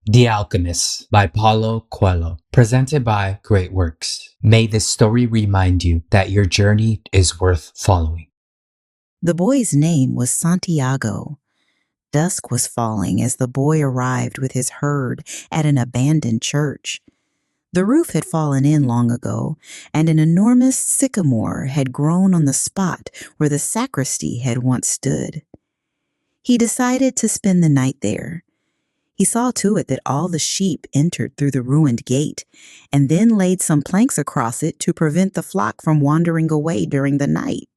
The Alchemist by Paulo Coelho, presented by GREATWORKS. May this story remind you that your journey is worth following. The boy's name was Santiago. Dusk was falling as the boy arrived with his herd at an abandoned church. The roof had fallen in long ago, and an enormous sycamore had grown on the spot where the sacristy had once stood. He decided to spend the night there. He saw to it that all the sheep entered through the ruined gate, and then laid some planks across it to prevent the flock from wandering away during the night.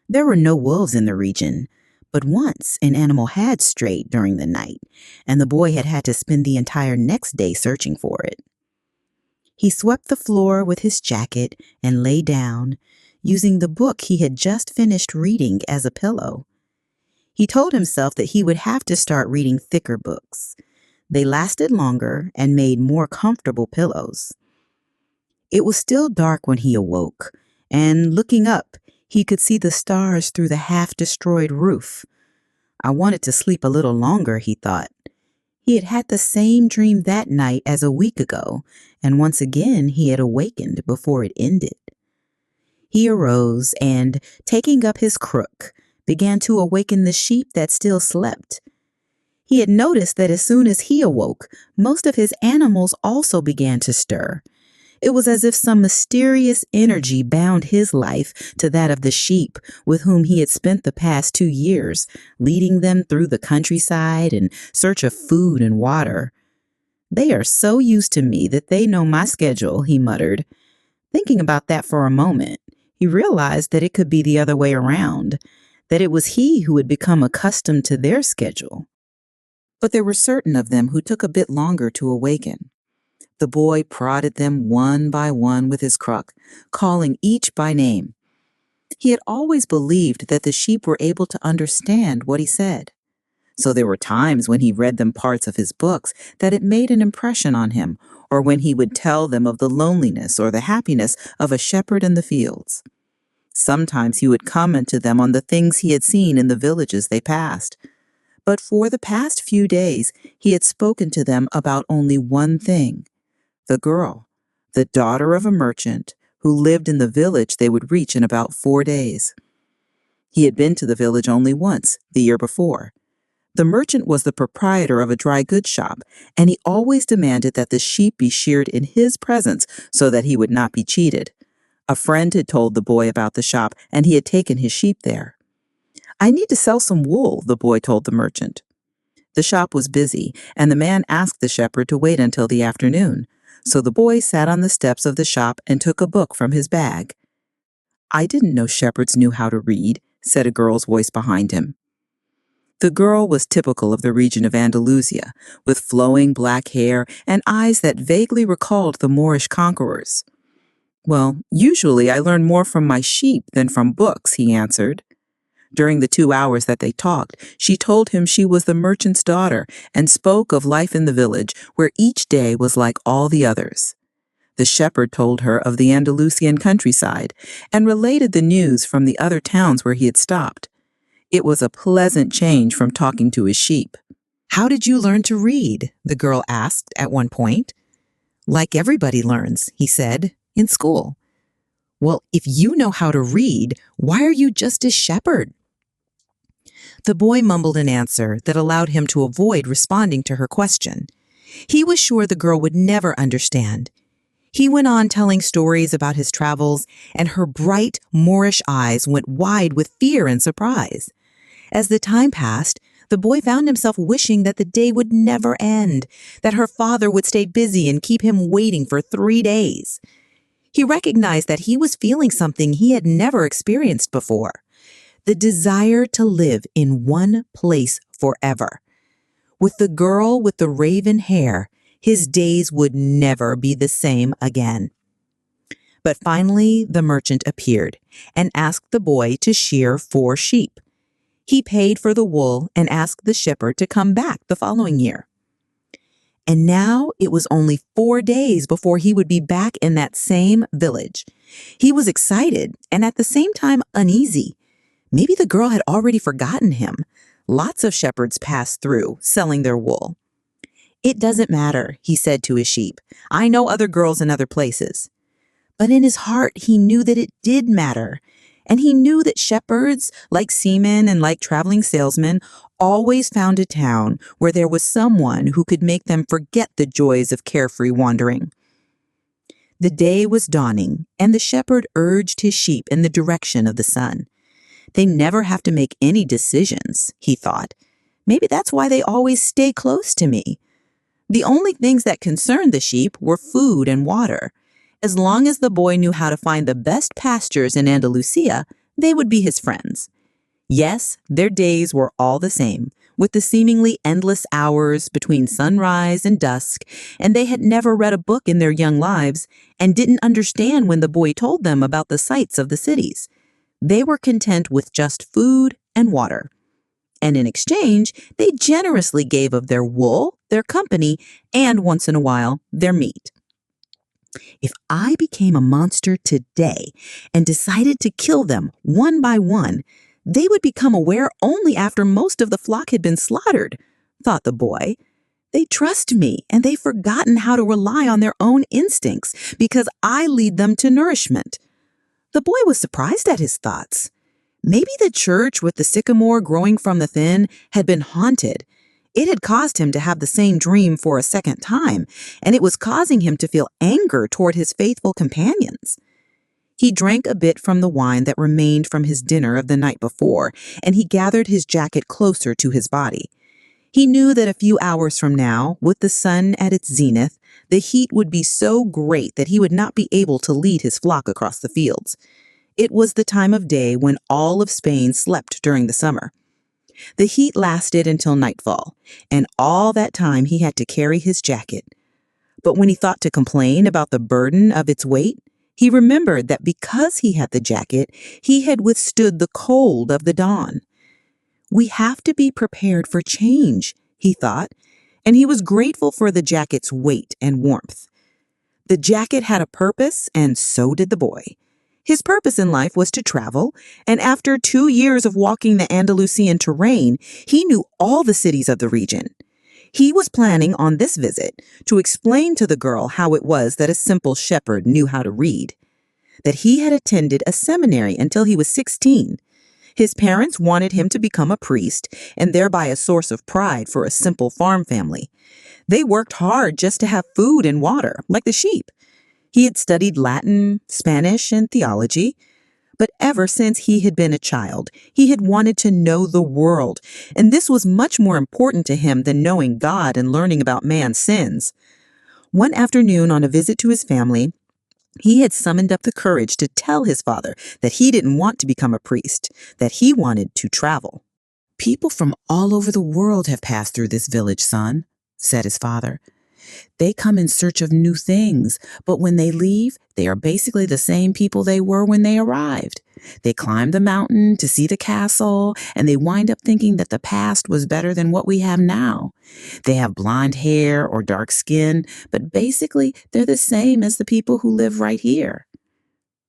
There were no wolves in the region, but once an animal had strayed during the night, and the boy had had to spend the entire next day searching for it. He swept the floor with his jacket and lay down, using the book he had just finished reading as a pillow. He told himself that he would have to start reading thicker books. They lasted longer and made more comfortable pillows. It was still dark when he awoke, and looking up, he could see the stars through the half-destroyed roof. I wanted to sleep a little longer, he thought. He had had the same dream that night as a week ago, and once again he had awakened before it ended. He arose and, taking up his crook, began to awaken the sheep that still slept. He had noticed that as soon as he awoke, most of his animals also began to stir. It was as if some mysterious energy bound his life to that of the sheep with whom he had spent the past 2 years, leading them through the countryside in search of food and water. "They are so used to me that they know my schedule," he muttered. Thinking about that for a moment, he realized that it could be the other way around, that it was he who had become accustomed to their schedule. But there were certain of them who took a bit longer to awaken. The boy prodded them one by one with his crook, calling each by name. He had always believed that the sheep were able to understand what he said. So there were times when he read them parts of his books that it made an impression on him, or when he would tell them of the loneliness or the happiness of a shepherd in the fields. Sometimes he would comment to them on the things he had seen in the villages they passed. But for the past few days, he had spoken to them about only one thing: the girl, the daughter of a merchant who lived in the village they would reach in about 4 days. He had been to the village only once, the year before. The merchant was the proprietor of a dry goods shop, and he always demanded that the sheep be sheared in his presence so that he would not be cheated. A friend had told the boy about the shop, and he had taken his sheep there. "I need to sell some wool," the boy told the merchant. The shop was busy, and the man asked the shepherd to wait until the afternoon. So the boy sat on the steps of the shop and took a book from his bag. "I didn't know shepherds knew how to read," said a girl's voice behind him. The girl was typical of the region of Andalusia, with flowing black hair and eyes that vaguely recalled the Moorish conquerors. "Well, usually I learn more from my sheep than from books," he answered. During the 2 hours that they talked, she told him she was the merchant's daughter and spoke of life in the village, where each day was like all the others. The shepherd told her of the Andalusian countryside and related the news from the other towns where he had stopped. It was a pleasant change from talking to his sheep. "How did you learn to read?" the girl asked at one point. "Like everybody learns," he said, "in school." "Well, if you know how to read, why are you just a shepherd?" The boy mumbled an answer that allowed him to avoid responding to her question. He was sure the girl would never understand. He went on telling stories about his travels, and her bright, Moorish eyes went wide with fear and surprise. As the time passed, the boy found himself wishing that the day would never end, that her father would stay busy and keep him waiting for 3 days. He recognized that he was feeling something he had never experienced before: the desire to live in one place forever. With the girl with the raven hair, his days would never be the same again. But finally, the merchant appeared and asked the boy to shear 4 sheep. He paid for the wool and asked the shepherd to come back the following year. And now it was only 4 days before he would be back in that same village. He was excited and at the same time uneasy. Maybe the girl had already forgotten him. Lots of shepherds passed through, selling their wool. "It doesn't matter," he said to his sheep. "I know other girls in other places." But in his heart, he knew that it did matter. And he knew that shepherds, like seamen and like traveling salesmen, always found a town where there was someone who could make them forget the joys of carefree wandering. The day was dawning, and the shepherd urged his sheep in the direction of the sun. They never have to make any decisions, he thought. Maybe that's why they always stay close to me. The only things that concerned the sheep were food and water. As long as the boy knew how to find the best pastures in Andalusia, they would be his friends. Yes, their days were all the same, with the seemingly endless hours between sunrise and dusk, and they had never read a book in their young lives and didn't understand when the boy told them about the sights of the cities. They were content with just food and water. And in exchange, they generously gave of their wool, their company, and once in a while, their meat. If I became a monster today and decided to kill them one by one, they would become aware only after most of the flock had been slaughtered, thought the boy. They trust me, and they've forgotten how to rely on their own instincts because I lead them to nourishment. The boy was surprised at his thoughts. Maybe the church with the sycamore growing from the thin had been haunted. It had caused him to have the same dream for a second time, and it was causing him to feel anger toward his faithful companions. He drank a bit from the wine that remained from his dinner of the night before, and he gathered his jacket closer to his body. He knew that a few hours from now, with the sun at its zenith, the heat would be so great that he would not be able to lead his flock across the fields. It was the time of day when all of Spain slept during the summer. The heat lasted until nightfall, and all that time he had to carry his jacket. But when he thought to complain about the burden of its weight, he remembered that because he had the jacket, he had withstood the cold of the dawn. We have to be prepared for change, he thought, and he was grateful for the jacket's weight and warmth. The jacket had a purpose, and so did the boy. His purpose in life was to travel, and after 2 years of walking the Andalusian terrain, he knew all the cities of the region. He was planning on this visit to explain to the girl how it was that a simple shepherd knew how to read, that he had attended a seminary until he was 16. His parents wanted him to become a priest, and thereby a source of pride for a simple farm family. They worked hard just to have food and water, like the sheep. He had studied Latin, Spanish, and theology, but ever since he had been a child, he had wanted to know the world, and this was much more important to him than knowing God and learning about man's sins. One afternoon, on a visit to his family, he had summoned up the courage to tell his father that he didn't want to become a priest, that he wanted to travel. "People from all over the world have passed through this village, son," said his father. "They come in search of new things, but when they leave, they are basically the same people they were when they arrived. They climb the mountain to see the castle, and they wind up thinking that the past was better than what we have now. They have blonde hair or dark skin, but basically they're the same as the people who live right here."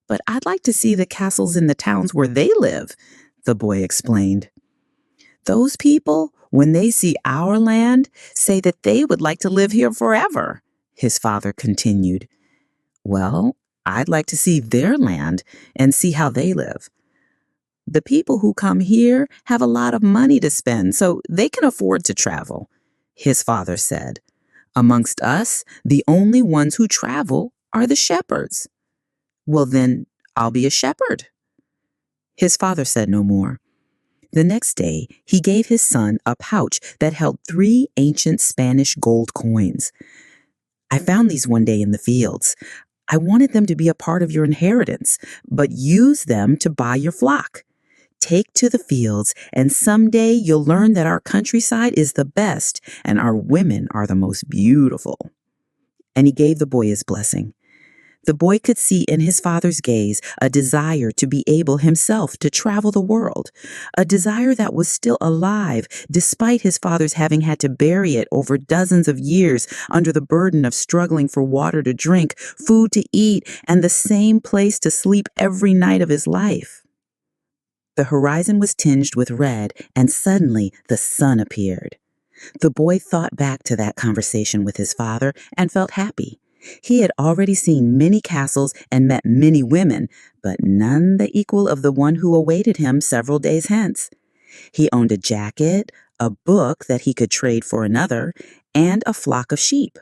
"But I'd like to see the castles in the towns where they live," the boy explained. "Those people, when they see our land, say that they would like to live here forever," his father continued. "Well, I'd like to see their land and see how they live. The people who come here have a lot of money to spend, so they can afford to travel," his father said. "Amongst us, the only ones who travel are the shepherds." "Well, then, I'll be a shepherd." His father said no more. The next day, he gave his son a pouch that held 3 ancient Spanish gold coins. "I found these one day in the fields. I wanted them to be a part of your inheritance, but use them to buy your flock. Take to the fields, and someday you'll learn that our countryside is the best and our women are the most beautiful." And he gave the boy his blessing. The boy could see in his father's gaze a desire to be able himself to travel the world, a desire that was still alive despite his father's having had to bury it over dozens of years under the burden of struggling for water to drink, food to eat, and the same place to sleep every night of his life. The horizon was tinged with red, and suddenly the sun appeared. The boy thought back to that conversation with his father and felt happy. He had already seen many castles and met many women, but none the equal of the one who awaited him several days hence. He owned a jacket, a book that he could trade for another, and a flock of sheep.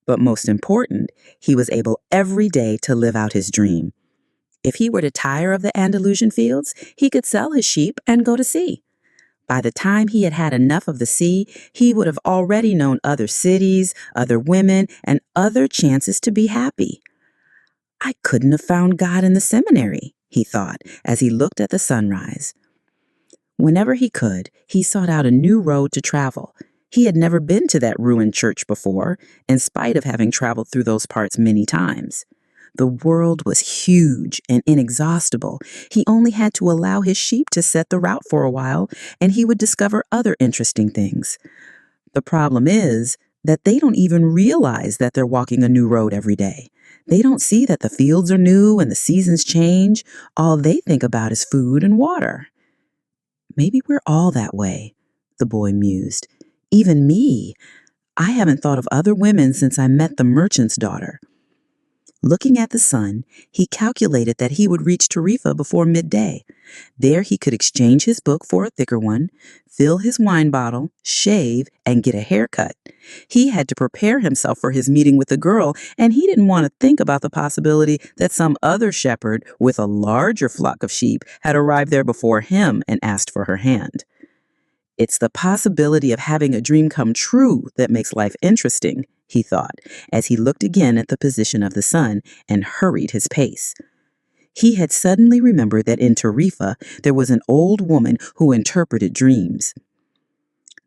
But most important, he was able every day to live out his dream. If he were to tire of the Andalusian fields, he could sell his sheep and go to sea. By the time he had had enough of the sea, he would have already known other cities, other women, and other chances to be happy. I couldn't have found God in the seminary, he thought, as he looked at the sunrise. Whenever he could, he sought out a new road to travel. He had never been to that ruined church before, in spite of having traveled through those parts many times. The world was huge and inexhaustible. He only had to allow his sheep to set the route for a while, and he would discover other interesting things. The problem is that they don't even realize that they're walking a new road every day. They don't see that the fields are new and the seasons change. All they think about is food and water. Maybe we're all that way, the boy mused. Even me. I haven't thought of other women since I met the merchant's daughter. Looking at the sun, he calculated that he would reach Tarifa before midday. There he could exchange his book for a thicker one, fill his wine bottle, shave, and get a haircut. He had to prepare himself for his meeting with the girl, and he didn't want to think about the possibility that some other shepherd with a larger flock of sheep had arrived there before him and asked for her hand. It's the possibility of having a dream come true that makes life interesting, he thought, as he looked again at the position of the sun and hurried his pace. He had suddenly remembered that in Tarifa there was an old woman who interpreted dreams.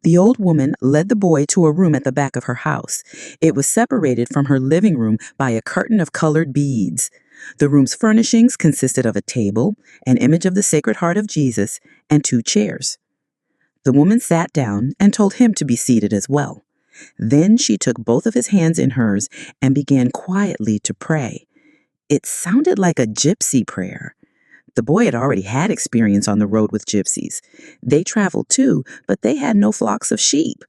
The old woman led the boy to a room at the back of her house. It was separated from her living room by a curtain of colored beads. The room's furnishings consisted of a table, an image of the Sacred Heart of Jesus, and 2 chairs. The woman sat down and told him to be seated as well. Then she took both of his hands in hers and began quietly to pray. It sounded like a gypsy prayer. The boy had already had experience on the road with gypsies. They traveled too, but they had no flocks of sheep.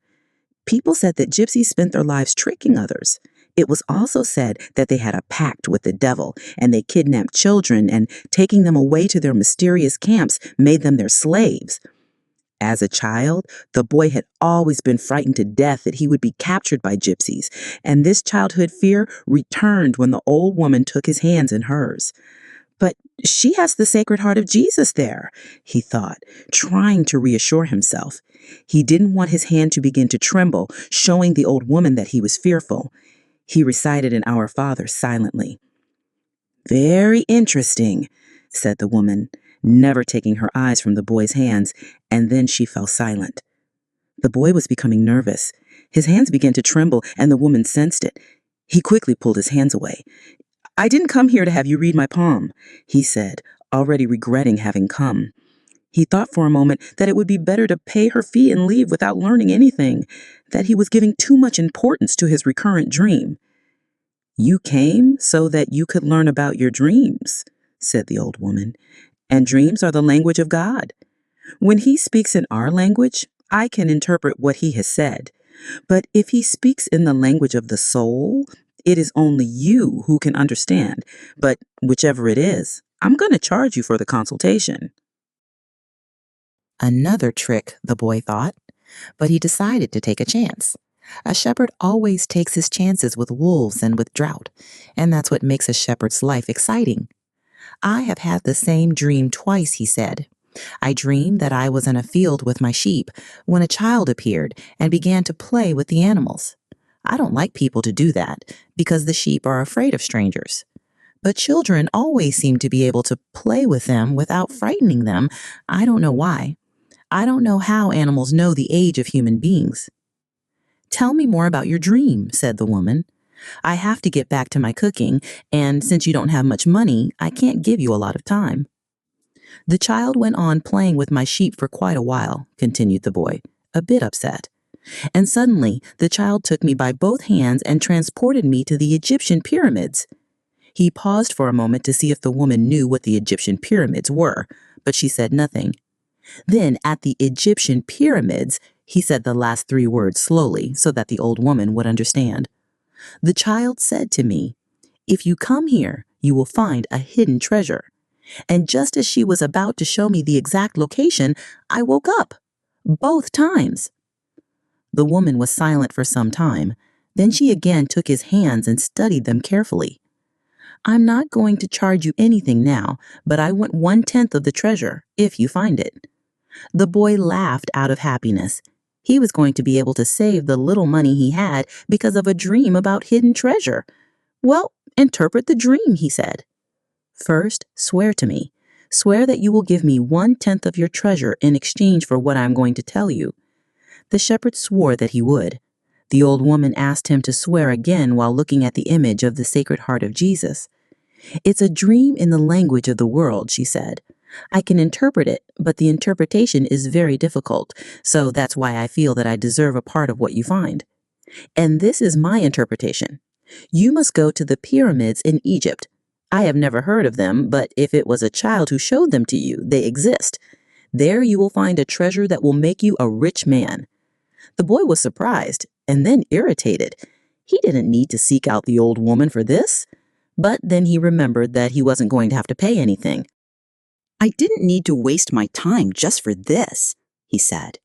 People said that gypsies spent their lives tricking others. It was also said that they had a pact with the devil, and they kidnapped children, and taking them away to their mysterious camps made them their slaves. As a child, the boy had always been frightened to death that he would be captured by gypsies, and this childhood fear returned when the old woman took his hands in hers. But she has the Sacred Heart of Jesus there, he thought, trying to reassure himself. He didn't want his hand to begin to tremble, showing the old woman that he was fearful. He recited an Our Father silently. "Very interesting," said the woman, never taking her eyes from the boy's hands, and then she fell silent. The boy was becoming nervous. His hands began to tremble, and the woman sensed it. He quickly pulled his hands away. "I didn't come here to have you read my palm," he said, already regretting having come. He thought for a moment that it would be better to pay her fee and leave without learning anything, that he was giving too much importance to his recurrent dream. "You came so that you could learn about your dreams," said the old woman. "And dreams are the language of God. When he speaks in our language, I can interpret what he has said. But if he speaks in the language of the soul, it is only you who can understand. But whichever it is, I'm going to charge you for the consultation." Another trick, the boy thought, but he decided to take a chance. A shepherd always takes his chances with wolves and with drought, and that's what makes a shepherd's life exciting. "I have had the same dream twice," he said. "I dreamed that I was in a field with my sheep when a child appeared and began to play with the animals. I don't like people to do that because the sheep are afraid of strangers. But children always seem to be able to play with them without frightening them. I don't know why. I don't know how animals know the age of human beings." "Tell me more about your dream," said the woman. "I have to get back to my cooking, and since you don't have much money, I can't give you a lot of time." "The child went on playing with my sheep for quite a while," continued the boy, a bit upset. "And suddenly the child took me by both hands and transported me to the Egyptian pyramids." He paused for a moment to see if the woman knew what the Egyptian pyramids were, but she said nothing. Then, at the Egyptian pyramids, He said the last 3 words slowly so that the old woman would understand. "The child said to me, 'If you come here, you will find a hidden treasure.' And just as she was about to show me the exact location, I woke up. Both times." The woman was silent for some time. Then she again took his hands and studied them carefully. "I'm not going to charge you anything now, but I want 1/10 of the treasure, if you find it." The boy laughed out of happiness. He was going to be able to save the little money he had because of a dream about hidden treasure. "Well, interpret the dream," he said. "First, swear to me. Swear that you will give me 1/10 of your treasure in exchange for what I'm going to tell you." The shepherd swore that he would. The old woman asked him to swear again while looking at the image of the Sacred Heart of Jesus. "It's a dream in the language of the world," she said. "I can interpret it, but the interpretation is very difficult, so that's why I feel that I deserve a part of what you find. And this is my interpretation. You must go to the pyramids in Egypt. I have never heard of them, but if it was a child who showed them to you, they exist. There you will find a treasure that will make you a rich man." The boy was surprised and then irritated. He didn't need to seek out the old woman for this. But then he remembered that he wasn't going to have to pay anything. "I didn't need to waste my time just for this," he said.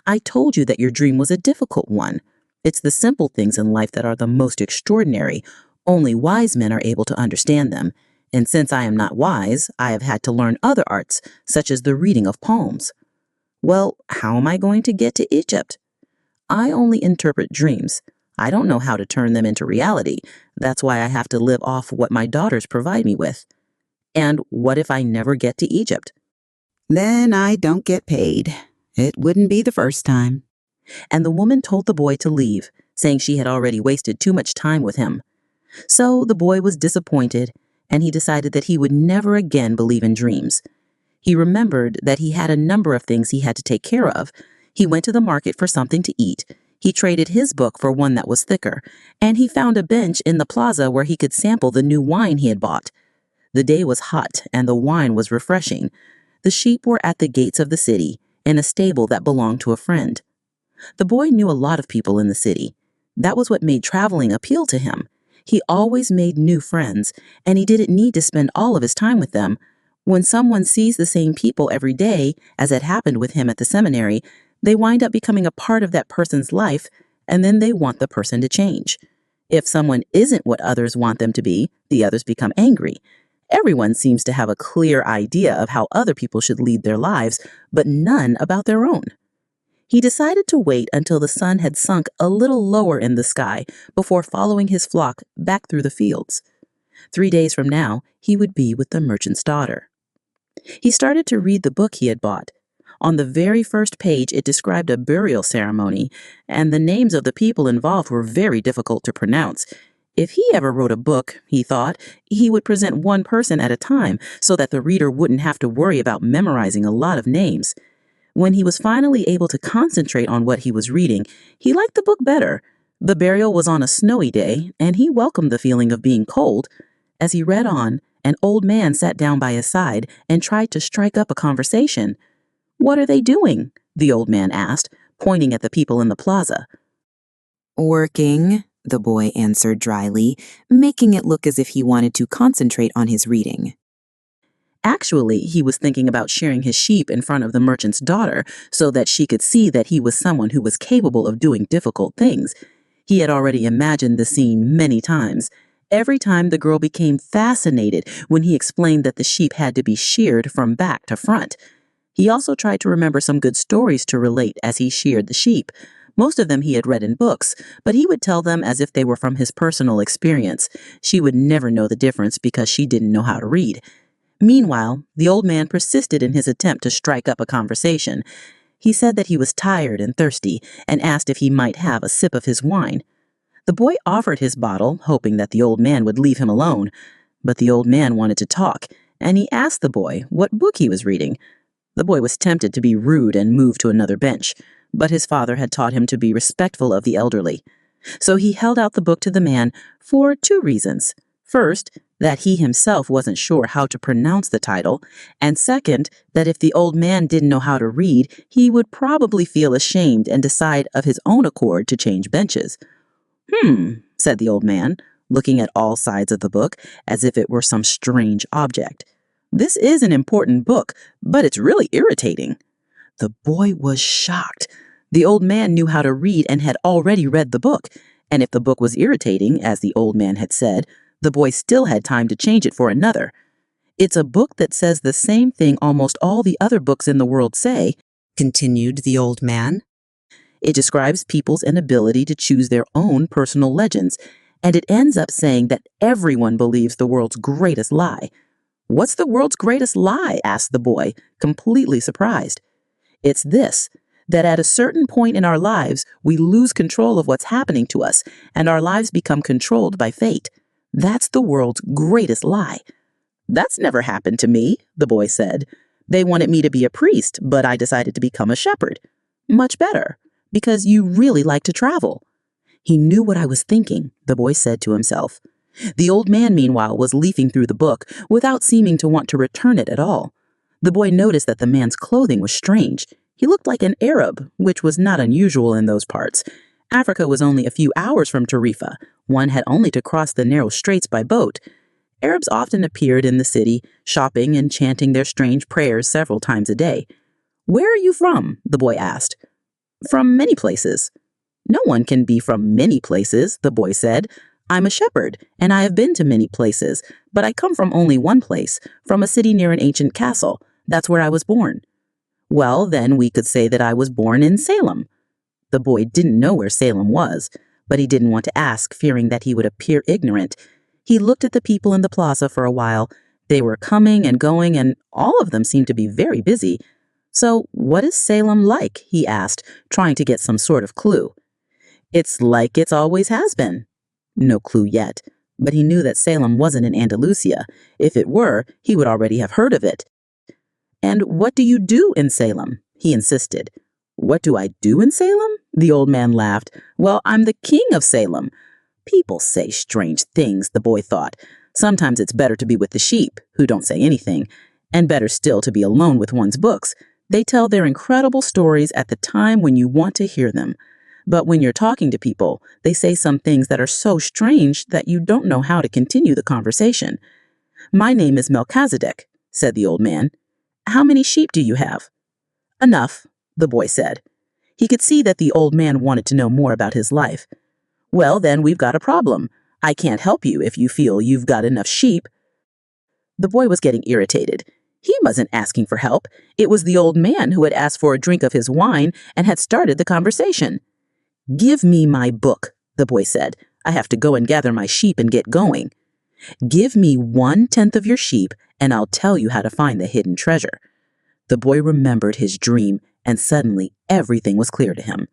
"I told you that your dream was a difficult one. It's the simple things in life that are the most extraordinary. Only wise men are able to understand them. And since I am not wise, I have had to learn other arts, such as the reading of palms." "Well, how am I going to get to Egypt?" "I only interpret dreams. I don't know how to turn them into reality. That's why I have to live off what my daughters provide me with." "And what if I never get to Egypt?" "Then I don't get paid. It wouldn't be the first time." And the woman told the boy to leave, saying she had already wasted too much time with him. So the boy was disappointed, and he decided that he would never again believe in dreams. He remembered that he had a number of things he had to take care of. He went to the market for something to eat. He traded his book for one that was thicker, and he found a bench in the plaza where he could sample the new wine he had bought. The day was hot, and the wine was refreshing. The sheep were at the gates of the city, in a stable that belonged to a friend. The boy knew a lot of people in the city. That was what made traveling appeal to him. He always made new friends, and he didn't need to spend all of his time with them. When someone sees the same people every day, as had happened with him at the seminary, they wind up becoming a part of that person's life, and then they want the person to change. If someone isn't what others want them to be, the others become angry. Everyone seems to have a clear idea of how other people should lead their lives, but none about their own. He decided to wait until the sun had sunk a little lower in the sky before following his flock back through the fields. 3 days from now, he would be with the merchant's daughter. He started to read the book he had bought. On the very first page, it described a burial ceremony, and the names of the people involved were very difficult to pronounce. If he ever wrote a book, he thought, he would present one person at a time so that the reader wouldn't have to worry about memorizing a lot of names. When he was finally able to concentrate on what he was reading, he liked the book better. The burial was on a snowy day, and he welcomed the feeling of being cold. As he read on, an old man sat down by his side and tried to strike up a conversation. "What are they doing?" the old man asked, pointing at the people in the plaza. "Working," the boy answered dryly, making it look as if he wanted to concentrate on his reading. Actually, he was thinking about shearing his sheep in front of the merchant's daughter so that she could see that he was someone who was capable of doing difficult things. He had already imagined the scene many times. Every time the girl became fascinated when he explained that the sheep had to be sheared from back to front. He also tried to remember some good stories to relate as he sheared the sheep. Most of them he had read in books, but he would tell them as if they were from his personal experience. She would never know the difference because she didn't know how to read. Meanwhile, the old man persisted in his attempt to strike up a conversation. He said that he was tired and thirsty and asked if he might have a sip of his wine. The boy offered his bottle, hoping that the old man would leave him alone. But the old man wanted to talk, and he asked the boy what book he was reading. The boy was tempted to be rude and move to another bench, but his father had taught him to be respectful of the elderly. So he held out the book to the man for 2 reasons. First, that he himself wasn't sure how to pronounce the title, and second, that if the old man didn't know how to read, he would probably feel ashamed and decide of his own accord to change benches. Said the old man, looking at all sides of the book as if it were some strange object. This is an important book, but it's really irritating. The boy was shocked. The old man knew how to read and had already read the book, and if the book was irritating, as the old man had said, the boy still had time to change it for another. It's a book that says the same thing almost all the other books in the world say, continued the old man. It describes people's inability to choose their own personal legends, and it ends up saying that everyone believes the world's greatest lie. What's the world's greatest lie? Asked the boy, completely surprised. It's this, that at a certain point in our lives, we lose control of what's happening to us, and our lives become controlled by fate. That's the world's greatest lie. That's never happened to me, the boy said. They wanted me to be a priest, but I decided to become a shepherd. Much better, because you really like to travel. He knew what I was thinking, the boy said to himself. The old man, meanwhile, was leafing through the book without seeming to want to return it at all. The boy noticed that the man's clothing was strange. He looked like an Arab, which was not unusual in those parts. Africa was only a few hours from Tarifa. One had only to cross the narrow straits by boat. Arabs often appeared in the city, shopping and chanting their strange prayers several times a day. Where are you from? The boy asked. From many places. No one can be from many places, the boy said. I'm a shepherd, and I have been to many places, but I come from only one place, from a city near an ancient castle. That's where I was born. Well, then we could say that I was born in Salem. The boy didn't know where Salem was, but he didn't want to ask, fearing that he would appear ignorant. He looked at the people in the plaza for a while. They were coming and going, and all of them seemed to be very busy. So, what is Salem like? He asked, trying to get some sort of clue. It's like it's always has been. No clue yet, but he knew that Salem wasn't in Andalusia. If it were, he would already have heard of it. And what do you do in Salem? He insisted. What do I do in Salem? The old man laughed. Well, I'm the king of Salem. People say strange things, the boy thought. Sometimes it's better to be with the sheep, who don't say anything, and better still to be alone with one's books. They tell their incredible stories at the time when you want to hear them. But when you're talking to people, they say some things that are so strange that you don't know how to continue the conversation. My name is Melchizedek, said the old man. How many sheep do you have? Enough, the boy said. He could see that the old man wanted to know more about his life. Well, then we've got a problem. I can't help you if you feel you've got enough sheep. The boy was getting irritated. He wasn't asking for help. It was the old man who had asked for a drink of his wine and had started the conversation. Give me my book, the boy said. I have to go and gather my sheep and get going. Give me 1/10 of your sheep, and I'll tell you how to find the hidden treasure. The boy remembered his dream, and suddenly everything was clear to him.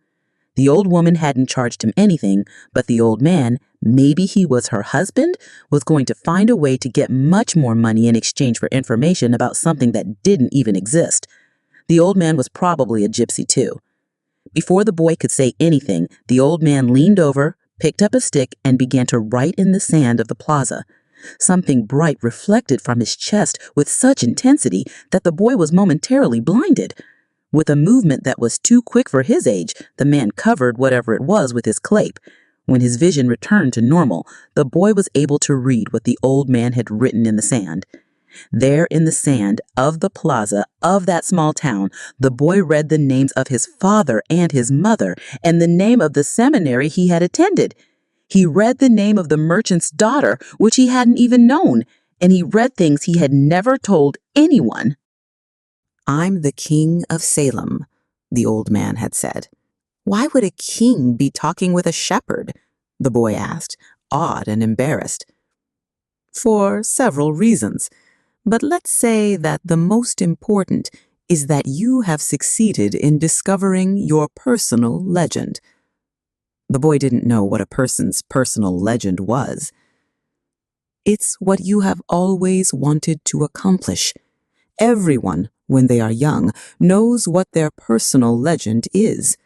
The old woman hadn't charged him anything, but the old man, maybe he was her husband, was going to find a way to get much more money in exchange for information about something that didn't even exist. The old man was probably a gypsy too. Before the boy could say anything, the old man leaned over, picked up a stick, and began to write in the sand of the plaza. Something bright reflected from his chest with such intensity that the boy was momentarily blinded. With a movement that was too quick for his age, the man covered whatever it was with his clape. When his vision returned to normal, the boy was able to read what the old man had written in the sand. There in the sand of the plaza of that small town, the boy read the names of his father and his mother and the name of the seminary he had attended. He read the name of the merchant's daughter, which he hadn't even known, and he read things he had never told anyone. I'm the king of Salem, the old man had said. Why would a king be talking with a shepherd? The boy asked, awed and embarrassed. For several reasons. But let's say that the most important is that you have succeeded in discovering your personal legend. The boy didn't know what a person's personal legend was. It's what you have always wanted to accomplish. Everyone, when they are young, knows what their personal legend is.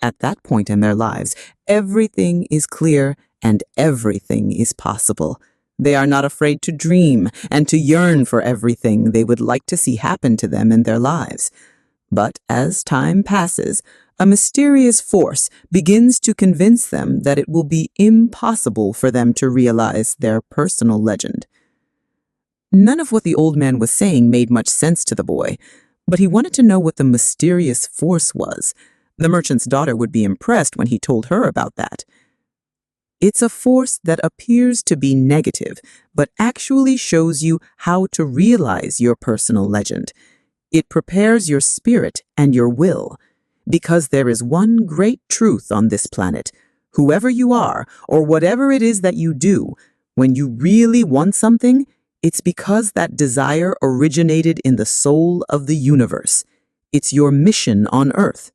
At that point in their lives, everything is clear and everything is possible. They are not afraid to dream and to yearn for everything they would like to see happen to them in their lives. But as time passes, a mysterious force begins to convince them that it will be impossible for them to realize their personal legend. None of what the old man was saying made much sense to the boy, but he wanted to know what the mysterious force was. The merchant's daughter would be impressed when he told her about that. It's a force that appears to be negative, but actually shows you how to realize your personal legend. It prepares your spirit and your will, because there is one great truth on this planet. Whoever you are, or whatever it is that you do, when you really want something, it's because that desire originated in the soul of the universe. It's your mission on Earth.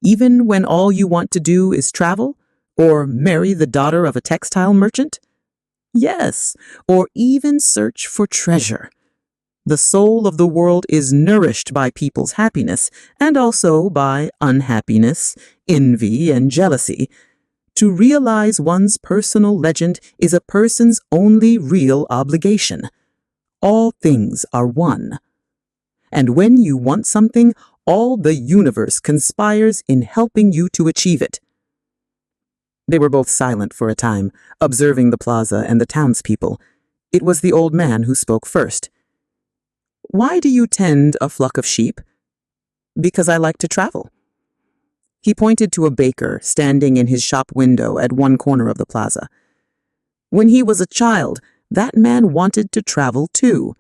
Even when all you want to do is travel, or marry the daughter of a textile merchant? Yes, or even search for treasure. The soul of the world is nourished by people's happiness and also by unhappiness, envy, and jealousy. To realize one's personal legend is a person's only real obligation. All things are one. And when you want something, all the universe conspires in helping you to achieve it. They were both silent for a time, observing the plaza and the townspeople. It was the old man who spoke first. "Why do you tend a flock of sheep?" "Because I like to travel." He pointed to a baker standing in his shop window at one corner of the plaza. When he was a child, that man wanted to travel too,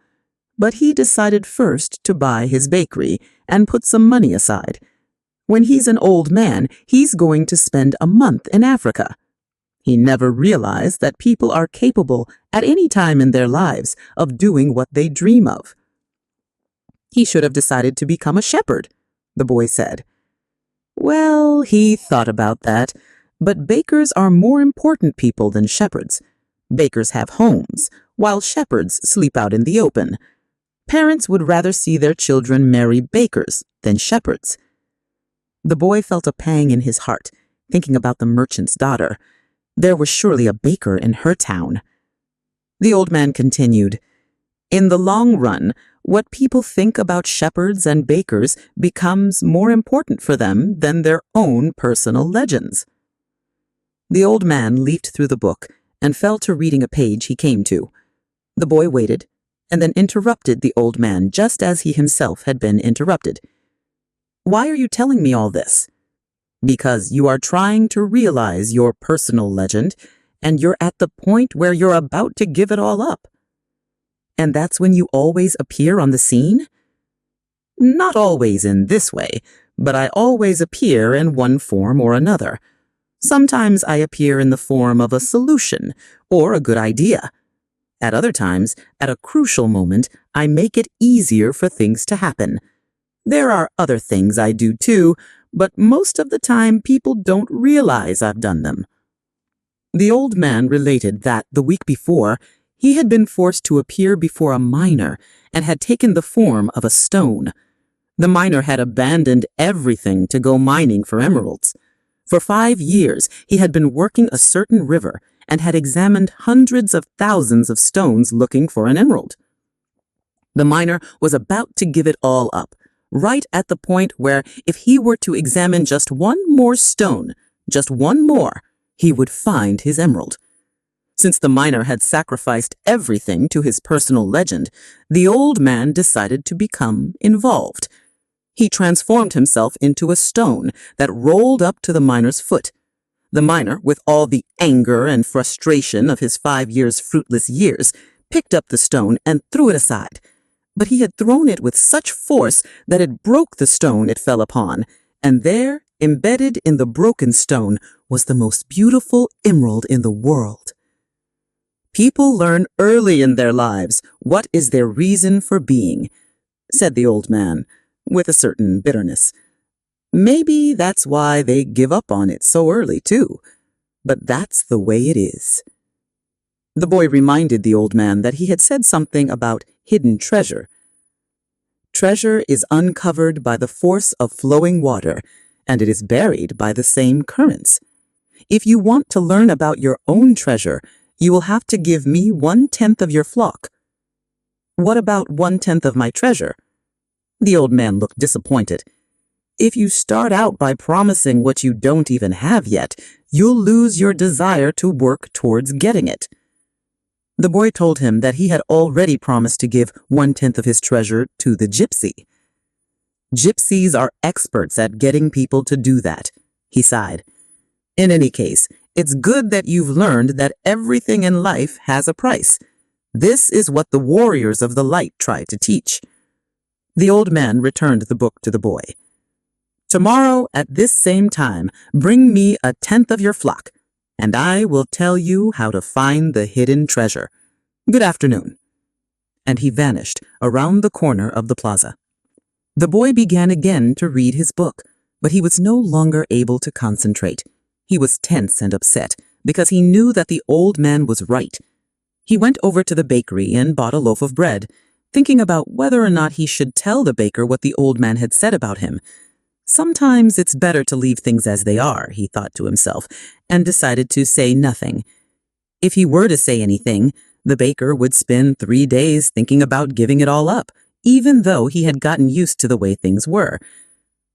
but he decided first to buy his bakery and put some money aside. When he's an old man, he's going to spend a month in Africa. He never realized that people are capable at any time in their lives of doing what they dream of. "He should have decided to become a shepherd," the boy said. Well, he thought about that, but bakers are more important people than shepherds. Bakers have homes, while shepherds sleep out in the open. Parents would rather see their children marry bakers than shepherds. The boy felt a pang in his heart, thinking about the merchant's daughter. There was surely a baker in her town. The old man continued, "In the long run, what people think about shepherds and bakers becomes more important for them than their own personal legends." The old man leafed through the book and fell to reading a page he came to. The boy waited, and then interrupted the old man just as he himself had been interrupted. "Why are you telling me all this?" "Because you are trying to realize your personal legend, and you're at the point where you're about to give it all up." "And that's when you always appear on the scene?" "Not always in this way, but I always appear in one form or another. Sometimes I appear in the form of a solution or a good idea. At other times, at a crucial moment, I make it easier for things to happen. There are other things I do too, but most of the time people don't realize I've done them." The old man related that the week before, he had been forced to appear before a miner and had taken the form of a stone. The miner had abandoned everything to go mining for emeralds. For 5 years, he had been working a certain river and had examined hundreds of thousands of stones looking for an emerald. The miner was about to give it all up, right at the point where if he were to examine just one more stone, just one more, he would find his emerald. Since the miner had sacrificed everything to his personal legend, the old man decided to become involved. He transformed himself into a stone that rolled up to the miner's foot. The miner, with all the anger and frustration of his 5 years' fruitless years, picked up the stone and threw it aside. But he had thrown it with such force that it broke the stone it fell upon, and there, embedded in the broken stone, was the most beautiful emerald in the world. "People learn early in their lives what is their reason for being," said the old man, with a certain bitterness. "Maybe that's why they give up on it so early, too. But that's the way it is." The boy reminded the old man that he had said something about hidden treasure. "Treasure is uncovered by the force of flowing water, and it is buried by the same currents. If you want to learn about your own treasure, You will have to give me 1/10 of your flock." "What about 1/10 of my treasure?" The old man looked disappointed. "If you start out by promising what you don't even have yet, you'll lose your desire to work towards getting it." The boy told him that he had already promised to give 1/10 of his treasure to the gypsy. "Gypsies are experts at getting people to do that," he sighed. "In any case, it's good that you've learned that everything in life has a price. This is what the warriors of the light try to teach." The old man returned the book to the boy. "Tomorrow at this same time, bring me 1/10 of your flock, and I will tell you how to find the hidden treasure. Good afternoon." And he vanished around the corner of the plaza. The boy began again to read his book, but he was no longer able to concentrate. He was tense and upset because he knew that the old man was right. He went over to the bakery and bought a loaf of bread, thinking about whether or not he should tell the baker what the old man had said about him. Sometimes it's better to leave things as they are, he thought to himself, and decided to say nothing. If he were to say anything, the baker would spend 3 days thinking about giving it all up, even though he had gotten used to the way things were.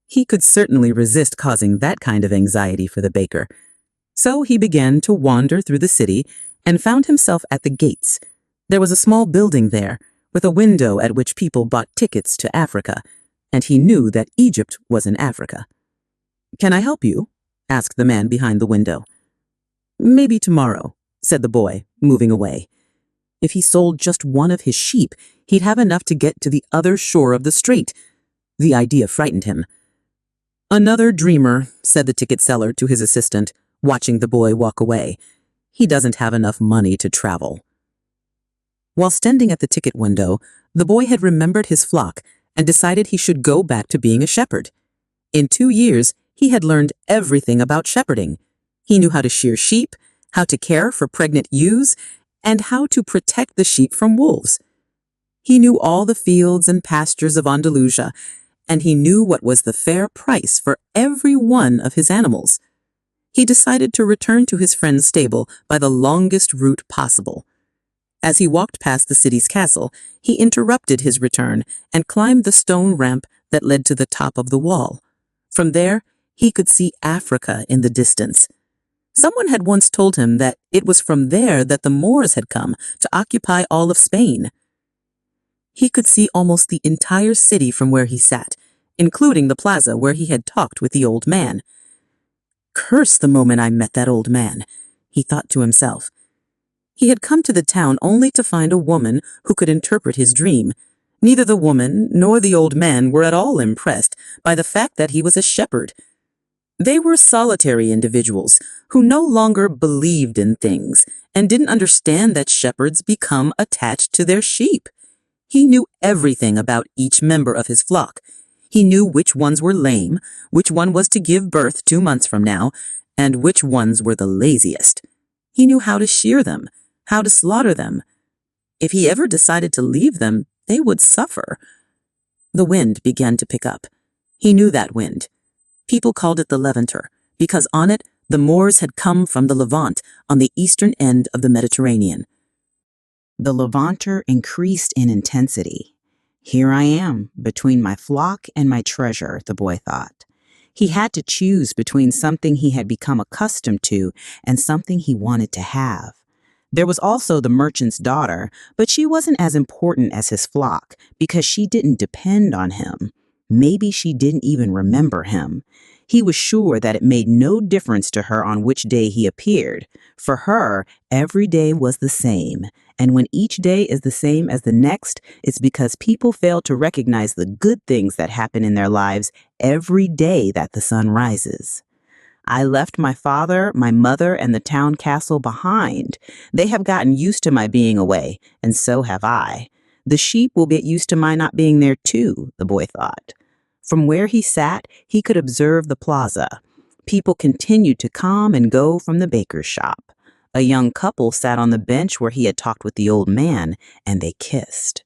He could certainly resist causing that kind of anxiety for the baker. So he began to wander through the city and found himself at the gates. There was a small building there, with a window at which people bought tickets to Africa, and he knew that Egypt was in Africa. "Can I help you?" asked the man behind the window. "Maybe tomorrow," said the boy, moving away. If he sold just one of his sheep, he'd have enough to get to the other shore of the strait. The idea frightened him. "Another dreamer," said the ticket seller to his assistant, watching the boy walk away. "He doesn't have enough money to travel." While standing at the ticket window, the boy had remembered his flock and decided he should go back to being a shepherd. In 2 years, he had learned everything about shepherding. He knew how to shear sheep, how to care for pregnant ewes, and how to protect the sheep from wolves. He knew all the fields and pastures of Andalusia, and he knew what was the fair price for every one of his animals. He decided to return to his friend's stable by the longest route possible. As he walked past the city's castle, he interrupted his return and climbed the stone ramp that led to the top of the wall. From there, he could see Africa in the distance. Someone had once told him that it was from there that the Moors had come to occupy all of Spain. He could see almost the entire city from where he sat, including the plaza where he had talked with the old man. "Curse the moment I met that old man," he thought to himself. He had come to the town only to find a woman who could interpret his dream. Neither the woman nor the old man were at all impressed by the fact that he was a shepherd. They were solitary individuals who no longer believed in things and didn't understand that shepherds become attached to their sheep. He knew everything about each member of his flock. He knew which ones were lame, which one was to give birth 2 months from now, and which ones were the laziest. He knew how to shear them, how to slaughter them. If he ever decided to leave them, they would suffer. The wind began to pick up. He knew that wind. People called it the Levanter, because on it the Moors had come from the Levant on the eastern end of the Mediterranean. The Levanter increased in intensity. Here I am, between my flock and my treasure, the boy thought. He had to choose between something he had become accustomed to and something he wanted to have. There was also the merchant's daughter, but she wasn't as important as his flock because she didn't depend on him. Maybe she didn't even remember him. He was sure that it made no difference to her on which day he appeared. For her, every day was the same. And when each day is the same as the next, it's because people fail to recognize the good things that happen in their lives every day that the sun rises. I left my father, my mother, and the town castle behind. They have gotten used to my being away, and so have I. The sheep will get used to my not being there too, the boy thought. From where he sat, he could observe the plaza. People continued to come and go from the baker's shop. A young couple sat on the bench where he had talked with the old man, and they kissed.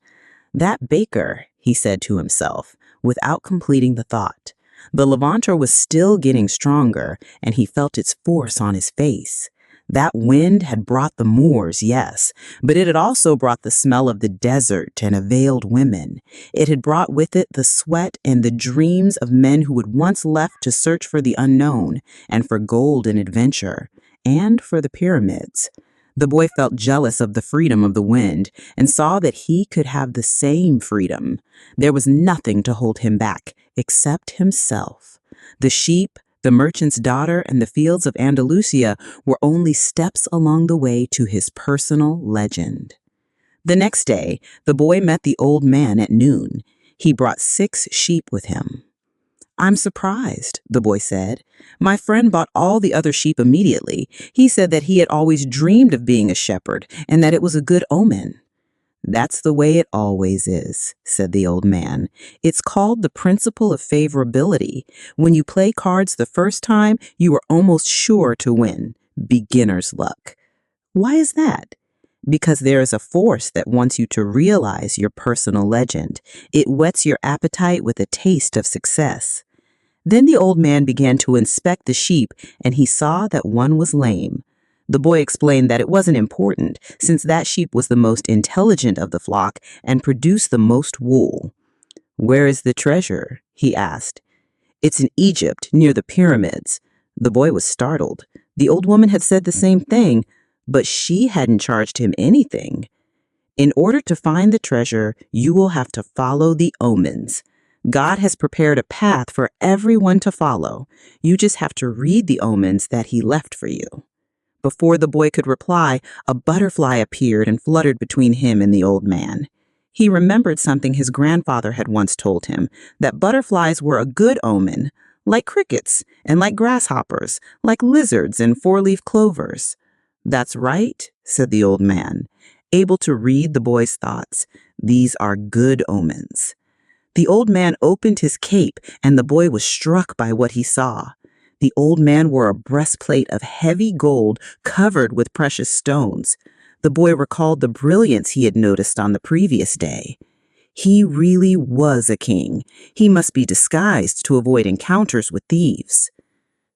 That baker, he said to himself, without completing the thought. The Levanter was still getting stronger, and he felt its force on his face. That wind had brought the Moors, yes, but it had also brought the smell of the desert and of veiled women. It had brought with it the sweat and the dreams of men who had once left to search for the unknown and for gold and adventure, and for the pyramids. The boy felt jealous of the freedom of the wind and saw that he could have the same freedom. There was nothing to hold him back except himself. The sheep, the merchant's daughter, and the fields of Andalusia were only steps along the way to his personal legend. The next day, the boy met the old man at noon. He brought 6 sheep with him. "I'm surprised," the boy said. "My friend bought all the other sheep immediately. He said that he had always dreamed of being a shepherd and that it was a good omen." "That's the way it always is," said the old man. "It's called the principle of favorability. When you play cards the first time, you are almost sure to win. Beginner's luck." "Why is that?" "Because there is a force that wants you to realize your personal legend. It whets your appetite with a taste of success." Then the old man began to inspect the sheep, and he saw that one was lame. The boy explained that it wasn't important, since that sheep was the most intelligent of the flock and produced the most wool. "Where is the treasure?" he asked. "It's in Egypt, near the pyramids." The boy was startled. The old woman had said the same thing, but she hadn't charged him anything. "In order to find the treasure, you will have to follow the omens. God has prepared a path for everyone to follow. You just have to read the omens that he left for you." Before the boy could reply, a butterfly appeared and fluttered between him and the old man. He remembered something his grandfather had once told him, that butterflies were a good omen, like crickets and like grasshoppers, like lizards and 4-leaf clovers. "That's right," said the old man, able to read the boy's thoughts. "These are good omens." The old man opened his cape, and the boy was struck by what he saw. The old man wore a breastplate of heavy gold covered with precious stones. The boy recalled the brilliance he had noticed on the previous day. He really was a king. He must be disguised to avoid encounters with thieves.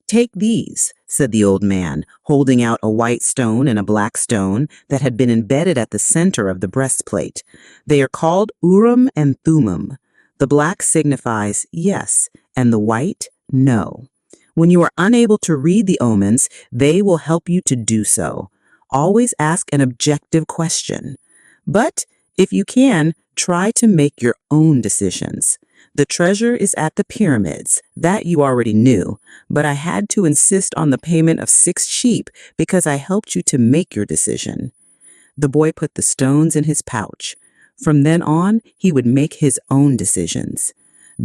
"Take these," said the old man, holding out a white stone and a black stone that had been embedded at the center of the breastplate. "They are called Urim and Thummim. The black signifies yes, and the white, no. When you are unable to read the omens, they will help you to do so. Always ask an objective question. But if you can, try to make your own decisions. The treasure is at the pyramids. That you already knew, but I had to insist on the payment of 6 sheep because I helped you to make your decision." The boy put the stones in his pouch. From then on, he would make his own decisions.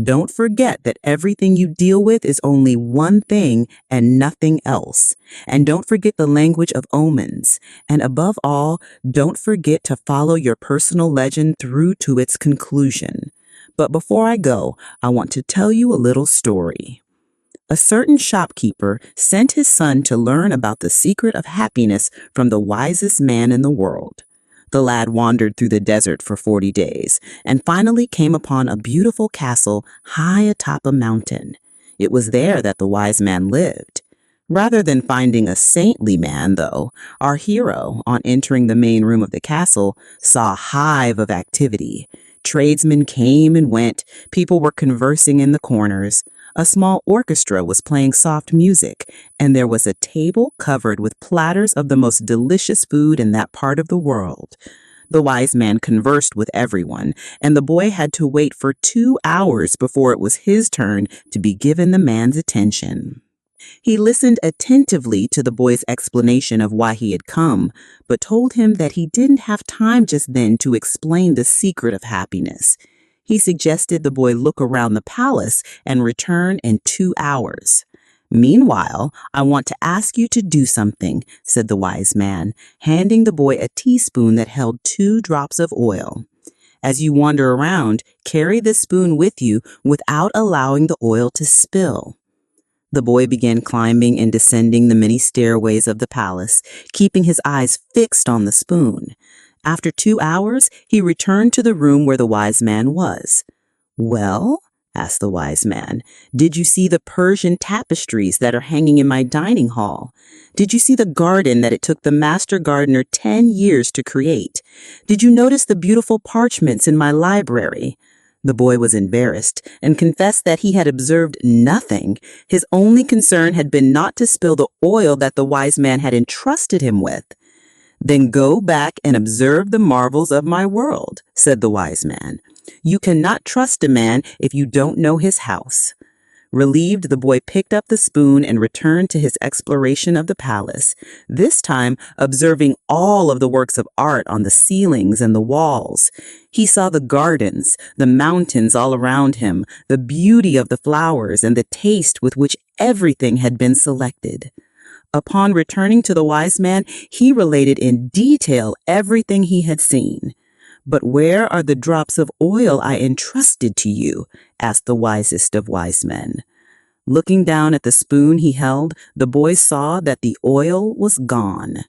Don't forget that everything you deal with is only one thing and nothing else. And don't forget the language of omens. And above all, don't forget to follow your personal legend through to its conclusion. But before I go, I want to tell you a little story. A certain shopkeeper sent his son to learn about the secret of happiness from the wisest man in the world. The lad wandered through the desert for 40 days and finally came upon a beautiful castle high atop a mountain. It was there that the wise man lived. Rather than finding a saintly man, though, our hero, on entering the main room of the castle, saw a hive of activity. Tradesmen came and went. People were conversing in the corners. A small orchestra was playing soft music, and there was a table covered with platters of the most delicious food in that part of the world. The wise man conversed with everyone, and the boy had to wait for 2 hours before it was his turn to be given the man's attention. He listened attentively to the boy's explanation of why he had come, but told him that he didn't have time just then to explain the secret of happiness. He suggested the boy look around the palace and return in 2 hours. "Meanwhile, I want to ask you to do something," said the wise man, handing the boy a teaspoon that held 2 drops of oil. "As you wander around, carry this spoon with you without allowing the oil to spill." The boy began climbing and descending the many stairways of the palace, keeping his eyes fixed on the spoon. After 2 hours, he returned to the room where the wise man was. "Well?" asked the wise man. "Did you see the Persian tapestries that are hanging in my dining hall? Did you see the garden that it took the master gardener 10 years to create? Did you notice the beautiful parchments in my library?" The boy was embarrassed and confessed that he had observed nothing. His only concern had been not to spill the oil that the wise man had entrusted him with. "Then go back and observe the marvels of my world," said the wise man. "You cannot trust a man if you don't know his house." Relieved, the boy picked up the spoon and returned to his exploration of the palace, this time observing all of the works of art on the ceilings and the walls. He saw the gardens, the mountains all around him, the beauty of the flowers, and the taste with which everything had been selected. Upon returning to the wise man, he related in detail everything he had seen. "But where are the drops of oil I entrusted to you?" asked the wisest of wise men. Looking down at the spoon he held, the boy saw that the oil was gone.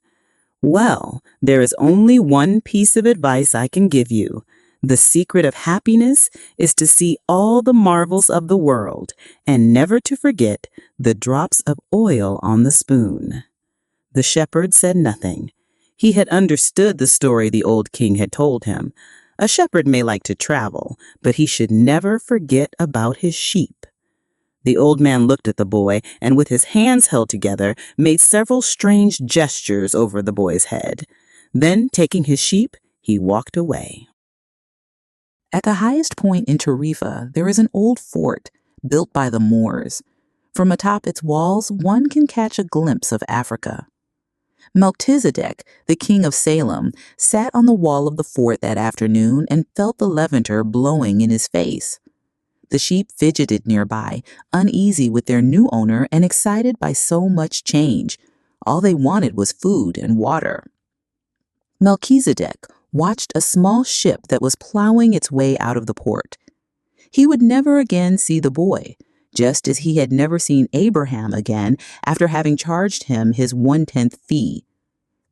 "Well, there is only one piece of advice I can give you. The secret of happiness is to see all the marvels of the world and never to forget the drops of oil on the spoon." The shepherd said nothing. He had understood the story the old king had told him. A shepherd may like to travel, but he should never forget about his sheep. The old man looked at the boy and, with his hands held together, made several strange gestures over the boy's head. Then, taking his sheep, he walked away. At the highest point in Tarifa, there is an old fort built by the Moors. From atop its walls, one can catch a glimpse of Africa. Melchizedek, the king of Salem, sat on the wall of the fort that afternoon and felt the lavender blowing in his face. The sheep fidgeted nearby, uneasy with their new owner and excited by so much change. All they wanted was food and water. Melchizedek watched a small ship that was plowing its way out of the port. He would never again see the boy, just as he had never seen Abraham again after having charged him his 1/10 fee.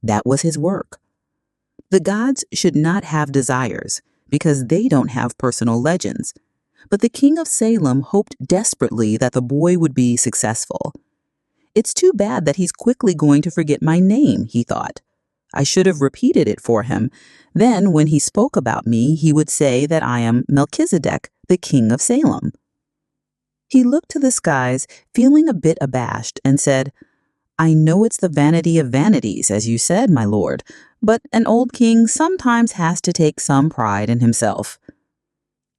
That was his work. The gods should not have desires, because they don't have personal legends. But the king of Salem hoped desperately that the boy would be successful. "It's too bad that he's quickly going to forget my name," he thought. "I should have repeated it for him. Then, when he spoke about me, he would say that I am Melchizedek, the king of Salem." He looked to the skies, feeling a bit abashed, and said, "I know it's the vanity of vanities, as you said, my lord, but an old king sometimes has to take some pride in himself."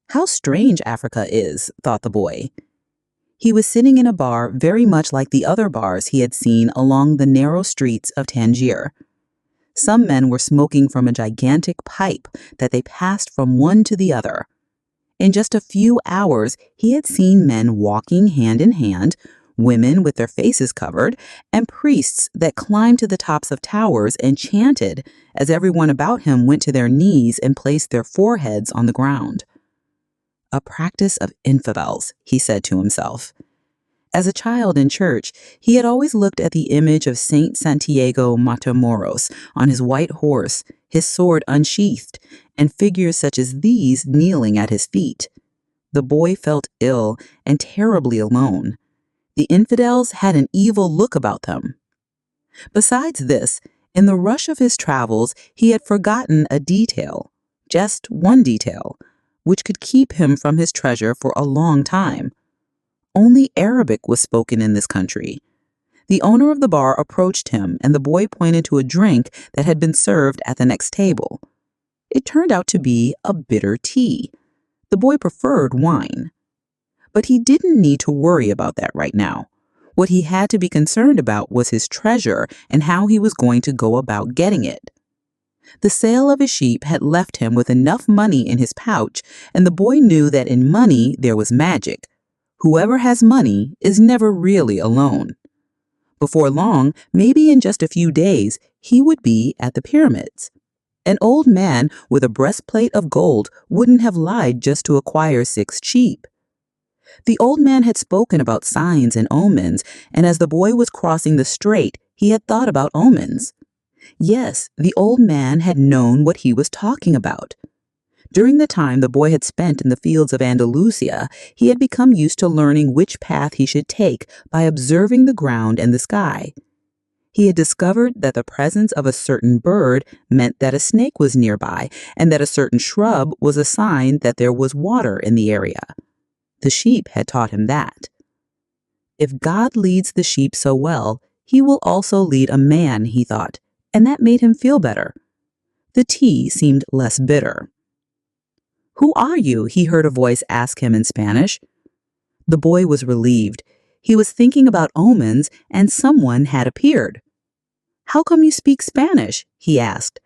How strange Africa is, thought the boy. He was sitting in a bar very much like the other bars he had seen along the narrow streets of Tangier. Some men were smoking from a gigantic pipe that they passed from one to the other. In just a few hours, he had seen men walking hand in hand, women with their faces covered, and priests that climbed to the tops of towers and chanted as everyone about him went to their knees and placed their foreheads on the ground. "A practice of infidels," he said to himself. As a child in church, he had always looked at the image of Saint Santiago Matamoros on his white horse, his sword unsheathed, and figures such as these kneeling at his feet. The boy felt ill and terribly alone. The infidels had an evil look about them. Besides this, in the rush of his travels, he had forgotten a detail, just one detail, which could keep him from his treasure for a long time. Only Arabic was spoken in this country. The owner of the bar approached him, and the boy pointed to a drink that had been served at the next table. It turned out to be a bitter tea. The boy preferred wine. But he didn't need to worry about that right now. What he had to be concerned about was his treasure and how he was going to go about getting it. The sale of his sheep had left him with enough money in his pouch, and the boy knew that in money there was magic. Whoever has money is never really alone. Before long, maybe in just a few days, he would be at the pyramids. An old man with a breastplate of gold wouldn't have lied just to acquire 6 sheep. The old man had spoken about signs and omens, and as the boy was crossing the strait, he had thought about omens. Yes, the old man had known what he was talking about. During the time the boy had spent in the fields of Andalusia, he had become used to learning which path he should take by observing the ground and the sky. He had discovered that the presence of a certain bird meant that a snake was nearby, and that a certain shrub was a sign that there was water in the area. The sheep had taught him that. If God leads the sheep so well, he will also lead a man, he thought, and that made him feel better. The tea seemed less bitter. "Who are you?" he heard a voice ask him in Spanish. The boy was relieved. He was thinking about omens, and someone had appeared. "How come you speak Spanish?" he asked.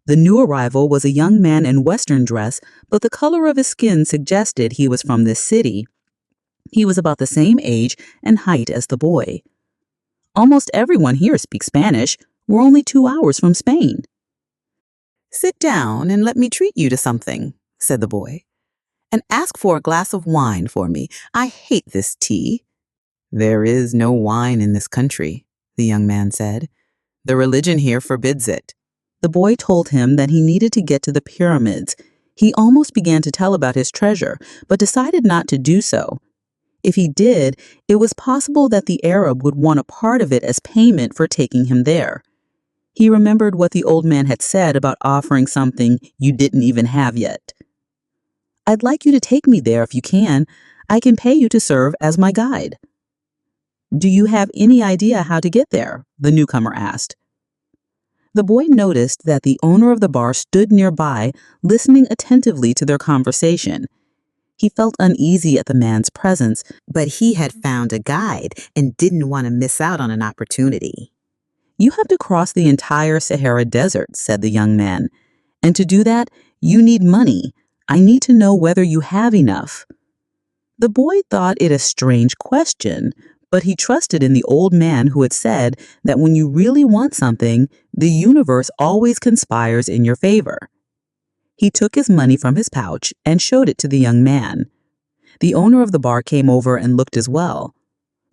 The new arrival was a young man in Western dress, but the color of his skin suggested he was from this city. He was about the same age and height as the boy. "Almost everyone here speaks Spanish. We're only 2 hours from Spain." "Sit down and let me treat you to something," said the boy. "And ask for a glass of wine for me. I hate this tea." "There is no wine in this country," the young man said. "The religion here forbids it." The boy told him that he needed to get to the pyramids. He almost began to tell about his treasure, but decided not to do so. If he did, it was possible that the Arab would want a part of it as payment for taking him there. He remembered what the old man had said about offering something you didn't even have yet. "I'd like you to take me there if you can. I can pay you to serve as my guide." "Do you have any idea how to get there?" the newcomer asked. The boy noticed that the owner of the bar stood nearby, listening attentively to their conversation. He felt uneasy at the man's presence, but he had found a guide and didn't want to miss out on an opportunity. "You have to cross the entire Sahara Desert," said the young man. "And to do that, you need money. I need to know whether you have enough." The boy thought it a strange question, but he trusted in the old man who had said that when you really want something, the universe always conspires in your favor. He took his money from his pouch and showed it to the young man. The owner of the bar came over and looked as well.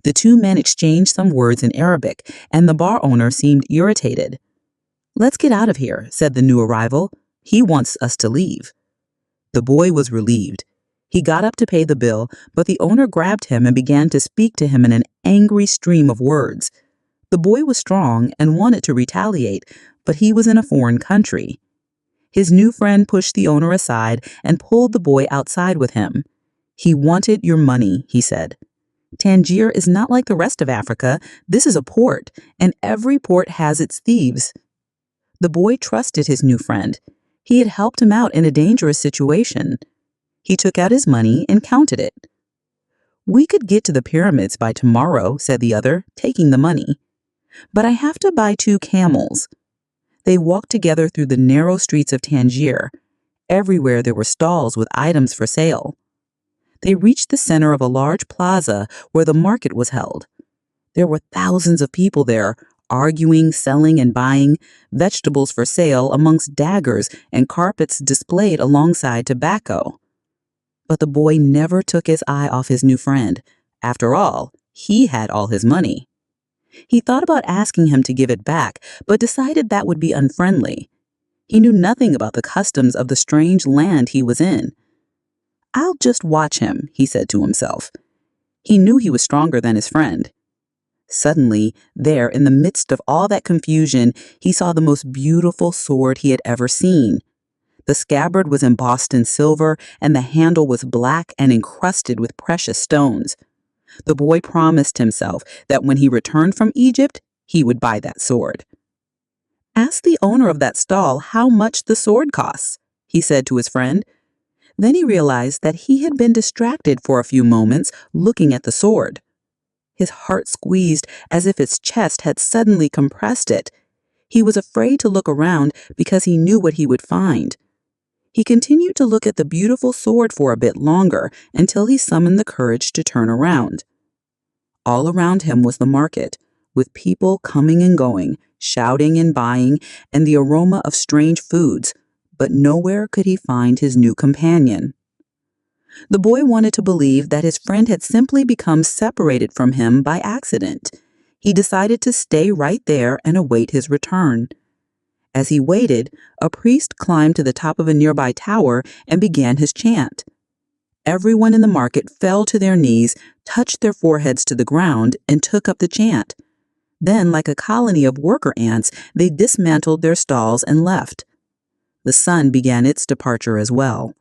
The two men exchanged some words in Arabic, and the bar owner seemed irritated. "Let's get out of here," said the new arrival. "He wants us to leave." The boy was relieved. He got up to pay the bill, but the owner grabbed him and began to speak to him in an angry stream of words. The boy was strong and wanted to retaliate, but he was in a foreign country. His new friend pushed the owner aside and pulled the boy outside with him. "He wanted your money," he said. "Tangier is not like the rest of Africa. This is a port, and every port has its thieves." The boy trusted his new friend. He had helped him out in a dangerous situation. He took out his money and counted it. "We could get to the pyramids by tomorrow," said the other, taking the money. "But I have to buy 2 camels." They walked together through the narrow streets of Tangier. Everywhere there were stalls with items for sale. They reached the center of a large plaza where the market was held. There were thousands of people there, arguing, selling, and buying, vegetables for sale amongst daggers and carpets displayed alongside tobacco. But the boy never took his eye off his new friend. After all, he had all his money. He thought about asking him to give it back, but decided that would be unfriendly. He knew nothing about the customs of the strange land he was in. "I'll just watch him," he said to himself. He knew he was stronger than his friend. Suddenly, there, in the midst of all that confusion, he saw the most beautiful sword he had ever seen. The scabbard was embossed in silver, and the handle was black and encrusted with precious stones. The boy promised himself that when he returned from Egypt, he would buy that sword. "Ask the owner of that stall how much the sword costs," he said to his friend. Then he realized that he had been distracted for a few moments looking at the sword. His heart squeezed as if its chest had suddenly compressed it. He was afraid to look around because he knew what he would find. He continued to look at the beautiful sword for a bit longer until he summoned the courage to turn around. All around him was the market, with people coming and going, shouting and buying, and the aroma of strange foods, but nowhere could he find his new companion. The boy wanted to believe that his friend had simply become separated from him by accident. He decided to stay right there and await his return. As he waited, a priest climbed to the top of a nearby tower and began his chant. Everyone in the market fell to their knees, touched their foreheads to the ground, and took up the chant. Then, like a colony of worker ants, they dismantled their stalls and left. The sun began its departure as well.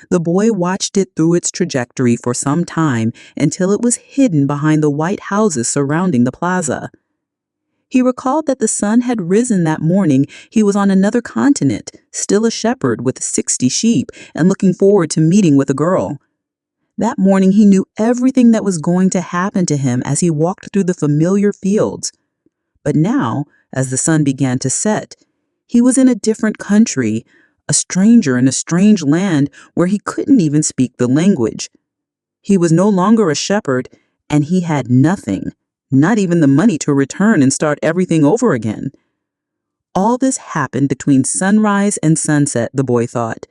The boy watched it through its trajectory for some time until it was hidden behind the white houses surrounding the plaza. He recalled that the sun had risen that morning. He was on another continent, still a shepherd with 60 sheep, and looking forward to meeting with a girl. That morning he knew everything that was going to happen to him as he walked through the familiar fields. But now, as the sun began to set, he was in a different country, a stranger in a strange land where he couldn't even speak the language. He was no longer a shepherd, and he had nothing. Not even the money to return and start everything over again. All this happened between sunrise and sunset, the boy thought.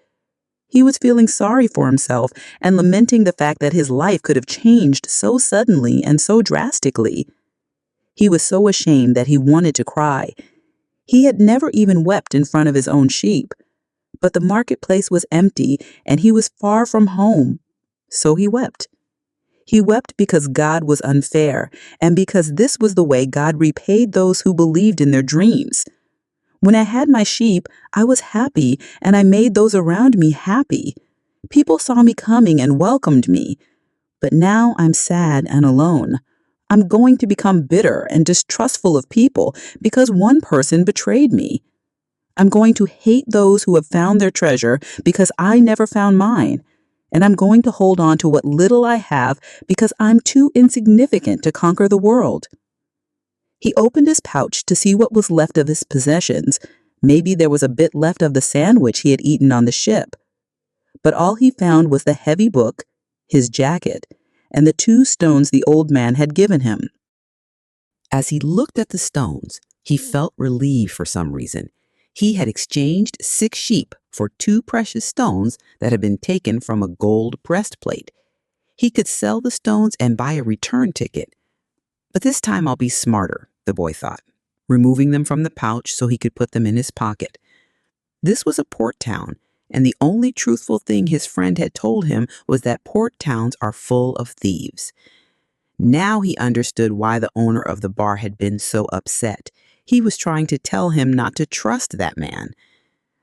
He was feeling sorry for himself and lamenting the fact that his life could have changed so suddenly and so drastically. He was so ashamed that he wanted to cry. He had never even wept in front of his own sheep. But the marketplace was empty and he was far from home. So he wept. He wept because God was unfair, and because this was the way God repaid those who believed in their dreams. When I had my sheep, I was happy, and I made those around me happy. People saw me coming and welcomed me. But now I'm sad and alone. I'm going to become bitter and distrustful of people because one person betrayed me. I'm going to hate those who have found their treasure because I never found mine. And I'm going to hold on to what little I have because I'm too insignificant to conquer the world. He opened his pouch to see what was left of his possessions. Maybe there was a bit left of the sandwich he had eaten on the ship. But all he found was the heavy book, his jacket, and the 2 stones the old man had given him. As he looked at the stones, he felt relieved for some reason. He had exchanged 6 sheep for 2 precious stones that had been taken from a gold breastplate. He could sell the stones and buy a return ticket. But this time I'll be smarter, the boy thought, removing them from the pouch so he could put them in his pocket. This was a port town, and the only truthful thing his friend had told him was that port towns are full of thieves. Now he understood why the owner of the bar had been so upset. He was trying to tell him not to trust that man.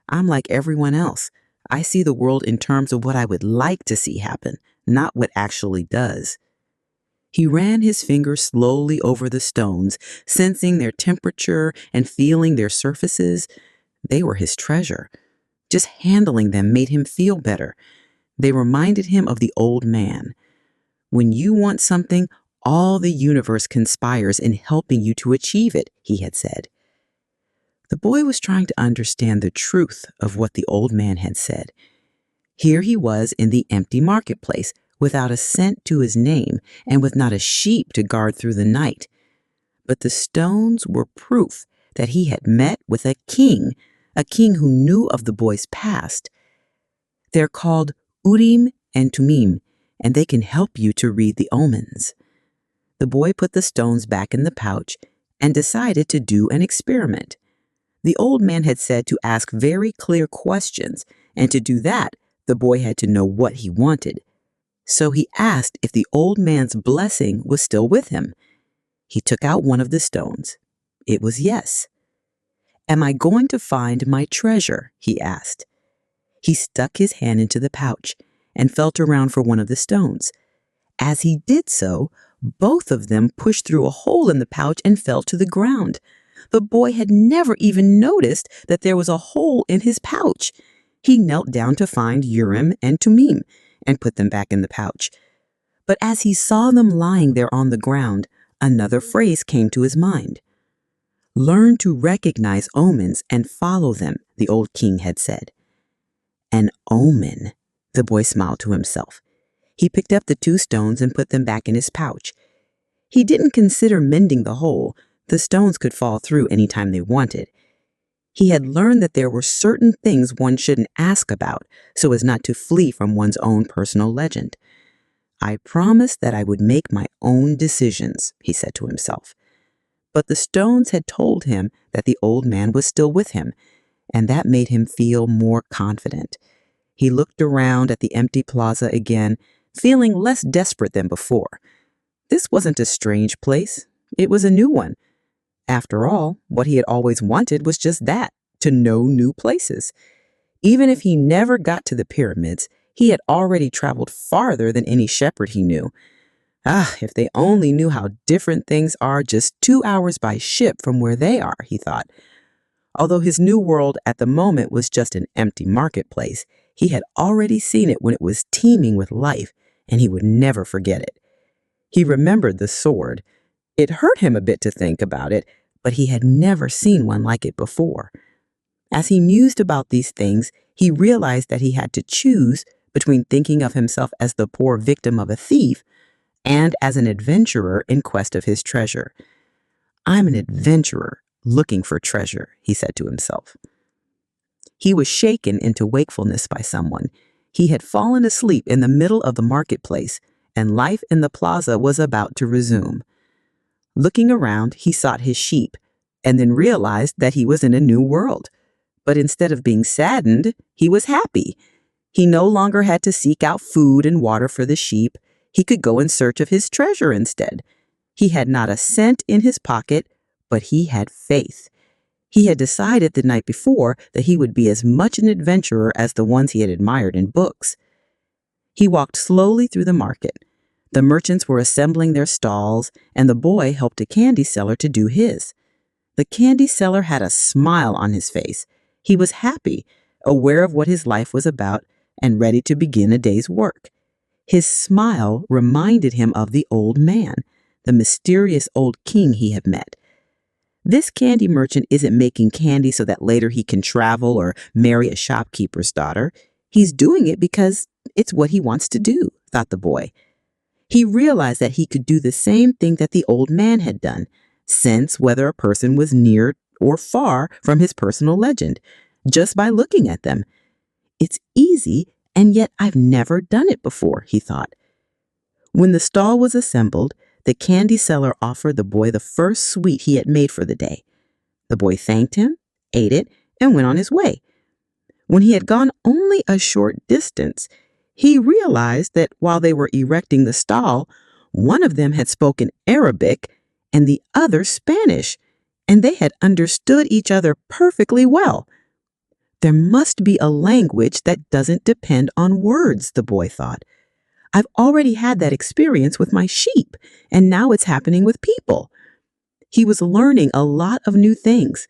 I'm like everyone else. I see the world in terms of what I would like to see happen, not what actually does. He ran his fingers slowly over the stones, sensing their temperature and feeling their surfaces. They were his treasure. Just handling them made him feel better. They reminded him of the old man. When you want something, all the universe conspires in helping you to achieve it, he had said. The boy was trying to understand the truth of what the old man had said. Here he was in the empty marketplace, without a cent to his name and with not a sheep to guard through the night. But the stones were proof that he had met with a king who knew of the boy's past. They're called Urim and Tumim, and they can help you to read the omens. The boy put the stones back in the pouch and decided to do an experiment. The old man had said to ask very clear questions, and to do that, the boy had to know what he wanted. So he asked if the old man's blessing was still with him. He took out one of the stones. It was yes. Am I going to find my treasure? He asked. He stuck his hand into the pouch and felt around for one of the stones. As he did so, both of them pushed through a hole in the pouch and fell to the ground. The boy had never even noticed that there was a hole in his pouch. He knelt down to find Urim and Tumim and put them back in the pouch. But as he saw them lying there on the ground, another phrase came to his mind. Learn to recognize omens and follow them, the old king had said. An omen, the boy smiled to himself. He picked up the 2 stones and put them back in his pouch. He didn't consider mending the hole. The stones could fall through any time they wanted. He had learned that there were certain things one shouldn't ask about so as not to flee from one's own personal legend. I promised that I would make my own decisions, he said to himself. But the stones had told him that the old man was still with him, and that made him feel more confident. He looked around at the empty plaza again, feeling less desperate than before. This wasn't a strange place. It was a new one. After all, what he had always wanted was just that, to know new places. Even if he never got to the pyramids, he had already traveled farther than any shepherd he knew. If they only knew how different things are just 2 hours by ship from where they are, he thought. Although his new world at the moment was just an empty marketplace, he had already seen it when it was teeming with life, and he would never forget it. He remembered the sword. It hurt him a bit to think about it, but he had never seen one like it before. As he mused about these things, he realized that he had to choose between thinking of himself as the poor victim of a thief and as an adventurer in quest of his treasure. "I'm an adventurer looking for treasure," he said to himself. He was shaken into wakefulness by someone. He had fallen asleep in the middle of the marketplace, and life in the plaza was about to resume. Looking around, he sought his sheep, and then realized that he was in a new world. But instead of being saddened, he was happy. He no longer had to seek out food and water for the sheep. He could go in search of his treasure instead. He had not a cent in his pocket, but he had faith. He had decided the night before that he would be as much an adventurer as the ones he had admired in books. He walked slowly through the market. The merchants were assembling their stalls, and the boy helped a candy seller to do his. The candy seller had a smile on his face. He was happy, aware of what his life was about, and ready to begin a day's work. His smile reminded him of the old man, the mysterious old king he had met. This candy merchant isn't making candy so that later he can travel or marry a shopkeeper's daughter. He's doing it because it's what he wants to do, thought the boy. He realized that he could do the same thing that the old man had done, sense whether a person was near or far from his personal legend, just by looking at them. It's easy, and yet I've never done it before, he thought. When the stall was assembled, the candy seller offered the boy the first sweet he had made for the day. The boy thanked him, ate it, and went on his way. When he had gone only a short distance, he realized that while they were erecting the stall, one of them had spoken Arabic and the other Spanish, and they had understood each other perfectly well. There must be a language that doesn't depend on words, the boy thought. I've already had that experience with my sheep, and now it's happening with people. He was learning a lot of new things.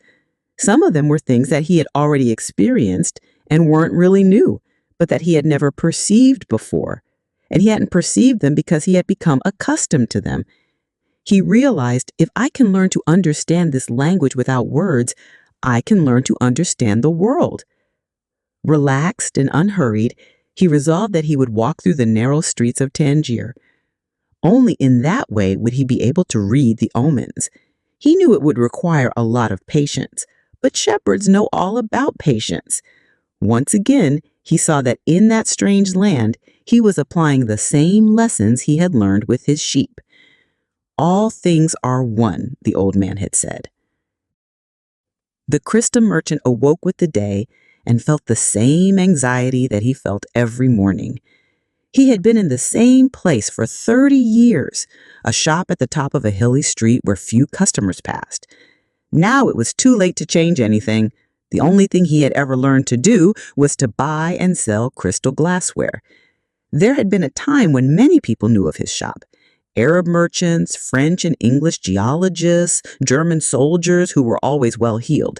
Some of them were things that he had already experienced and weren't really new, but that he had never perceived before. And he hadn't perceived them because he had become accustomed to them. He realized, if I can learn to understand this language without words, I can learn to understand the world. Relaxed and unhurried, he resolved that he would walk through the narrow streets of Tangier. Only in that way would he be able to read the omens. He knew it would require a lot of patience, but shepherds know all about patience. Once again, he saw that in that strange land, he was applying the same lessons he had learned with his sheep. All things are one, the old man had said. The crystal merchant awoke with the day and felt the same anxiety that he felt every morning. He had been in the same place for 30 years, a shop at the top of a hilly street where few customers passed. Now it was too late to change anything. The only thing he had ever learned to do was to buy and sell crystal glassware. There had been a time when many people knew of his shop. Arab merchants, French and English geologists, German soldiers who were always well-heeled.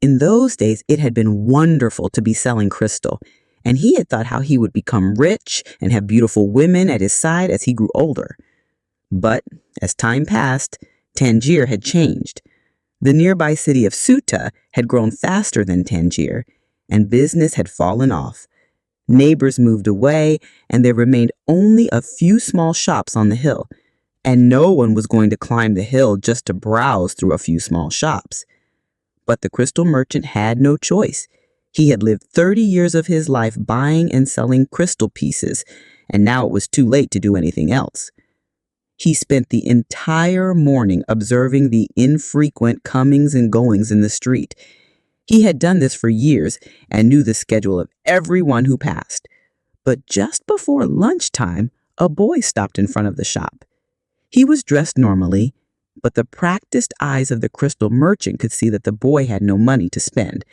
In those days, it had been wonderful to be selling crystal, and he had thought how he would become rich and have beautiful women at his side as he grew older. But as time passed, Tangier had changed. The nearby city of Ceuta had grown faster than Tangier, and business had fallen off. Neighbors moved away, and there remained only a few small shops on the hill, and no one was going to climb the hill just to browse through a few small shops. But the crystal merchant had no choice. He had lived 30 years of his life buying and selling crystal pieces, and now it was too late to do anything else. He spent the entire morning observing the infrequent comings and goings in the street. He had done this for years and knew the schedule of everyone who passed. But just before lunchtime, a boy stopped in front of the shop. He was dressed normally, but the practiced eyes of the crystal merchant could see that the boy had no money to spend.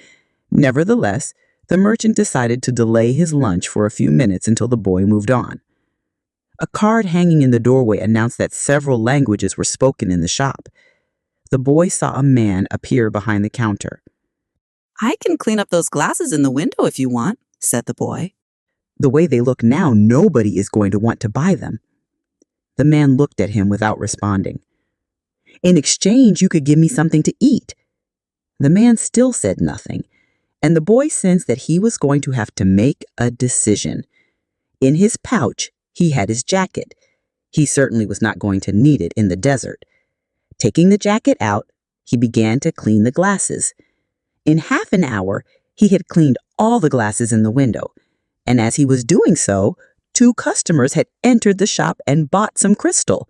Nevertheless, the merchant decided to delay his lunch for a few minutes until the boy moved on. A card hanging in the doorway announced that several languages were spoken in the shop. The boy saw a man appear behind the counter. "I can clean up those glasses in the window if you want," said the boy. "The way they look now, nobody is going to want to buy them." The man looked at him without responding. "In exchange, you could give me something to eat." The man still said nothing, and the boy sensed that he was going to have to make a decision. In his pouch, he had his jacket. He certainly was not going to need it in the desert. Taking the jacket out, he began to clean the glasses. In half an hour, he had cleaned all the glasses in the window, and as he was doing so, 2 customers had entered the shop and bought some crystal.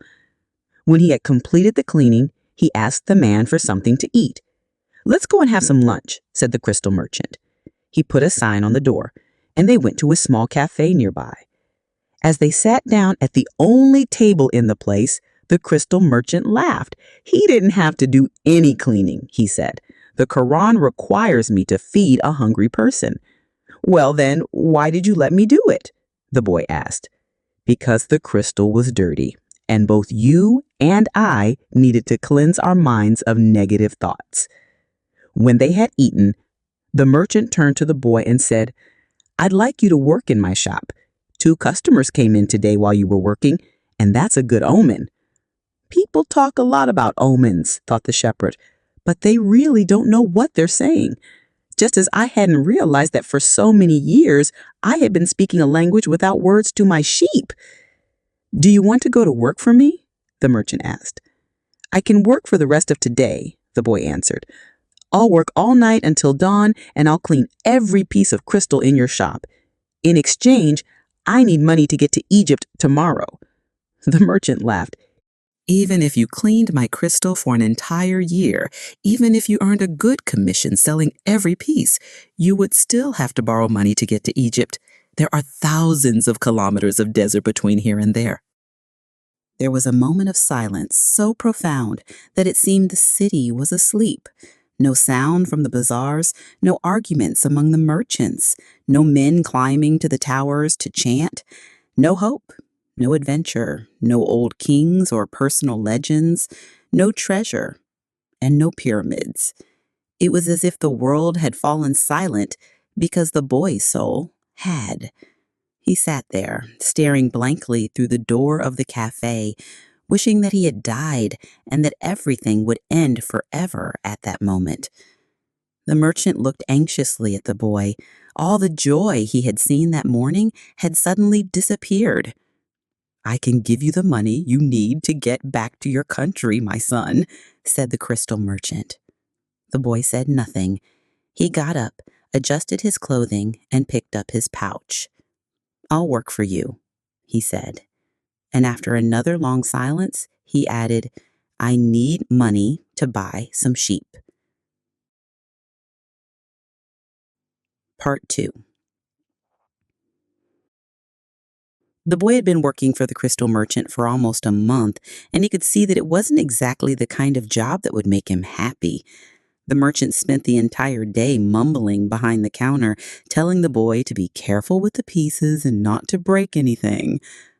When he had completed the cleaning, he asked the man for something to eat. "Let's go and have some lunch," said the crystal merchant. He put a sign on the door, and they went to a small cafe nearby. As they sat down at the only table in the place, the crystal merchant laughed. "He didn't have to do any cleaning," he said. "The Quran requires me to feed a hungry person." "Well then, why did you let me do it?" the boy asked. "Because the crystal was dirty, and both you and I needed to cleanse our minds of negative thoughts." When they had eaten, the merchant turned to the boy and said, "I'd like you to work in my shop. 2 customers came in today while you were working, and that's a good omen." "People talk a lot about omens," thought the shepherd, "but they really don't know what they're saying." Just as I hadn't realized that for so many years I had been speaking a language without words to my sheep. "Do you want to go to work for me?" the merchant asked. "I can work for the rest of today," the boy answered. "I'll work all night until dawn, and I'll clean every piece of crystal in your shop. In exchange, I need money to get to Egypt tomorrow." The merchant laughed. "Even if you cleaned my crystal for an entire year, even if you earned a good commission selling every piece, you would still have to borrow money to get to Egypt. There are thousands of kilometers of desert between here and there." There was a moment of silence so profound that it seemed the city was asleep. No sound from the bazaars, no arguments among the merchants, no men climbing to the towers to chant, no hope. No adventure, no old kings or personal legends, no treasure, and no pyramids. It was as if the world had fallen silent because the boy's soul had. He sat there, staring blankly through the door of the cafe, wishing that he had died and that everything would end forever at that moment. The merchant looked anxiously at the boy. All the joy he had seen that morning had suddenly disappeared. "I can give you the money you need to get back to your country, my son," said the crystal merchant. The boy said nothing. He got up, adjusted his clothing, and picked up his pouch. "I'll work for you," he said. And after another long silence, he added, "I need money to buy some sheep." Part 2. The boy had been working for the crystal merchant for almost a month, and he could see that it wasn't exactly the kind of job that would make him happy. The merchant spent the entire day mumbling behind the counter, telling the boy to be careful with the pieces and not to break anything.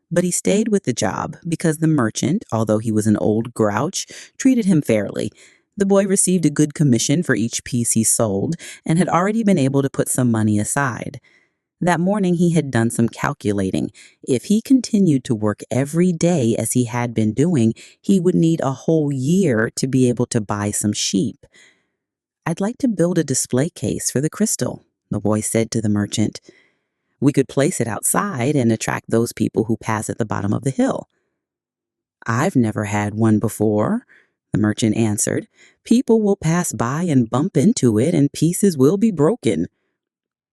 But he stayed with the job because the merchant, although he was an old grouch, treated him fairly. The boy received a good commission for each piece he sold and had already been able to put some money aside. That morning he had done some calculating. If he continued to work every day as he had been doing, he would need a whole year to be able to buy some sheep. "I'd like to build a display case for the crystal," the boy said to the merchant. "We could place it outside and attract those people who pass at the bottom of the hill." "I've never had one before," the merchant answered. "People will pass by and bump into it and pieces will be broken."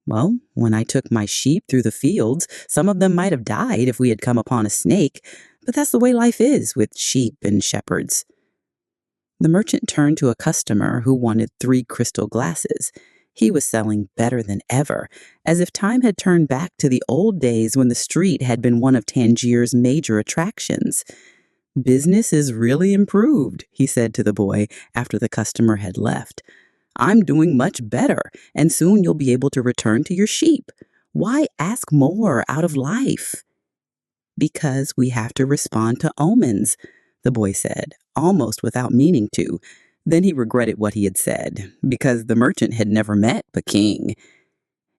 "Well, when I took my sheep through the fields, some of them might have died if we had come upon a snake, But that's the way life is with sheep and shepherds. The merchant turned to a customer who wanted 3 crystal glasses. He was selling better than ever, as if time had turned back to the old days when the street had been one of Tangier's major attractions. "Business is really improved," he said to the boy after the customer had left. "I'm doing much better, and soon you'll be able to return to your sheep. Why ask more out of life?" "Because we have to respond to omens," the boy said, almost without meaning to. Then he regretted what he had said, because the merchant had never met a king.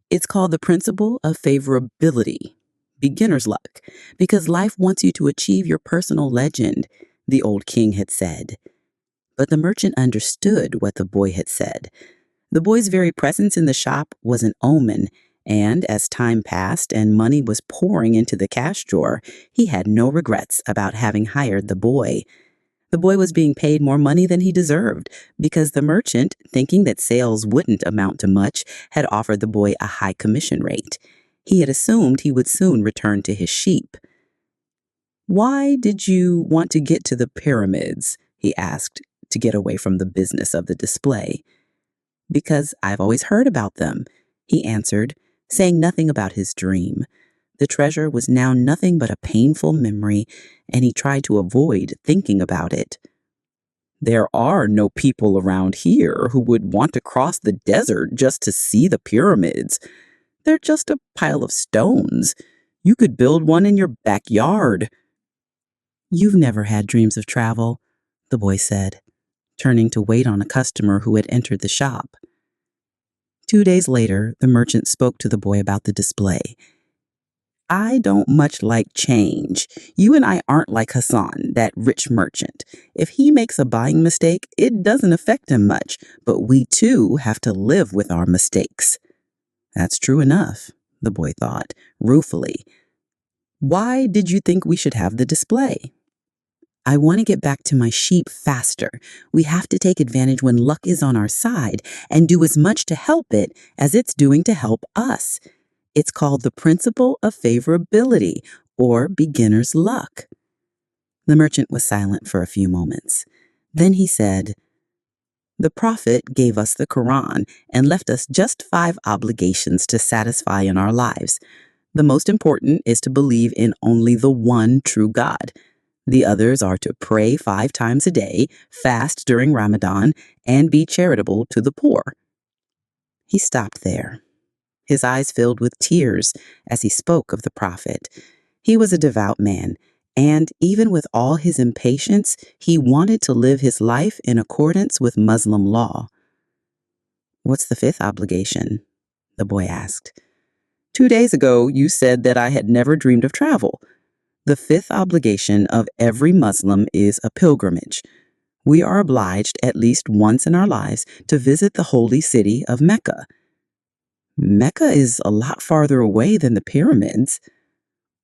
"It's called the principle of favorability, beginner's luck, because life wants you to achieve your personal legend," the old king had said. But the merchant understood what the boy had said. The boy's very presence in the shop was an omen, and as time passed and money was pouring into the cash drawer, he had no regrets about having hired the boy. The boy was being paid more money than he deserved because the merchant, thinking that sales wouldn't amount to much, had offered the boy a high commission rate. He had assumed he would soon return to his sheep. "Why did you want to get to the pyramids?" he asked, to get away from the business of the display. "Because I've always heard about them," he answered, saying nothing about his dream. The treasure was now nothing but a painful memory, and he tried to avoid thinking about it. "There are no people around here who would want to cross the desert just to see the pyramids. They're just a pile of stones. You could build one in your backyard." "You've never had dreams of travel," the boy said, turning to wait on a customer who had entered the shop. 2 days later, the merchant spoke to the boy about the display. "I don't much like change. You and I aren't like Hassan, that rich merchant. If he makes a buying mistake, it doesn't affect him much, but we too have to live with our mistakes." "That's true enough," the boy thought, ruefully. "Why did you think we should have the display?" "I want to get back to my sheep faster. We have to take advantage when luck is on our side and do as much to help it as it's doing to help us. It's called the principle of favorability, or beginner's luck." The merchant was silent for a few moments. Then he said, "The Prophet gave us the Quran and left us just 5 obligations to satisfy in our lives. The most important is to believe in only the one true God. The others are to pray 5 times a day, fast during Ramadan, and be charitable to the poor." He stopped there. His eyes filled with tears as he spoke of the Prophet. He was a devout man, and even with all his impatience, he wanted to live his life in accordance with Muslim law. "What's the 5th obligation?" the boy asked. "2 days ago, you said that I had never dreamed of travel. The 5th obligation of every Muslim is a pilgrimage. We are obliged at least once in our lives to visit the holy city of Mecca." "Mecca is a lot farther away than the pyramids.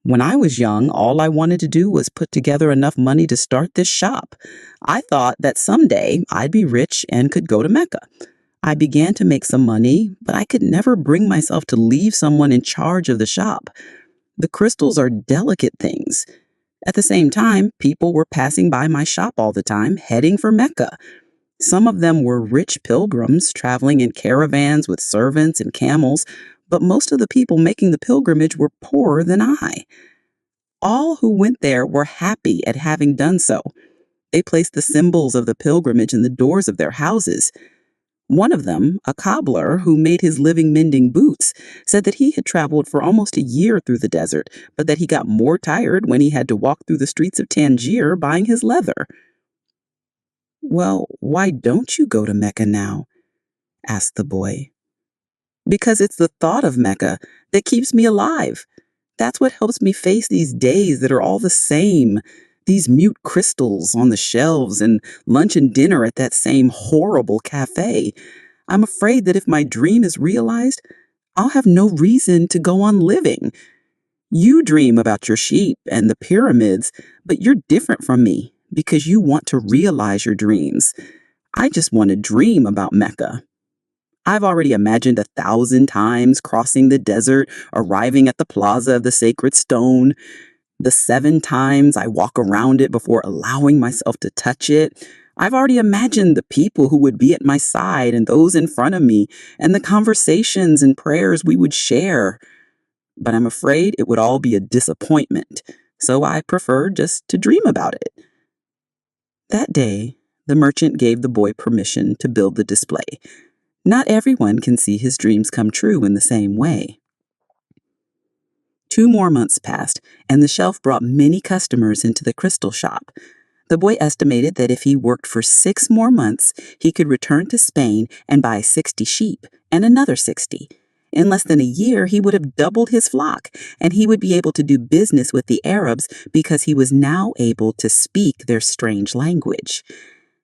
When I was young, all I wanted to do was put together enough money to start this shop. I thought that someday I'd be rich and could go to Mecca. I began to make some money, but I could never bring myself to leave someone in charge of the shop. The crystals are delicate things. At the same time, people were passing by my shop all the time, heading for Mecca. Some of them were rich pilgrims traveling in caravans with servants and camels, but most of the people making the pilgrimage were poorer than I. All who went there were happy at having done so. They placed the symbols of the pilgrimage in the doors of their houses. One of them, a cobbler who made his living mending boots, said that he had traveled for almost a year through the desert, but that he got more tired when he had to walk through the streets of Tangier buying his leather." "Well, why don't you go to Mecca now?" asked the boy. "Because it's the thought of Mecca that keeps me alive. That's what helps me face these days that are all the same. These mute crystals on the shelves and lunch and dinner at that same horrible cafe. I'm afraid that if my dream is realized, I'll have no reason to go on living. You dream about your sheep and the pyramids, but you're different from me because you want to realize your dreams. I just want to dream about Mecca. I've already imagined 1,000 times crossing the desert, arriving at the plaza of the sacred stone. The 7 times I walk around it before allowing myself to touch it, I've already imagined the people who would be at my side and those in front of me, and the conversations and prayers we would share. But I'm afraid it would all be a disappointment, so I prefer just to dream about it. That day, the merchant gave the boy permission to build the display. Not everyone can see his dreams come true in the same way. 2 more months passed, and the shelf brought many customers into the crystal shop. The boy estimated that if he worked for 6 more months, he could return to Spain and buy 60 sheep and another 60. In less than a year, he would have doubled his flock, and he would be able to do business with the Arabs because he was now able to speak their strange language.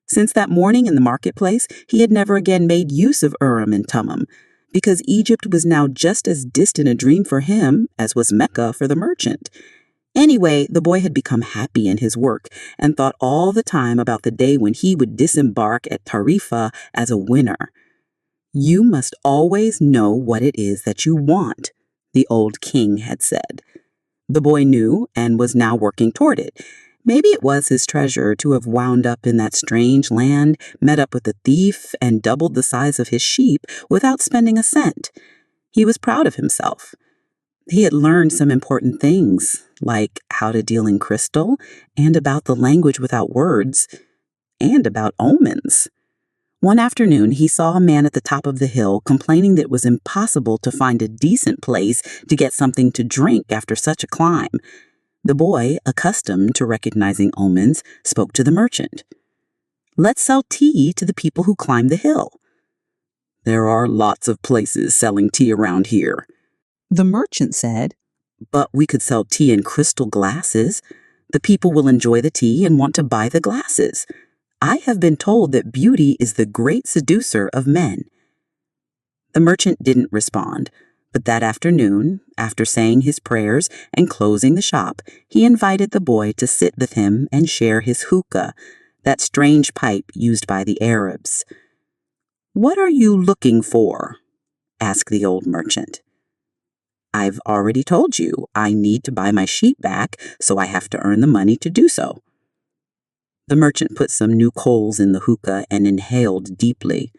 Since that morning in the marketplace, he had never again made use of Urim and Thummim, because Egypt was now just as distant a dream for him as was Mecca for the merchant. Anyway, the boy had become happy in his work and thought all the time about the day when he would disembark at Tarifa as a winner. "You must always know what it is that you want," the old king had said. The boy knew and was now working toward it. Maybe it was his treasure to have wound up in that strange land, met up with a thief, and doubled the size of his sheep without spending a cent. He was proud of himself. He had learned some important things, like how to deal in crystal, and about the language without words, and about omens. One afternoon, he saw a man at the top of the hill complaining that it was impossible to find a decent place to get something to drink after such a climb. The boy, accustomed to recognizing omens, spoke to the merchant. "Let's sell tea to the people who climb the hill." "There are lots of places selling tea around here," the merchant said. "But we could sell tea in crystal glasses. The people will enjoy the tea and want to buy the glasses. I have been told that beauty is the great seducer of men." The merchant didn't respond, but that afternoon, after saying his prayers and closing the shop, he invited the boy to sit with him and share his hookah, that strange pipe used by the Arabs. "What are you looking for?" asked the old merchant. "I've already told you I need to buy my sheep back, so I have to earn the money to do so." The merchant put some new coals in the hookah and inhaled deeply.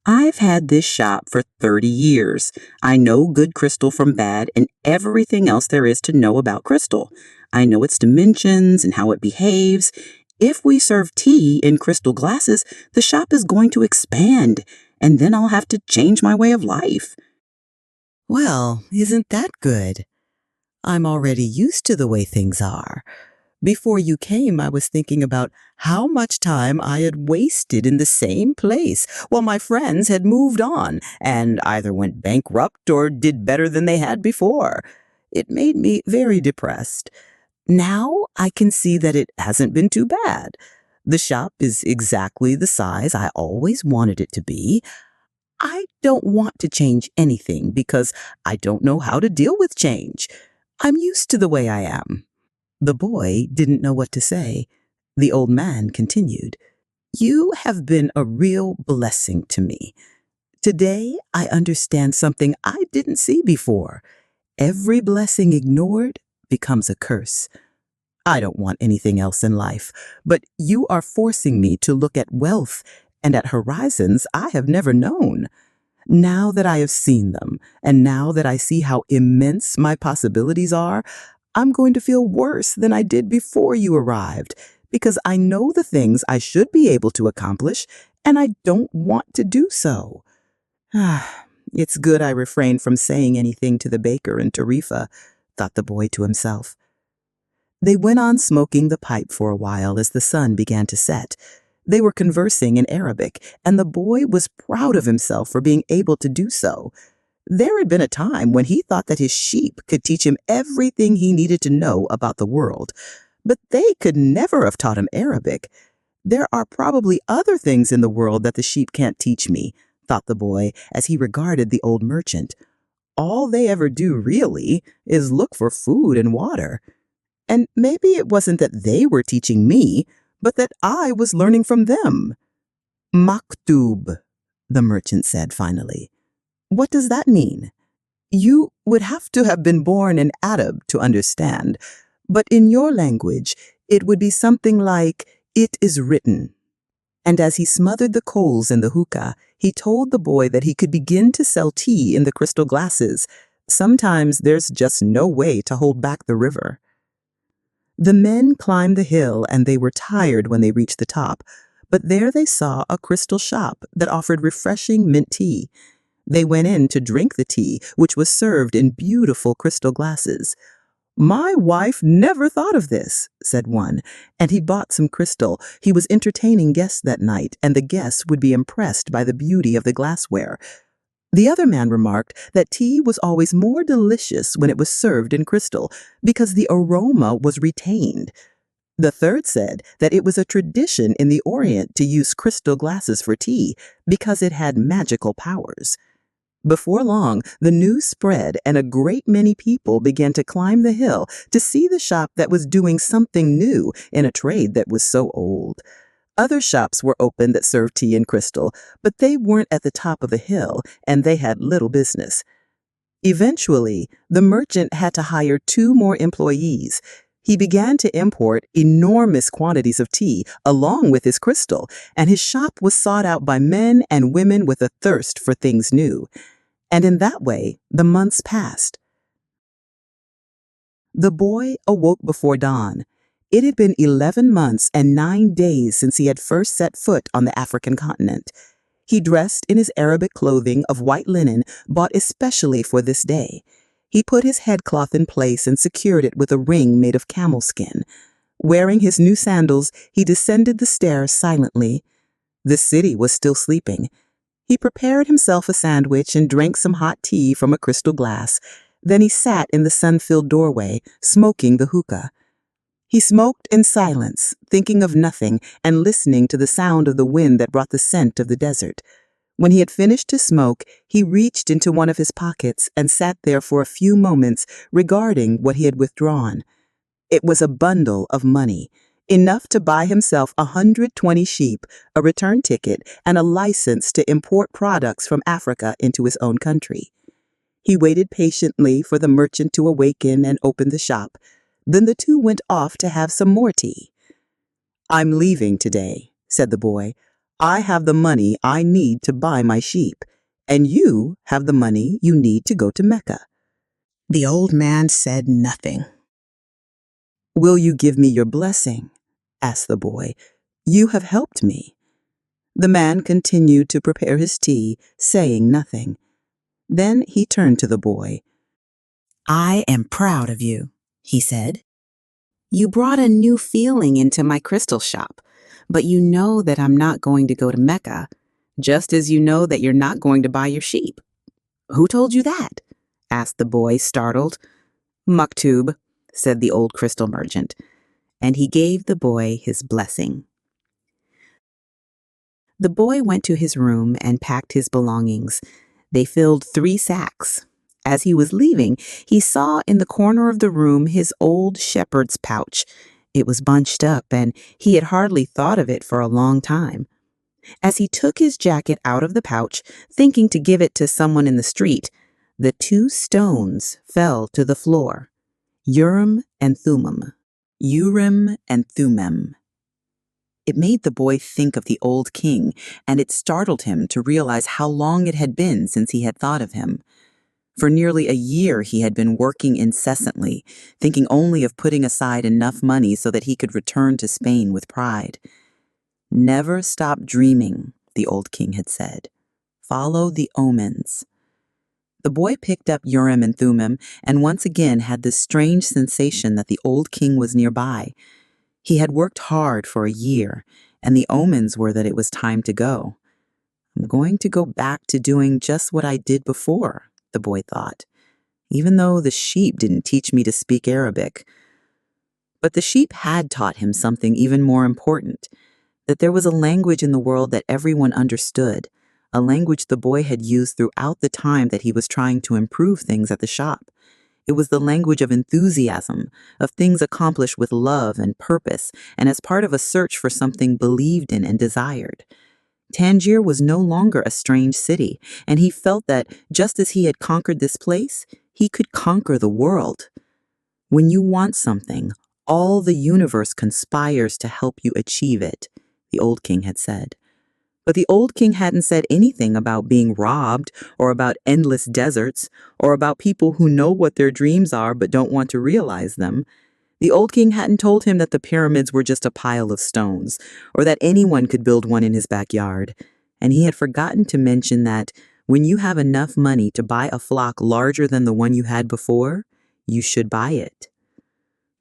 "I've had this shop for 30 years. I know good crystal from bad and everything else there is to know about crystal. I know its dimensions and how it behaves. If we serve tea in crystal glasses, the shop is going to expand, and then I'll have to change my way of life." Well, isn't that good? I'm already used to the way things are. Before you came, I was thinking about how much time I had wasted in the same place while my friends had moved on and either went bankrupt or did better than they had before. It made me very depressed. Now I can see that it hasn't been too bad. The shop is exactly the size I always wanted it to be. I don't want to change anything because I don't know how to deal with change. I'm used to the way I am. The boy didn't know what to say. The old man continued, "You have been a real blessing to me. Today I understand something I didn't see before. Every blessing ignored becomes a curse. I don't want anything else in life, but you are forcing me to look at wealth and at horizons I have never known. Now that I have seen them, and now that I see how immense my possibilities are, I'm going to feel worse than I did before you arrived, because I know the things I should be able to accomplish, and I don't want to do so." It's good I refrained from saying anything to the baker in Tarifa, thought the boy to himself. They went on smoking the pipe for a while as the sun began to set. They were conversing in Arabic, and the boy was proud of himself for being able to do so. There had been a time when he thought that his sheep could teach him everything he needed to know about the world, but they could never have taught him Arabic. There are probably other things in the world that the sheep can't teach me, thought the boy as he regarded the old merchant. All they ever do, really, is look for food and water. And maybe it wasn't that they were teaching me, but that I was learning from them. "Maktub," the merchant said finally. "What does that mean?" "You would have to have been born an Arab to understand, But in your language, it would be something like, "It is written." And as he smothered the coals in the hookah, he told the boy that he could begin to sell tea in the crystal glasses. Sometimes there's just no way to hold back the river. The men climbed the hill and they were tired when they reached the top, but there they saw a crystal shop that offered refreshing mint tea. They went in to drink the tea, which was served in beautiful crystal glasses. "My wife never thought of this," said one, and he bought some crystal. He was entertaining guests that night, and the guests would be impressed by the beauty of the glassware. The other man remarked that tea was always more delicious when it was served in crystal, because the aroma was retained. The third said that it was a tradition in the Orient to use crystal glasses for tea, because it had magical powers. Before long, the news spread and a great many people began to climb the hill to see the shop that was doing something new in a trade that was so old. Other shops were open that served tea and crystal, but they weren't at the top of the hill and they had little business. Eventually, the merchant had to hire 2 more employees. He began to import enormous quantities of tea along with his crystal, and his shop was sought out by men and women with a thirst for things new. And in that way, the months passed. The boy awoke before dawn. It had been 11 months and 9 days since he had first set foot on the African continent. He dressed in his Arabic clothing of white linen bought especially for this day. He put his headcloth in place and secured it with a ring made of camel skin. Wearing his new sandals, he descended the stairs silently. The city was still sleeping. He prepared himself a sandwich and drank some hot tea from a crystal glass. Then he sat in the sun-filled doorway, smoking the hookah. He smoked in silence, thinking of nothing and listening to the sound of the wind that brought the scent of the desert. When he had finished to smoke, he reached into one of his pockets and sat there for a few moments, regarding what he had withdrawn. It was a bundle of money, enough to buy himself 120 sheep, a return ticket, and a license to import products from Africa into his own country. He waited patiently for the merchant to awaken and open the shop. Then the two went off to have some more tea. "I'm leaving today," said the boy. "I have the money I need to buy my sheep, and you have the money you need to go to Mecca." The old man said nothing. "Will you give me your blessing?" asked the boy. "You have helped me." The man continued to prepare his tea, saying nothing. Then he turned to the boy. "I am proud of you," he said. "You brought a new feeling into my crystal shop, but you know that I'm not going to go to Mecca, just as you know that you're not going to buy your sheep." "Who told you that?" asked the boy, startled. "Maktub," said the old crystal merchant, and he gave the boy his blessing. The boy went to his room and packed his belongings. They filled 3 sacks. As he was leaving, he saw in the corner of the room his old shepherd's pouch. It was bunched up, and he had hardly thought of it for a long time. As he took his jacket out of the pouch, thinking to give it to someone in the street, the 2 stones fell to the floor. Urim and Thummim. Urim and Thummim. It made the boy think of the old king, and it startled him to realize how long it had been since he had thought of him. For nearly a year he had been working incessantly, thinking only of putting aside enough money so that he could return to Spain with pride. "Never stop dreaming," the old king had said. "Follow the omens." The boy picked up Urim and Thummim and once again had this strange sensation that the old king was nearby. He had worked hard for a year, and the omens were that it was time to go. "I'm going to go back to doing just what I did before," the boy thought, "even though the sheep didn't teach me to speak Arabic." But the sheep had taught him something even more important, that there was a language in the world that everyone understood, a language the boy had used throughout the time that he was trying to improve things at the shop. It was the language of enthusiasm, of things accomplished with love and purpose, and as part of a search for something believed in and desired. Tangier was no longer a strange city, and he felt that, just as he had conquered this place, he could conquer the world. When you want something, All the universe conspires to help you achieve it, the old king had said. But the old king hadn't said anything about being robbed, or about endless deserts, or about people who know what their dreams are but don't want to realize them. The old king hadn't told him that the pyramids were just a pile of stones, or that anyone could build one in his backyard. And he had forgotten to mention that when you have enough money to buy a flock larger than the one you had before, you should buy it.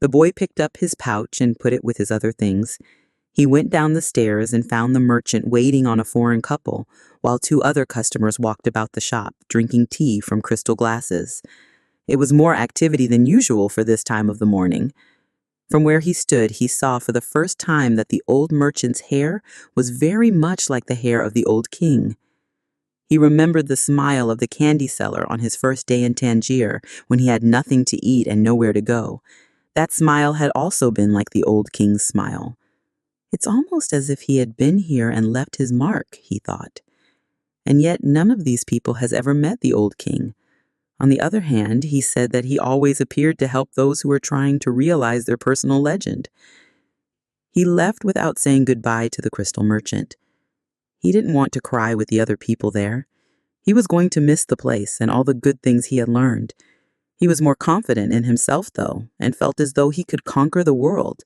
The boy picked up his pouch and put it with his other things. He went down the stairs and found the merchant waiting on a foreign couple, while 2 other customers walked about the shop, drinking tea from crystal glasses. It was more activity than usual for this time of the morning. From where he stood, he saw for the first time that the old merchant's hair was very much like the hair of the old king. He remembered the smile of the candy seller on his first day in Tangier, when he had nothing to eat and nowhere to go. That smile had also been like the old king's smile. It's almost as if he had been here and left his mark, he thought. And yet none of these people has ever met the old king. On the other hand, he said that he always appeared to help those who were trying to realize their personal legend. He left without saying goodbye to the crystal merchant. He didn't want to cry with the other people there. He was going to miss the place and all the good things he had learned. He was more confident in himself, though, and felt as though he could conquer the world.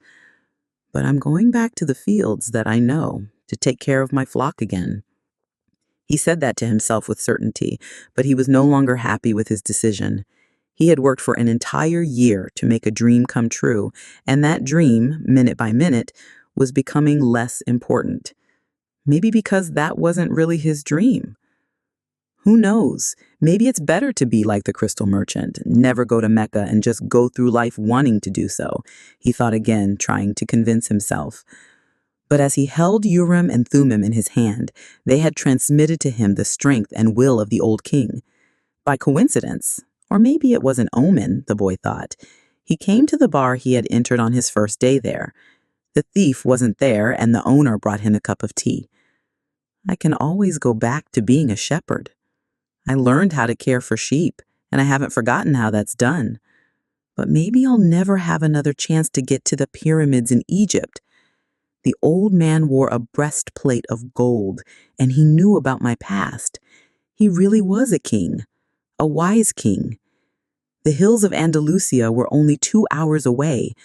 But I'm going back to the fields that I know to take care of my flock again. He said that to himself with certainty, but he was no longer happy with his decision. He had worked for an entire year to make a dream come true, and that dream, minute by minute, was becoming less important. Maybe because that wasn't really his dream. Who knows? Maybe it's better to be like the crystal merchant, never go to Mecca and just go through life wanting to do so, he thought again, trying to convince himself. But as he held Urim and Thummim in his hand, they had transmitted to him the strength and will of the old king. By coincidence, or maybe it was an omen, the boy thought, he came to the bar he had entered on his first day there. The thief wasn't there, and the owner brought him a cup of tea. I can always go back to being a shepherd. I learned how to care for sheep, and I haven't forgotten how that's done. But maybe I'll never have another chance to get to the pyramids in Egypt. The old man wore a breastplate of gold, and he knew about my past. He really was a king, a wise king. The hills of Andalusia were only 2 hours away,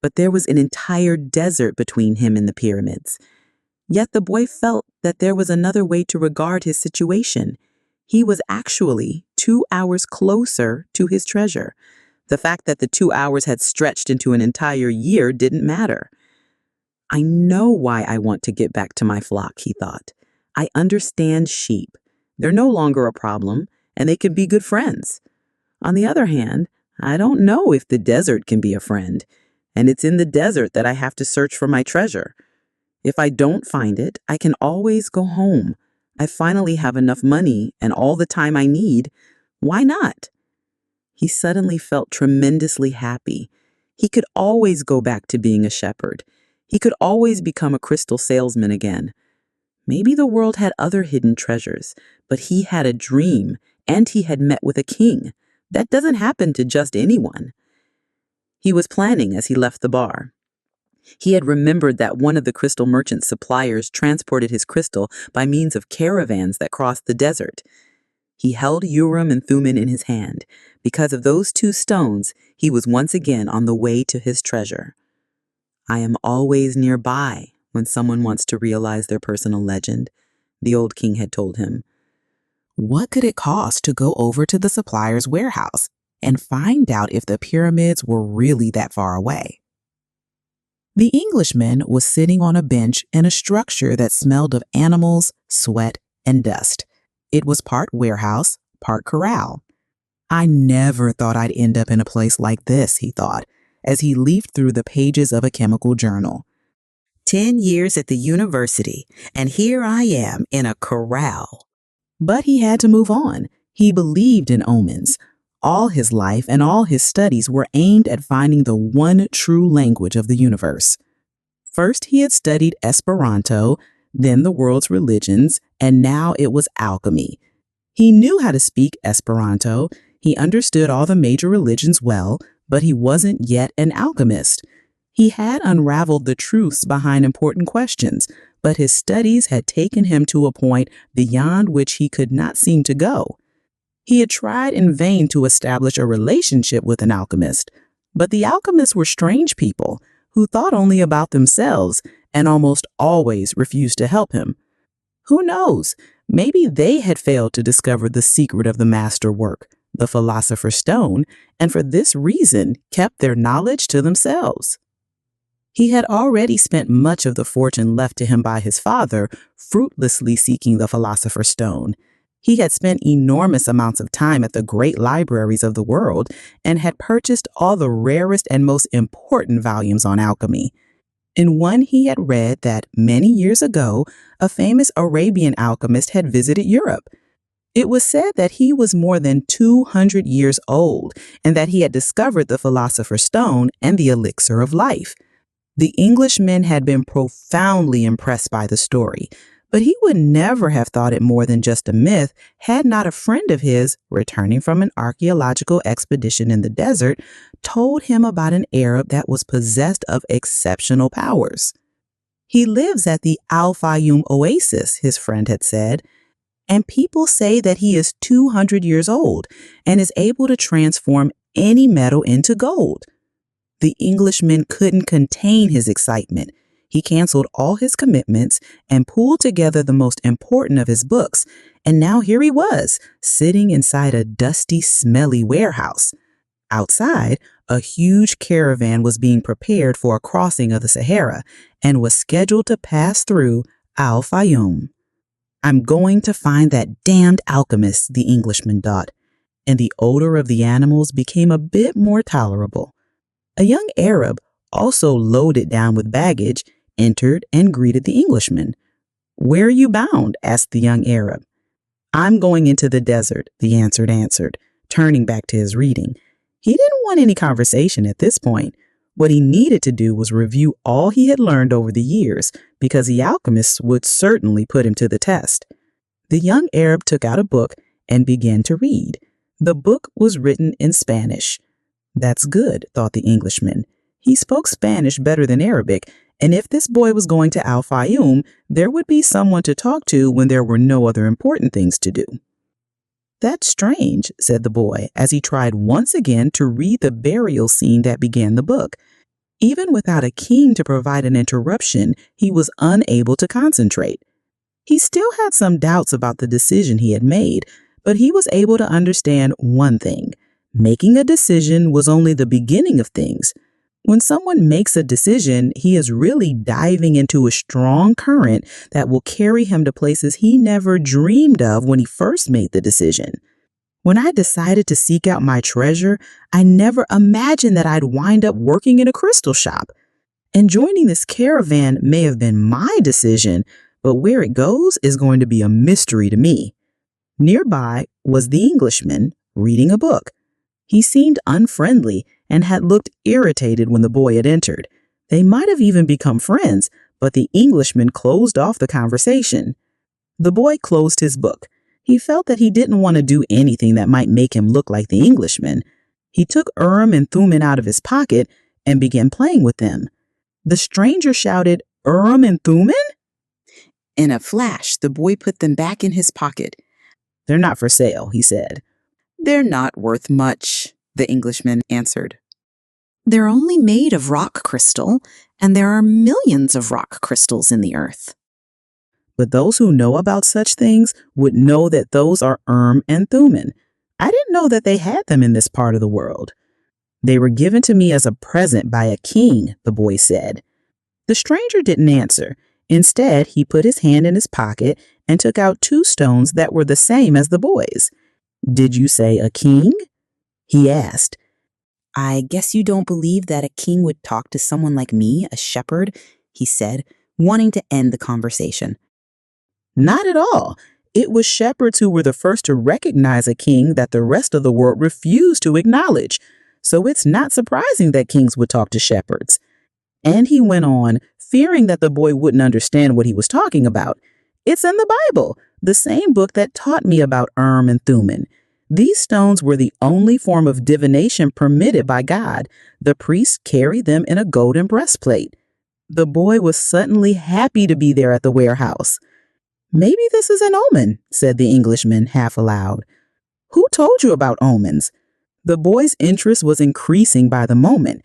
but there was an entire desert between him and the pyramids. Yet the boy felt that there was another way to regard his situation. He was actually 2 hours closer to his treasure. The fact that the 2 hours had stretched into an entire year didn't matter. I know why I want to get back to my flock, he thought. I understand sheep. They're no longer a problem, and they can be good friends. On the other hand, I don't know if the desert can be a friend, and it's in the desert that I have to search for my treasure. If I don't find it, I can always go home. I finally have enough money and all the time I need. Why not? He suddenly felt tremendously happy. He could always go back to being a shepherd. He could always become a crystal salesman again. Maybe the world had other hidden treasures, but he had a dream, and he had met with a king. That doesn't happen to just anyone. He was planning as he left the bar. He had remembered that one of the crystal merchant's suppliers transported his crystal by means of caravans that crossed the desert. He held Urim and Thummim in his hand. Because of those 2 stones, he was once again on the way to his treasure. I am always nearby when someone wants to realize their personal legend, the old king had told him. What could it cost to go over to the supplier's warehouse and find out if the pyramids were really that far away? The Englishman was sitting on a bench in a structure that smelled of animals, sweat, and dust. It was part warehouse, part corral. I never thought I'd end up in a place like this, he thought, as he leafed through the pages of a chemical journal. 10 years at the university, and here I am in a corral. But he had to move on. He believed in omens. All his life and all his studies were aimed at finding the one true language of the universe. First, he had studied Esperanto, then the world's religions, and now it was alchemy. He knew how to speak Esperanto. He understood all the major religions well, but he wasn't yet an alchemist. He had unraveled the truths behind important questions, but his studies had taken him to a point beyond which he could not seem to go. He had tried in vain to establish a relationship with an alchemist, but the alchemists were strange people who thought only about themselves and almost always refused to help him. Who knows? Maybe they had failed to discover the secret of the master work, the Philosopher's Stone, and for this reason kept their knowledge to themselves. He had already spent much of the fortune left to him by his father fruitlessly seeking the Philosopher's Stone. He had spent enormous amounts of time at the great libraries of the world and had purchased all the rarest and most important volumes on alchemy. In one, he had read that many years ago, a famous Arabian alchemist had visited Europe. It was said that he was more than 200 years old and that he had discovered the Philosopher's Stone and the elixir of life. The Englishmen had been profoundly impressed by the story, but he would never have thought it more than just a myth had not a friend of his, returning from an archaeological expedition in the desert, told him about an Arab that was possessed of exceptional powers. He lives at the Al-Fayoum Oasis, his friend had said, and people say that he is 200 years old and is able to transform any metal into gold. The Englishman couldn't contain his excitement. He canceled all his commitments and pulled together the most important of his books, and now here he was, sitting inside a dusty, smelly warehouse. Outside, a huge caravan was being prepared for a crossing of the Sahara and was scheduled to pass through Al-Fayoum. I'm going to find that damned alchemist, the Englishman thought, and the odor of the animals became a bit more tolerable. A young Arab, also loaded down with baggage, entered and greeted the Englishman. "Where are you bound?" asked the young Arab. "I'm going into the desert," the answered, turning back to his reading. He didn't want any conversation at this point. What he needed to do was review all he had learned over the years, because the alchemists would certainly put him to the test. The young Arab took out a book and began to read. The book was written in Spanish. That's good, thought the Englishman. He spoke Spanish better than Arabic, and if this boy was going to Al-Fayoum, there would be someone to talk to when there were no other important things to do. "That's strange," said the boy, as he tried once again to read the burial scene that began the book. Even without a king to provide an interruption, he was unable to concentrate. He still had some doubts about the decision he had made, but he was able to understand one thing. Making a decision was only the beginning of things. When someone makes a decision, he is really diving into a strong current that will carry him to places he never dreamed of when he first made the decision. When I decided to seek out my treasure, I never imagined that I'd wind up working in a crystal shop. And joining this caravan may have been my decision, but where it goes is going to be a mystery to me. Nearby was the Englishman reading a book. He seemed unfriendly and had looked irritated when the boy had entered. They might have even become friends, but the Englishman closed off the conversation. The boy closed his book. He felt that he didn't want to do anything that might make him look like the Englishman. He took Urim and Thummim out of his pocket and began playing with them. The stranger shouted, "Urim and Thummim?" In a flash, the boy put them back in his pocket. "They're not for sale," he said. "They're not worth much," the Englishman answered. "They're only made of rock crystal, and there are millions of rock crystals in the earth." But those who know about such things would know that those are Urim and Thummim. I didn't know that they had them in this part of the world. "They were given to me as a present by a king," the boy said. The stranger didn't answer. Instead, he put his hand in his pocket and took out 2 stones that were the same as the boy's. "Did you say a king?" he asked. "I guess you don't believe that a king would talk to someone like me, a shepherd," he said, wanting to end the conversation. Not at all. It was shepherds who were the first to recognize a king that the rest of the world refused to acknowledge. So it's not surprising that kings would talk to shepherds. And he went on, fearing that the boy wouldn't understand what he was talking about. "It's in the Bible, the same book that taught me about Urim and Thummim. These stones were the only form of divination permitted by God. The priests carried them in a golden breastplate. The boy was suddenly happy to be there at the warehouse. "Maybe this is an omen," said the Englishman half aloud. "Who told you about omens?" The boy's interest was increasing by the moment.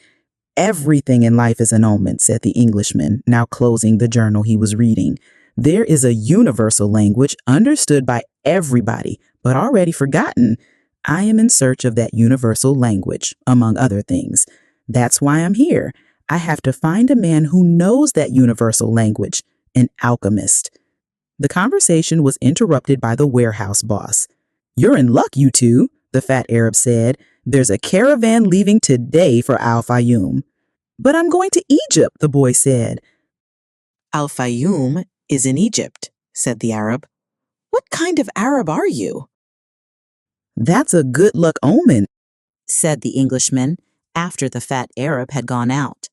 "Everything in life is an omen," said the Englishman, now closing the journal he was reading. "There is a universal language understood by everybody, but already forgotten. I am in search of that universal language, among other things. That's why I'm here. I have to find a man who knows that universal language, an alchemist." The conversation was interrupted by the warehouse boss. "You're in luck, you two," the fat Arab said. "There's a caravan leaving today for Al-Fayoum." "But I'm going to Egypt," the boy said. Al-Fayoum is in Egypt, said the Arab. What kind of Arab are you? "That's a good luck omen," said the Englishman after the fat Arab had gone out.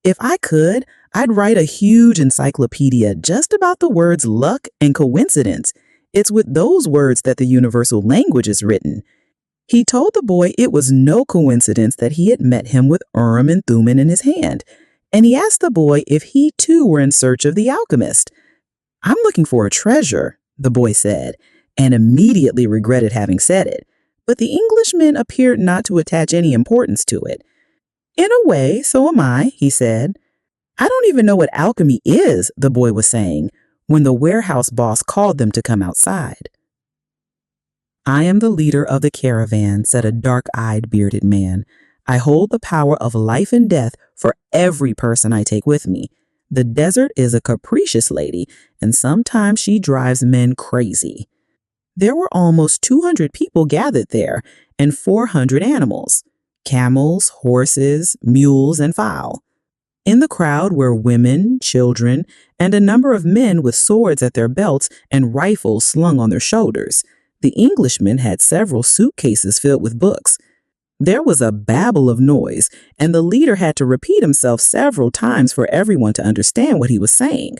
"If I could, I'd write a huge encyclopedia just about the words luck and coincidence. It's with those words that the universal language is written." He told the boy it was no coincidence that he had met him with Urim and Thummim in his hand, and he asked the boy if he too were in search of the alchemist. "I'm looking for a treasure," the boy said, and immediately regretted having said it. But the Englishman appeared not to attach any importance to it. "In a way, so am I," he said. "I don't even know what alchemy is," the boy was saying, when the warehouse boss called them to come outside. "I am the leader of the caravan," said a dark-eyed, bearded man. "I hold the power of life and death for every person I take with me. The desert is a capricious lady, and sometimes she drives men crazy." There were almost 200 people gathered there, and 400 animals: camels, horses, mules, and fowl. In the crowd were women, children, and a number of men with swords at their belts and rifles slung on their shoulders. The Englishman had several suitcases filled with books. There was a babble of noise, and the leader had to repeat himself several times for everyone to understand what he was saying.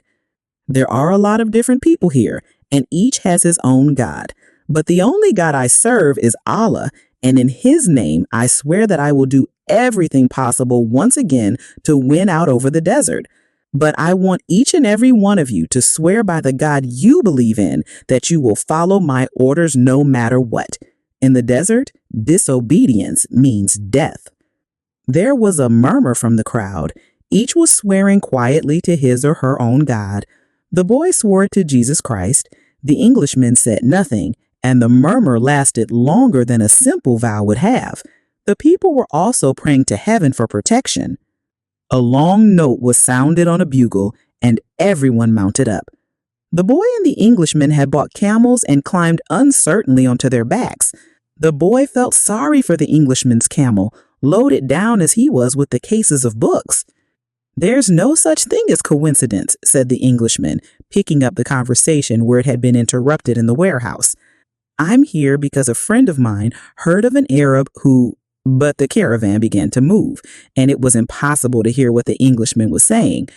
"There are a lot of different people here, and each has his own God. But the only God I serve is Allah, and in His name I swear that I will do everything possible once again to win out over the desert. But I want each and every one of you to swear by the God you believe in that you will follow my orders no matter what. In the desert, disobedience means death." There was a murmur from the crowd. Each was swearing quietly to his or her own God. The boy swore to Jesus Christ. The Englishman said nothing, and the murmur lasted longer than a simple vow would have. The people were also praying to heaven for protection. A long note was sounded on a bugle, and everyone mounted up. The boy and the Englishman had bought camels and climbed uncertainly onto their backs. The boy felt sorry for the Englishman's camel, loaded down as he was with the cases of books. "There's no such thing as coincidence," said the Englishman, picking up the conversation where it had been interrupted in the warehouse. "I'm here because a friend of mine heard of an Arab who—" But the caravan began to move, and it was impossible to hear what the Englishman was saying.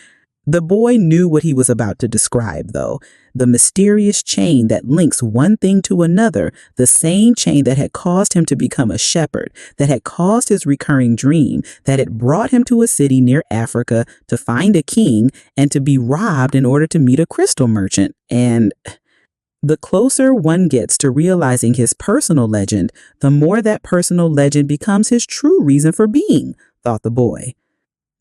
The boy knew what he was about to describe, though. The mysterious chain that links one thing to another, the same chain that had caused him to become a shepherd, that had caused his recurring dream, that had brought him to a city near Africa to find a king and to be robbed in order to meet a crystal merchant. And the closer one gets to realizing his personal legend, the more that personal legend becomes his true reason for being, thought the boy.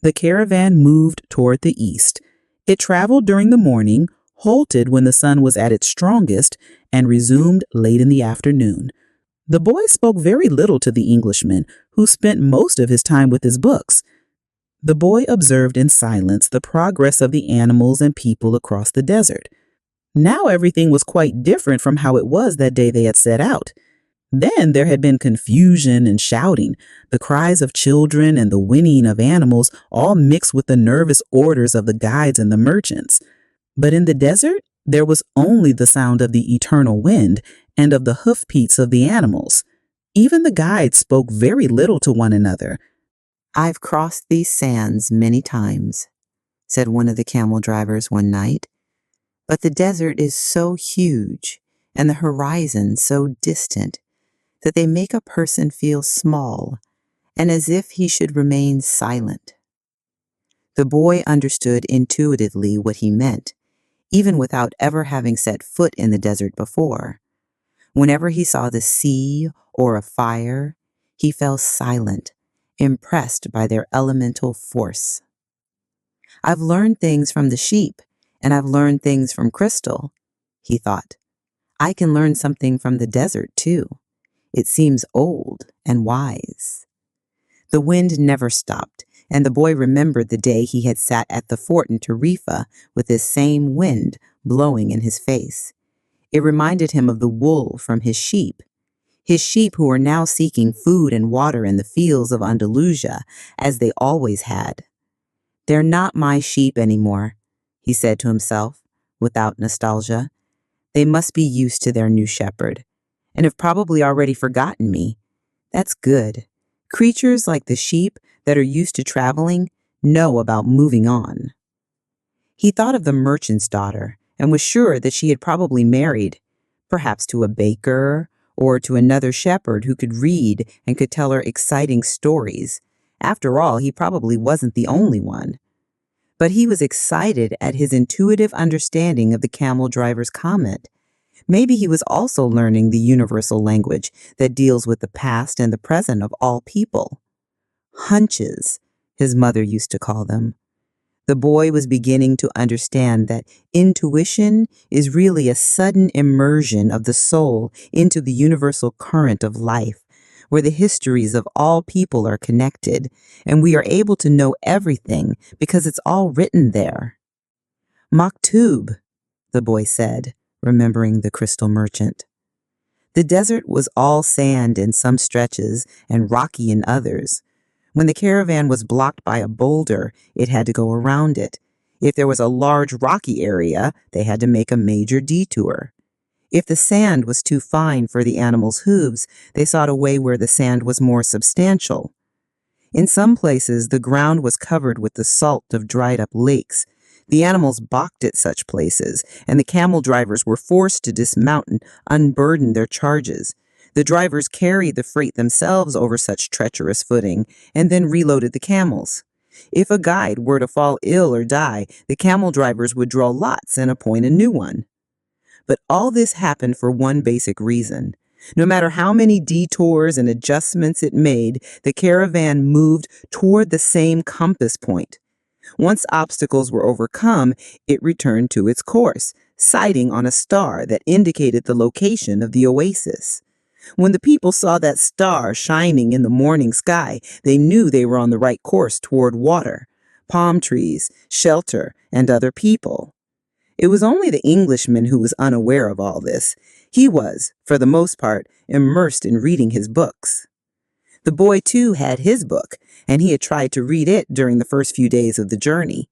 The caravan moved toward the east. It traveled during the morning, halted when the sun was at its strongest, and resumed late in the afternoon. The boy spoke very little to the Englishman, who spent most of his time with his books. The boy observed in silence the progress of the animals and people across the desert. Now everything was quite different from how it was that day they had set out. Then there had been confusion and shouting, the cries of children and the whinnying of animals, all mixed with the nervous orders of the guides and the merchants. But in the desert, there was only the sound of the eternal wind and of the hoofbeats of the animals. Even the guides spoke very little to one another. "I've crossed these sands many times," said one of the camel drivers one night. "But the desert is so huge and the horizon so distant that they make a person feel small and as if he should remain silent. The boy understood intuitively what he meant, even without ever having set foot in the desert before. Whenever he saw the sea or a fire, he fell silent, impressed by their elemental force. I've learned things from the sheep, and I've learned things from crystal, he thought. I can learn something from the desert, too. It seems old and wise. The wind never stopped, and the boy remembered the day he had sat at the fort in Tarifa with this same wind blowing in his face. It reminded him of the wool from his sheep who were now seeking food and water in the fields of Andalusia, as they always had. They're not my sheep anymore, he said to himself, without nostalgia. They must be used to their new shepherd, and have probably already forgotten me. That's good. Creatures like the sheep that are used to traveling know about moving on. He thought of the merchant's daughter and was sure that she had probably married, perhaps to a baker or to another shepherd who could read and could tell her exciting stories. After all, he probably wasn't the only one. But he was excited at his intuitive understanding of the camel driver's comment. Maybe he was also learning the universal language that deals with the past and the present of all people. Hunches, his mother used to call them. The boy was beginning to understand that intuition is really a sudden immersion of the soul into the universal current of life, where the histories of all people are connected, and we are able to know everything because it's all written there. Maktub, the boy said, remembering the crystal merchant. The desert was all sand in some stretches and rocky in others. When the caravan was blocked by a boulder, it had to go around it. If there was a large rocky area, they had to make a major detour. If the sand was too fine for the animals' hooves, they sought a way where the sand was more substantial. In some places, the ground was covered with the salt of dried-up lakes. The animals balked at such places, and the camel drivers were forced to dismount and unburden their charges. The drivers carried the freight themselves over such treacherous footing, and then reloaded the camels. If a guide were to fall ill or die, the camel drivers would draw lots and appoint a new one. But all this happened for one basic reason. No matter how many detours and adjustments it made, the caravan moved toward the same compass point. Once obstacles were overcome, it returned to its course, sighting on a star that indicated the location of the oasis. When the people saw that star shining in the morning sky, they knew they were on the right course toward water, palm trees, shelter, and other people. It was only the Englishman who was unaware of all this. He was, for the most part, immersed in reading his books. The boy, too, had his book, and he had tried to read it during the first few days of the journey.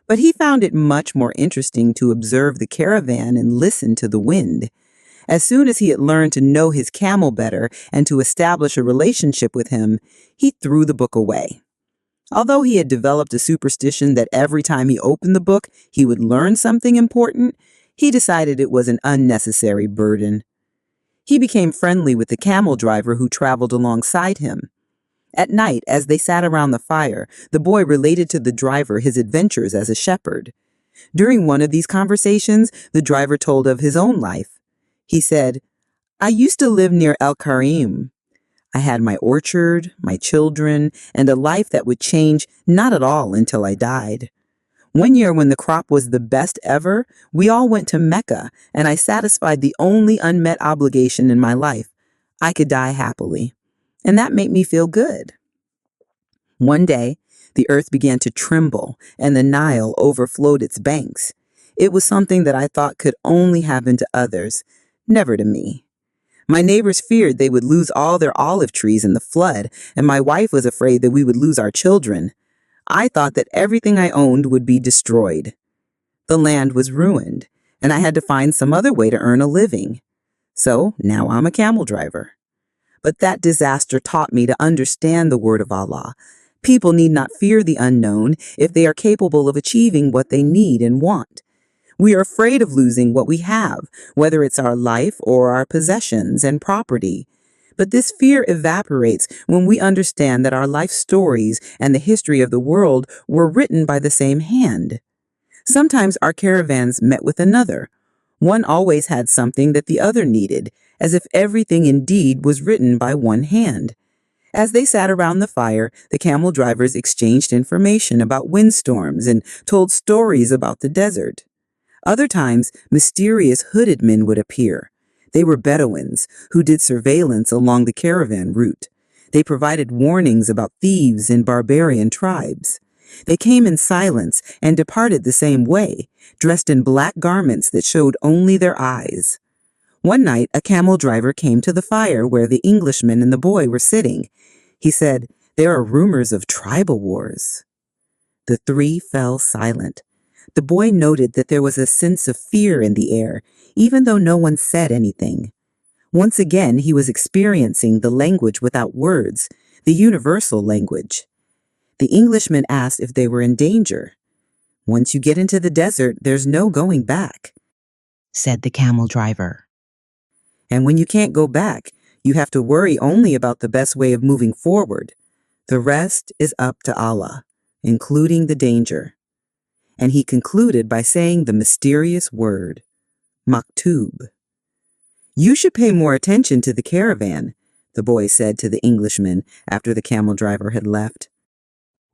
But he found it much more interesting to observe the caravan and listen to the wind. As soon as he had learned to know his camel better and to establish a relationship with him, he threw the book away. Although he had developed a superstition that every time he opened the book, he would learn something important, he decided it was an unnecessary burden. He became friendly with the camel driver who traveled alongside him. At night, as they sat around the fire, the boy related to the driver his adventures as a shepherd. During one of these conversations, the driver told of his own life. He said, "I used to live near El Karim. I had my orchard, my children, and a life that would change not at all until I died. One year when the crop was the best ever, we all went to Mecca, and I satisfied the only unmet obligation in my life. I could die happily. And that made me feel good." One day, the earth began to tremble, and the Nile overflowed its banks. It was something that I thought could only happen to others, never to me. My neighbors feared they would lose all their olive trees in the flood, and my wife was afraid that we would lose our children. I thought that everything I owned would be destroyed. The land was ruined, and I had to find some other way to earn a living. So now I'm a camel driver. But that disaster taught me to understand the word of Allah. People need not fear the unknown if they are capable of achieving what they need and want. We are afraid of losing what we have, whether it's our life or our possessions and property. But this fear evaporates when we understand that our life stories and the history of the world were written by the same hand. Sometimes our caravans met with another. One always had something that the other needed, as if everything indeed was written by one hand. As they sat around the fire, the camel drivers exchanged information about windstorms and told stories about the desert. Other times, mysterious hooded men would appear. They were Bedouins who did surveillance along the caravan route. They provided warnings about thieves and barbarian tribes. They came in silence and departed the same way, dressed in black garments that showed only their eyes. One night, a camel driver came to the fire where the Englishman and the boy were sitting. He said, "There are rumors of tribal wars." The three fell silent. The boy noted that there was a sense of fear in the air, even though no one said anything. Once again, he was experiencing the language without words, the universal language. The Englishman asked if they were in danger. "Once you get into the desert, there's no going back," said the camel driver. "And when you can't go back, you have to worry only about the best way of moving forward. The rest is up to Allah, including the danger." And he concluded by saying the mysterious word, Maktub. "You should pay more attention to the caravan," the boy said to the Englishman after the camel driver had left.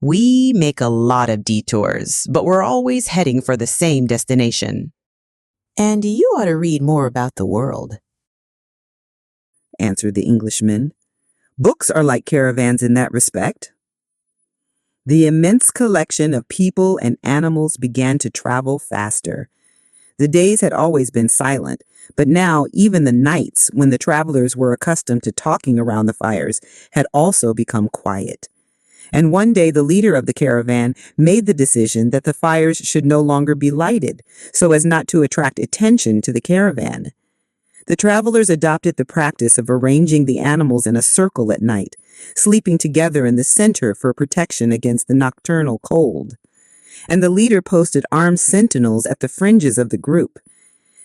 "We make a lot of detours, but we're always heading for the same destination. And you ought to read more about the world," answered the Englishman. "Books are like caravans in that respect." The immense collection of people and animals began to travel faster. The days had always been silent, but now even the nights, when the travelers were accustomed to talking around the fires, had also become quiet. And one day the leader of the caravan made the decision that the fires should no longer be lighted, so as not to attract attention to the caravan. The travelers adopted the practice of arranging the animals in a circle at night, sleeping together in the center for protection against the nocturnal cold. And the leader posted armed sentinels at the fringes of the group.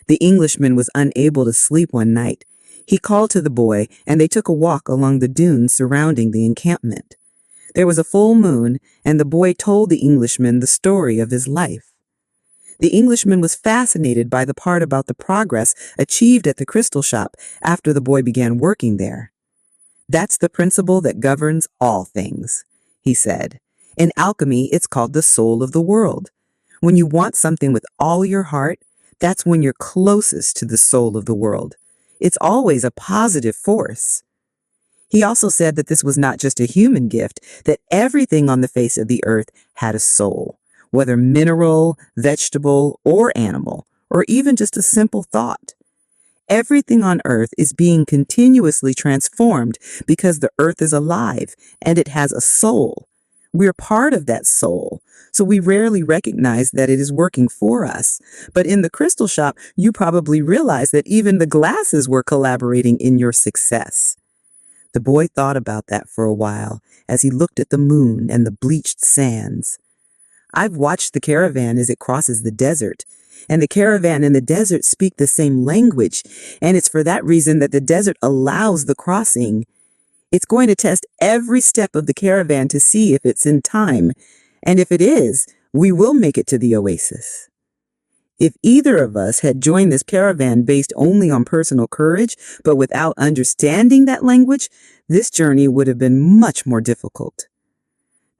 The Englishman was unable to sleep one night. He called to the boy, and they took a walk along the dunes surrounding the encampment. There was a full moon, and the boy told the Englishman the story of his life. The Englishman was fascinated by the part about the progress achieved at the crystal shop after the boy began working there. "That's the principle that governs all things," he said. "In alchemy, it's called the soul of the world. When you want something with all your heart, that's when you're closest to the soul of the world. It's always a positive force." He also said that this was not just a human gift, that everything on the face of the earth had a soul, whether mineral, vegetable, or animal, or even just a simple thought. Everything on earth is being continuously transformed because the earth is alive and it has a soul. We're part of that soul, so we rarely recognize that it is working for us. But in the crystal shop, you probably realize that even the glasses were collaborating in your success. The boy thought about that for a while as he looked at the moon and the bleached sands. "I've watched the caravan as it crosses the desert, and the caravan and the desert speak the same language, and it's for that reason that the desert allows the crossing. It's going to test every step of the caravan to see if it's in time, and if it is, we will make it to the oasis." If either of us had joined this caravan based only on personal courage, but without understanding that language, this journey would have been much more difficult.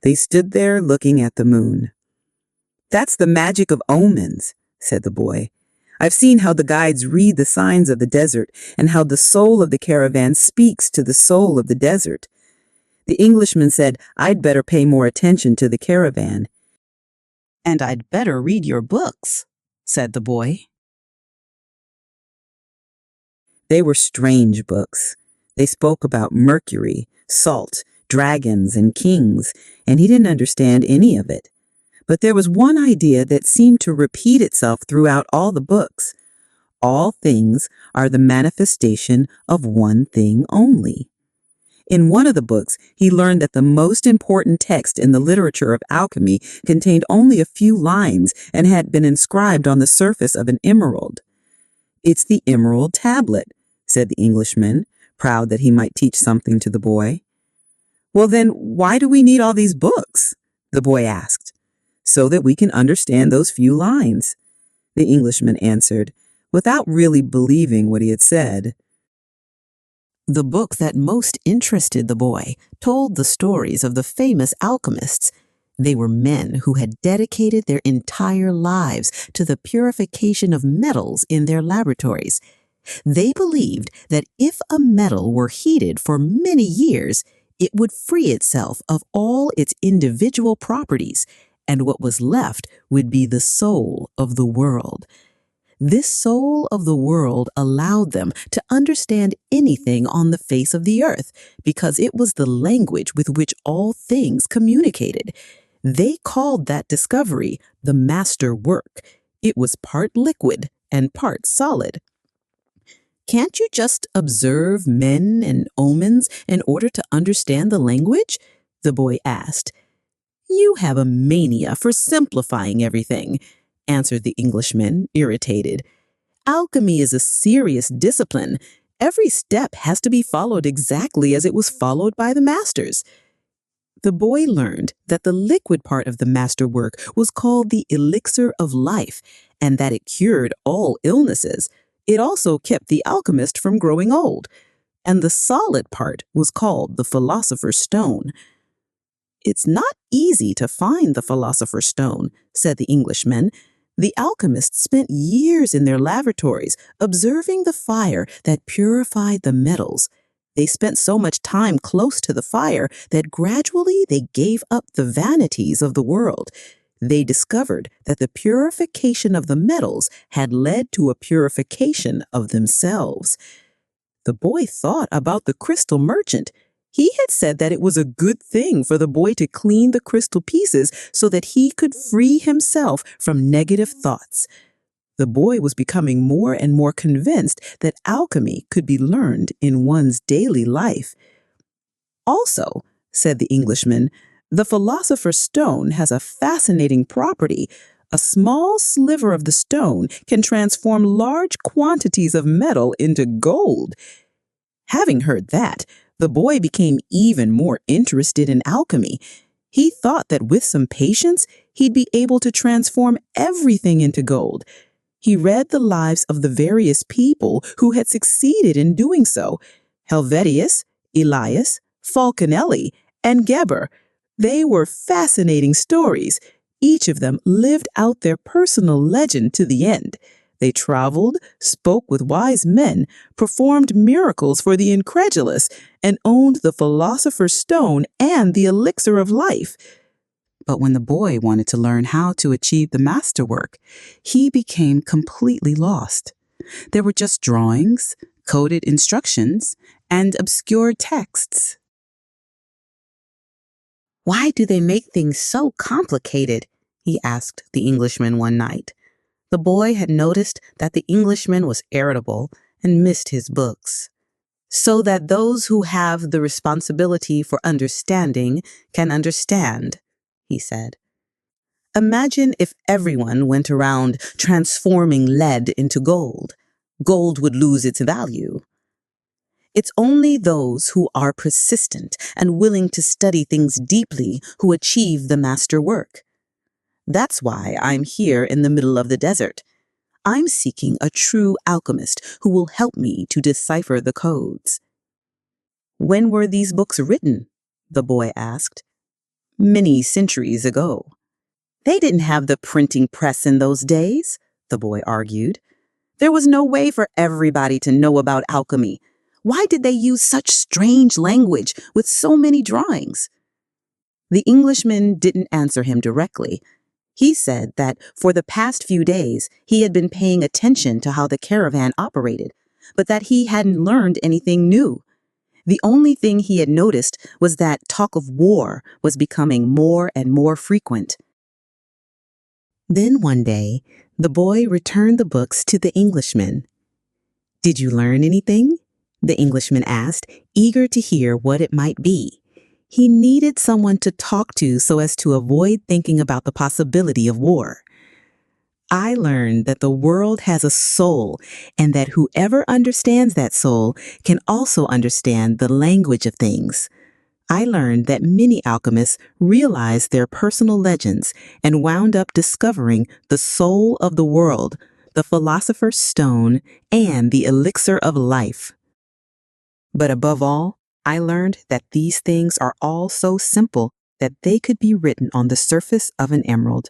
They stood there looking at the moon. "That's the magic of omens," said the boy. "I've seen how the guides read the signs of the desert and how the soul of the caravan speaks to the soul of the desert." The Englishman said, "I'd better pay more attention to the caravan." "And I'd better read your books," said the boy. They were strange books. They spoke about Mercury, salt, dragons, and kings, and he didn't understand any of it. But there was one idea that seemed to repeat itself throughout all the books. All things are the manifestation of one thing only. In one of the books, he learned that the most important text in the literature of alchemy contained only a few lines and had been inscribed on the surface of an emerald. "It's the emerald tablet," said the Englishman. proud that he might teach something to the boy. "Well then, why do we need all these books?" the boy asked. "So that we can understand those few lines," the Englishman answered, without really believing what he had said. The book that most interested the boy told the stories of the famous alchemists. They were men who had dedicated their entire lives to the purification of metals in their laboratories. They believed that if a metal were heated for many years, it would free itself of all its individual properties, and what was left would be the soul of the world. This soul of the world allowed them to understand anything on the face of the earth because it was the language with which all things communicated. They called that discovery the master work. It was part liquid and part solid. "Can't you just observe men and omens in order to understand the language?" the boy asked. "You have a mania for simplifying everything," answered the Englishman, irritated. "Alchemy is a serious discipline. Every step has to be followed exactly as it was followed by the masters." The boy learned that the liquid part of the masterwork was called the elixir of life, and that it cured all illnesses. It also kept the alchemist from growing old. And the solid part was called the philosopher's stone. "It's not easy to find the philosopher's stone," said the Englishman. "The alchemists spent years in their laboratories observing the fire that purified the metals. They spent so much time close to the fire that gradually they gave up the vanities of the world. They discovered that the purification of the metals had led to a purification of themselves." The boy thought about the crystal merchant. He had said that it was a good thing for the boy to clean the crystal pieces so that he could free himself from negative thoughts. The boy was becoming more and more convinced that alchemy could be learned in one's daily life. "Also," said the Englishman, "the philosopher's stone has a fascinating property. A small sliver of the stone can transform large quantities of metal into gold." Having heard that, the boy became even more interested in alchemy. He thought that with some patience, he'd be able to transform everything into gold. He read the lives of the various people who had succeeded in doing so: Helvetius, Elias, Falconelli, and Geber. They were fascinating stories. Each of them lived out their personal legend to the end. They traveled, spoke with wise men, performed miracles for the incredulous, and owned the philosopher's stone and the elixir of life. But when the boy wanted to learn how to achieve the masterwork, he became completely lost. There were just drawings, coded instructions, and obscure texts. "Why do they make things so complicated?" he asked the Englishman one night. The boy had noticed that the Englishman was irritable and missed his books. "So that those who have the responsibility for understanding can understand," he said. "Imagine if everyone went around transforming lead into gold. Gold would lose its value. It's only those who are persistent and willing to study things deeply who achieve the master work. That's why I'm here in the middle of the desert. I'm seeking a true alchemist who will help me to decipher the codes." "When were these books written?" the boy asked. "Many centuries ago." "They didn't have the printing press in those days," the boy argued. "There was no way for everybody to know about alchemy. Why did they use such strange language with so many drawings?" The Englishman didn't answer him directly. He said that for the past few days he had been paying attention to how the caravan operated, but that he hadn't learned anything new. The only thing he had noticed was that talk of war was becoming more and more frequent. Then one day, the boy returned the books to the Englishman. "Did you learn anything?" the Englishman asked, eager to hear what it might be. He needed someone to talk to so as to avoid thinking about the possibility of war. I learned that the world has a soul and that whoever understands that soul can also understand the language of things. I learned that many alchemists realized their personal legends and wound up discovering the soul of the world, the philosopher's stone, and the elixir of life. But above all, I learned that these things are all so simple that they could be written on the surface of an emerald.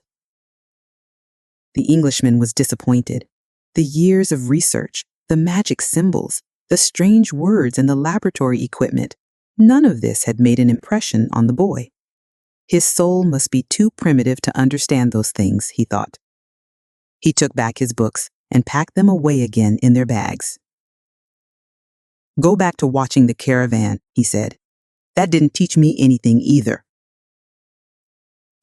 The Englishman was disappointed. The years of research, the magic symbols, the strange words and the laboratory equipment, none of this had made an impression on the boy. His soul must be too primitive to understand those things, he thought. He took back his books and packed them away again in their bags. "Go back to watching the caravan," he said. "That didn't teach me anything either."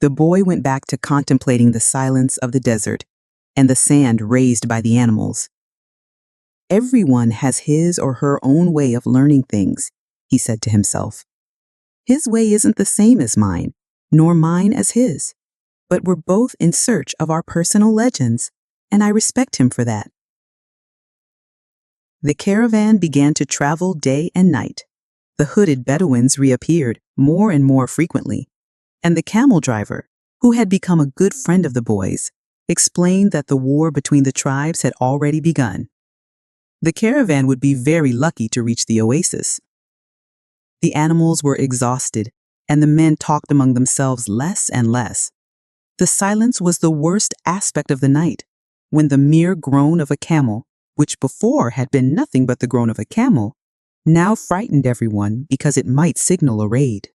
The boy went back to contemplating the silence of the desert and the sand raised by the animals. Everyone has his or her own way of learning things, he said to himself. His way isn't the same as mine, nor mine as his, but we're both in search of our personal legends, and I respect him for that. The caravan began to travel day and night. The hooded Bedouins reappeared more and more frequently, and the camel driver, who had become a good friend of the boys, explained that the war between the tribes had already begun. The caravan would be very lucky to reach the oasis. The animals were exhausted, and the men talked among themselves less and less. The silence was the worst aspect of the night, when the mere groan of a camel, which before had been nothing but the groan of a camel, now frightened everyone because it might signal a raid.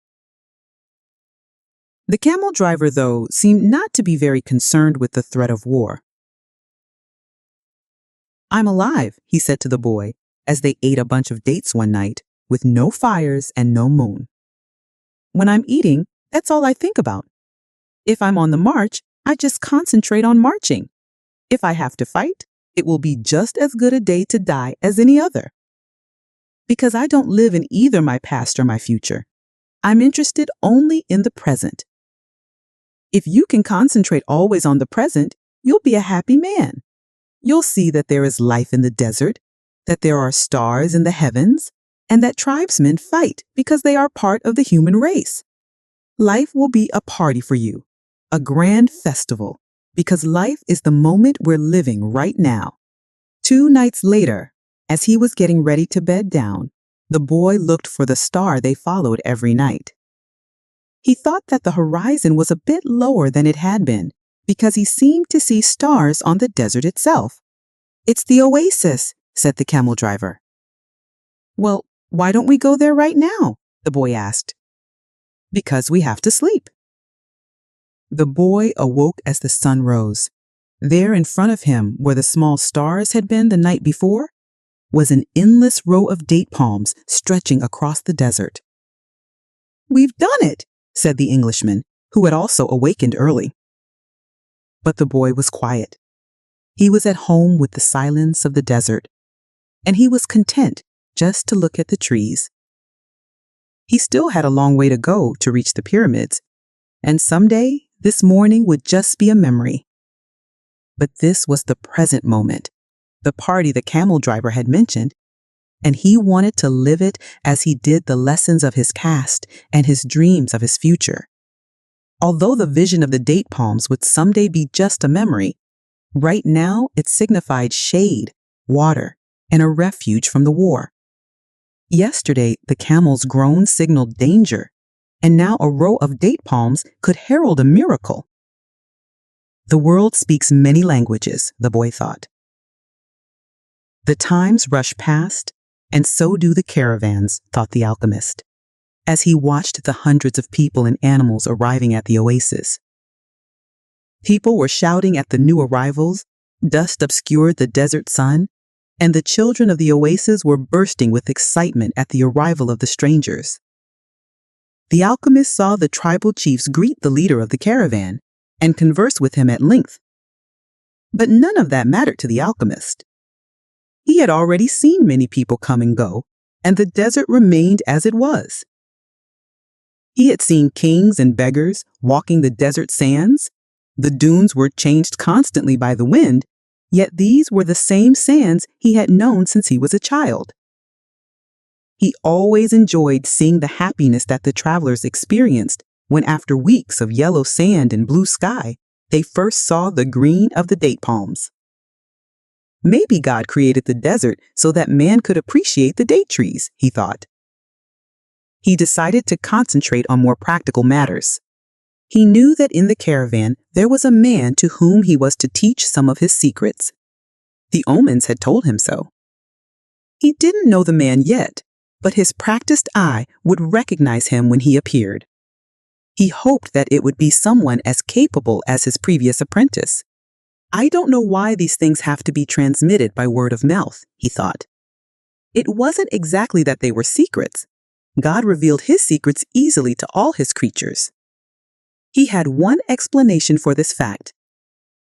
The camel driver, though, seemed not to be very concerned with the threat of war. "I'm alive," he said to the boy, as they ate a bunch of dates one night, with no fires and no moon. "When I'm eating, that's all I think about. If I'm on the march, I just concentrate on marching. If I have to fight, it will be just as good a day to die as any other. Because I don't live in either my past or my future. I'm interested only in the present. If you can concentrate always on the present, you'll be a happy man. You'll see that there is life in the desert, that there are stars in the heavens, and that tribesmen fight because they are part of the human race. Life will be a party for you, a grand festival, because life is the moment we're living right now." 2 nights later, as he was getting ready to bed down, the boy looked for the star they followed every night. He thought that the horizon was a bit lower than it had been, because he seemed to see stars on the desert itself. "It's the oasis," said the camel driver. "Well, why don't we go there right now?" the boy asked. "Because we have to sleep." The boy awoke as the sun rose. There in front of him, where the small stars had been the night before, was an endless row of date palms stretching across the desert. "We've done it," said the Englishman, who had also awakened early. But the boy was quiet. He was at home with the silence of the desert, and he was content just to look at the trees. He still had a long way to go to reach the pyramids, and someday this morning would just be a memory. But this was the present moment, the party the camel driver had mentioned, and he wanted to live it as he did the lessons of his caste and his dreams of his future. Although the vision of the date palms would someday be just a memory, right now it signified shade, water, and a refuge from the war. Yesterday, the camel's groan signaled danger, and now a row of date palms could herald a miracle. The world speaks many languages, the boy thought. The times rush past, and so do the caravans, thought the alchemist, as he watched the hundreds of people and animals arriving at the oasis. People were shouting at the new arrivals, dust obscured the desert sun, and the children of the oasis were bursting with excitement at the arrival of the strangers. The alchemist saw the tribal chiefs greet the leader of the caravan and converse with him at length. But none of that mattered to the alchemist. He had already seen many people come and go, and the desert remained as it was. He had seen kings and beggars walking the desert sands, The dunes were changed constantly by the wind, yet these were the same sands he had known since he was a child. He always enjoyed seeing the happiness that the travelers experienced when, after weeks of yellow sand and blue sky, they first saw the green of the date palms. Maybe God created the desert so that man could appreciate the date trees, he thought. He decided to concentrate on more practical matters. He knew that in the caravan there was a man to whom he was to teach some of his secrets. The omens had told him so. He didn't know the man yet, but his practiced eye would recognize him when he appeared. He hoped that it would be someone as capable as his previous apprentice. I don't know why these things have to be transmitted by word of mouth, he thought. It wasn't exactly that they were secrets. God revealed his secrets easily to all his creatures. He had one explanation for this fact.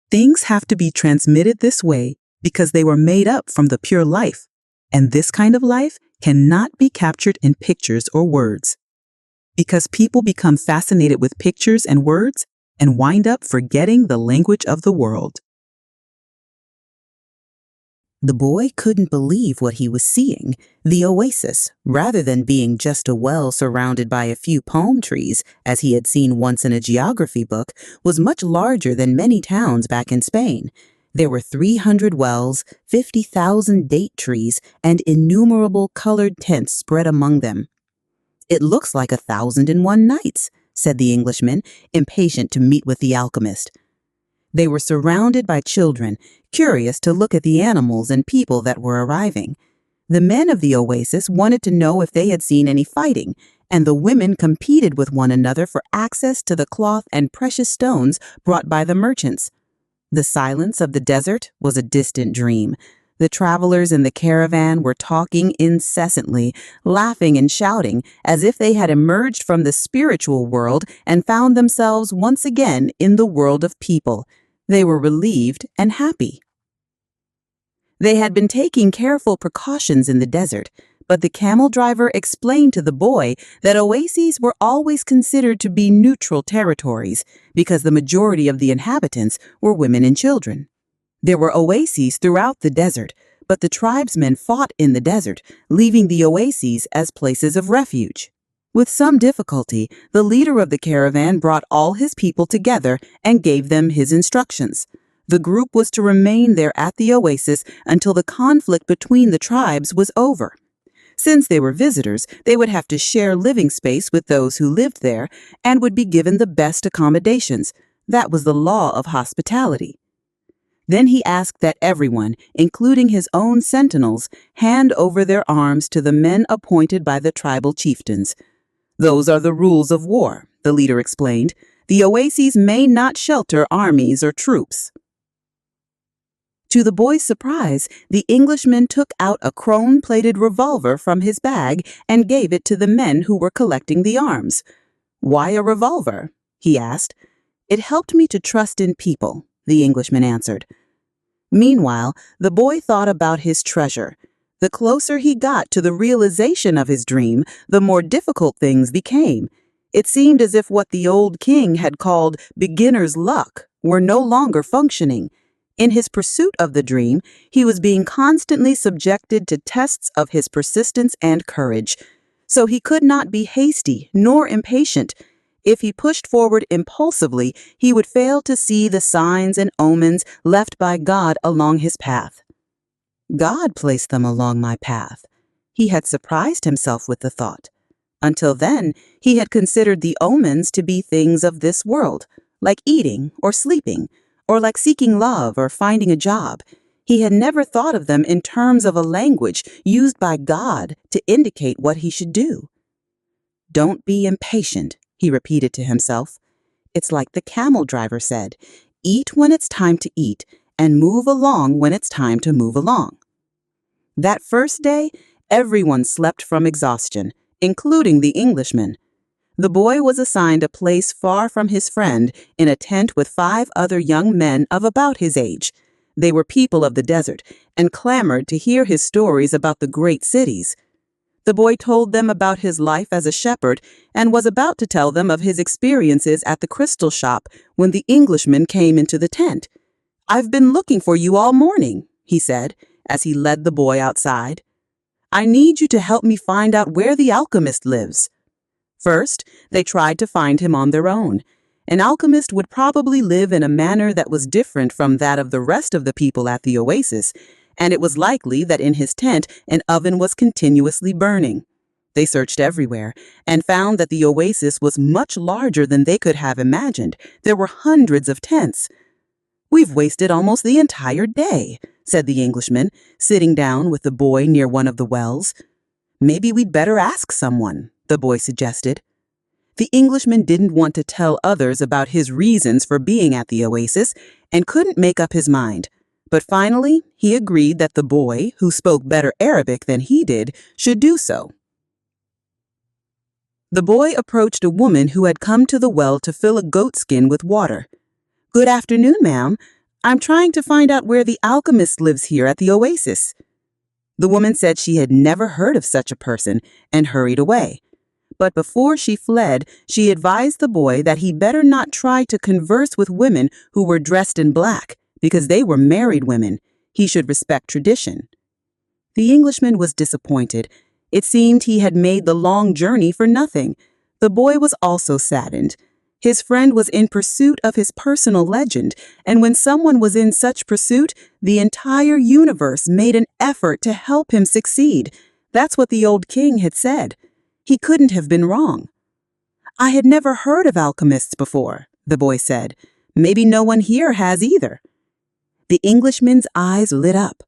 Things have to be transmitted this way because they were made up from the pure life, and this kind of life cannot be captured in pictures or words. Because people become fascinated with pictures and words and wind up forgetting the language of the world. The boy couldn't believe what he was seeing. The oasis, rather than being just a well surrounded by a few palm trees, as he had seen once in a geography book, was much larger than many towns back in Spain. There were 300 wells, 50,000 date trees, and innumerable colored tents spread among them. "It looks like 1,001 nights," said the Englishman, impatient to meet with the alchemist. They were surrounded by children, curious to look at the animals and people that were arriving. The men of the oasis wanted to know if they had seen any fighting, and the women competed with one another for access to the cloth and precious stones brought by the merchants. The silence of the desert was a distant dream. The travelers in the caravan were talking incessantly, laughing and shouting, as if they had emerged from the spiritual world and found themselves once again in the world of people. They were relieved and happy. They had been taking careful precautions in the desert, but the camel driver explained to the boy that oases were always considered to be neutral territories because the majority of the inhabitants were women and children. There were oases throughout the desert, but the tribesmen fought in the desert, leaving the oases as places of refuge. With some difficulty, the leader of the caravan brought all his people together and gave them his instructions. The group was to remain there at the oasis until the conflict between the tribes was over. Since they were visitors, they would have to share living space with those who lived there and would be given the best accommodations. That was the law of hospitality. Then he asked that everyone, including his own sentinels, hand over their arms to the men appointed by the tribal chieftains. "Those are the rules of war," the leader explained. "The oases may not shelter armies or troops." To the boy's surprise, the Englishman took out a chrome-plated revolver from his bag and gave it to the men who were collecting the arms. "Why a revolver?" he asked. "It helped me to trust in people," the Englishman answered. Meanwhile, the boy thought about his treasure. The closer he got to the realization of his dream, the more difficult things became. It seemed as if what the old king had called beginner's luck were no longer functioning. In his pursuit of the dream, he was being constantly subjected to tests of his persistence and courage. So he could not be hasty nor impatient. If he pushed forward impulsively, he would fail to see the signs and omens left by God along his path. God placed them along my path. He had surprised himself with the thought. Until then, he had considered the omens to be things of this world, like eating or sleeping, or like seeking love or finding a job. He had never thought of them in terms of a language used by God to indicate what he should do. "Don't be impatient," he repeated to himself. "It's like the camel driver said, eat when it's time to eat and move along when it's time to move along." That first day, everyone slept from exhaustion, including the Englishman. The boy was assigned a place far from his friend in a tent with 5 other young men of about his age. They were people of the desert and clamored to hear his stories about the great cities. The boy told them about his life as a shepherd and was about to tell them of his experiences at the crystal shop when the Englishman came into the tent. "I've been looking for you all morning," he said, as he led the boy outside. "I need you to help me find out where the alchemist lives." First, they tried to find him on their own. An alchemist would probably live in a manner that was different from that of the rest of the people at the oasis, and it was likely that in his tent an oven was continuously burning. They searched everywhere and found that the oasis was much larger than they could have imagined. There were hundreds of tents. "We've wasted almost the entire day," said the Englishman, sitting down with the boy near one of the wells. "Maybe we'd better ask someone," the boy suggested. The Englishman didn't want to tell others about his reasons for being at the oasis and couldn't make up his mind. But finally, he agreed that the boy, who spoke better Arabic than he did, should do so. The boy approached a woman who had come to the well to fill a goatskin with water. "Good afternoon, ma'am. I'm trying to find out where the alchemist lives here at the oasis." The woman said she had never heard of such a person and hurried away. But before she fled, she advised the boy that he better not try to converse with women who were dressed in black, because they were married women. He should respect tradition. The Englishman was disappointed. It seemed he had made the long journey for nothing. The boy was also saddened. His friend was in pursuit of his personal legend, and when someone was in such pursuit, the entire universe made an effort to help him succeed. That's what the old king had said. He couldn't have been wrong. "I had never heard of alchemists before," the boy said. "Maybe no one here has either." The Englishman's eyes lit up.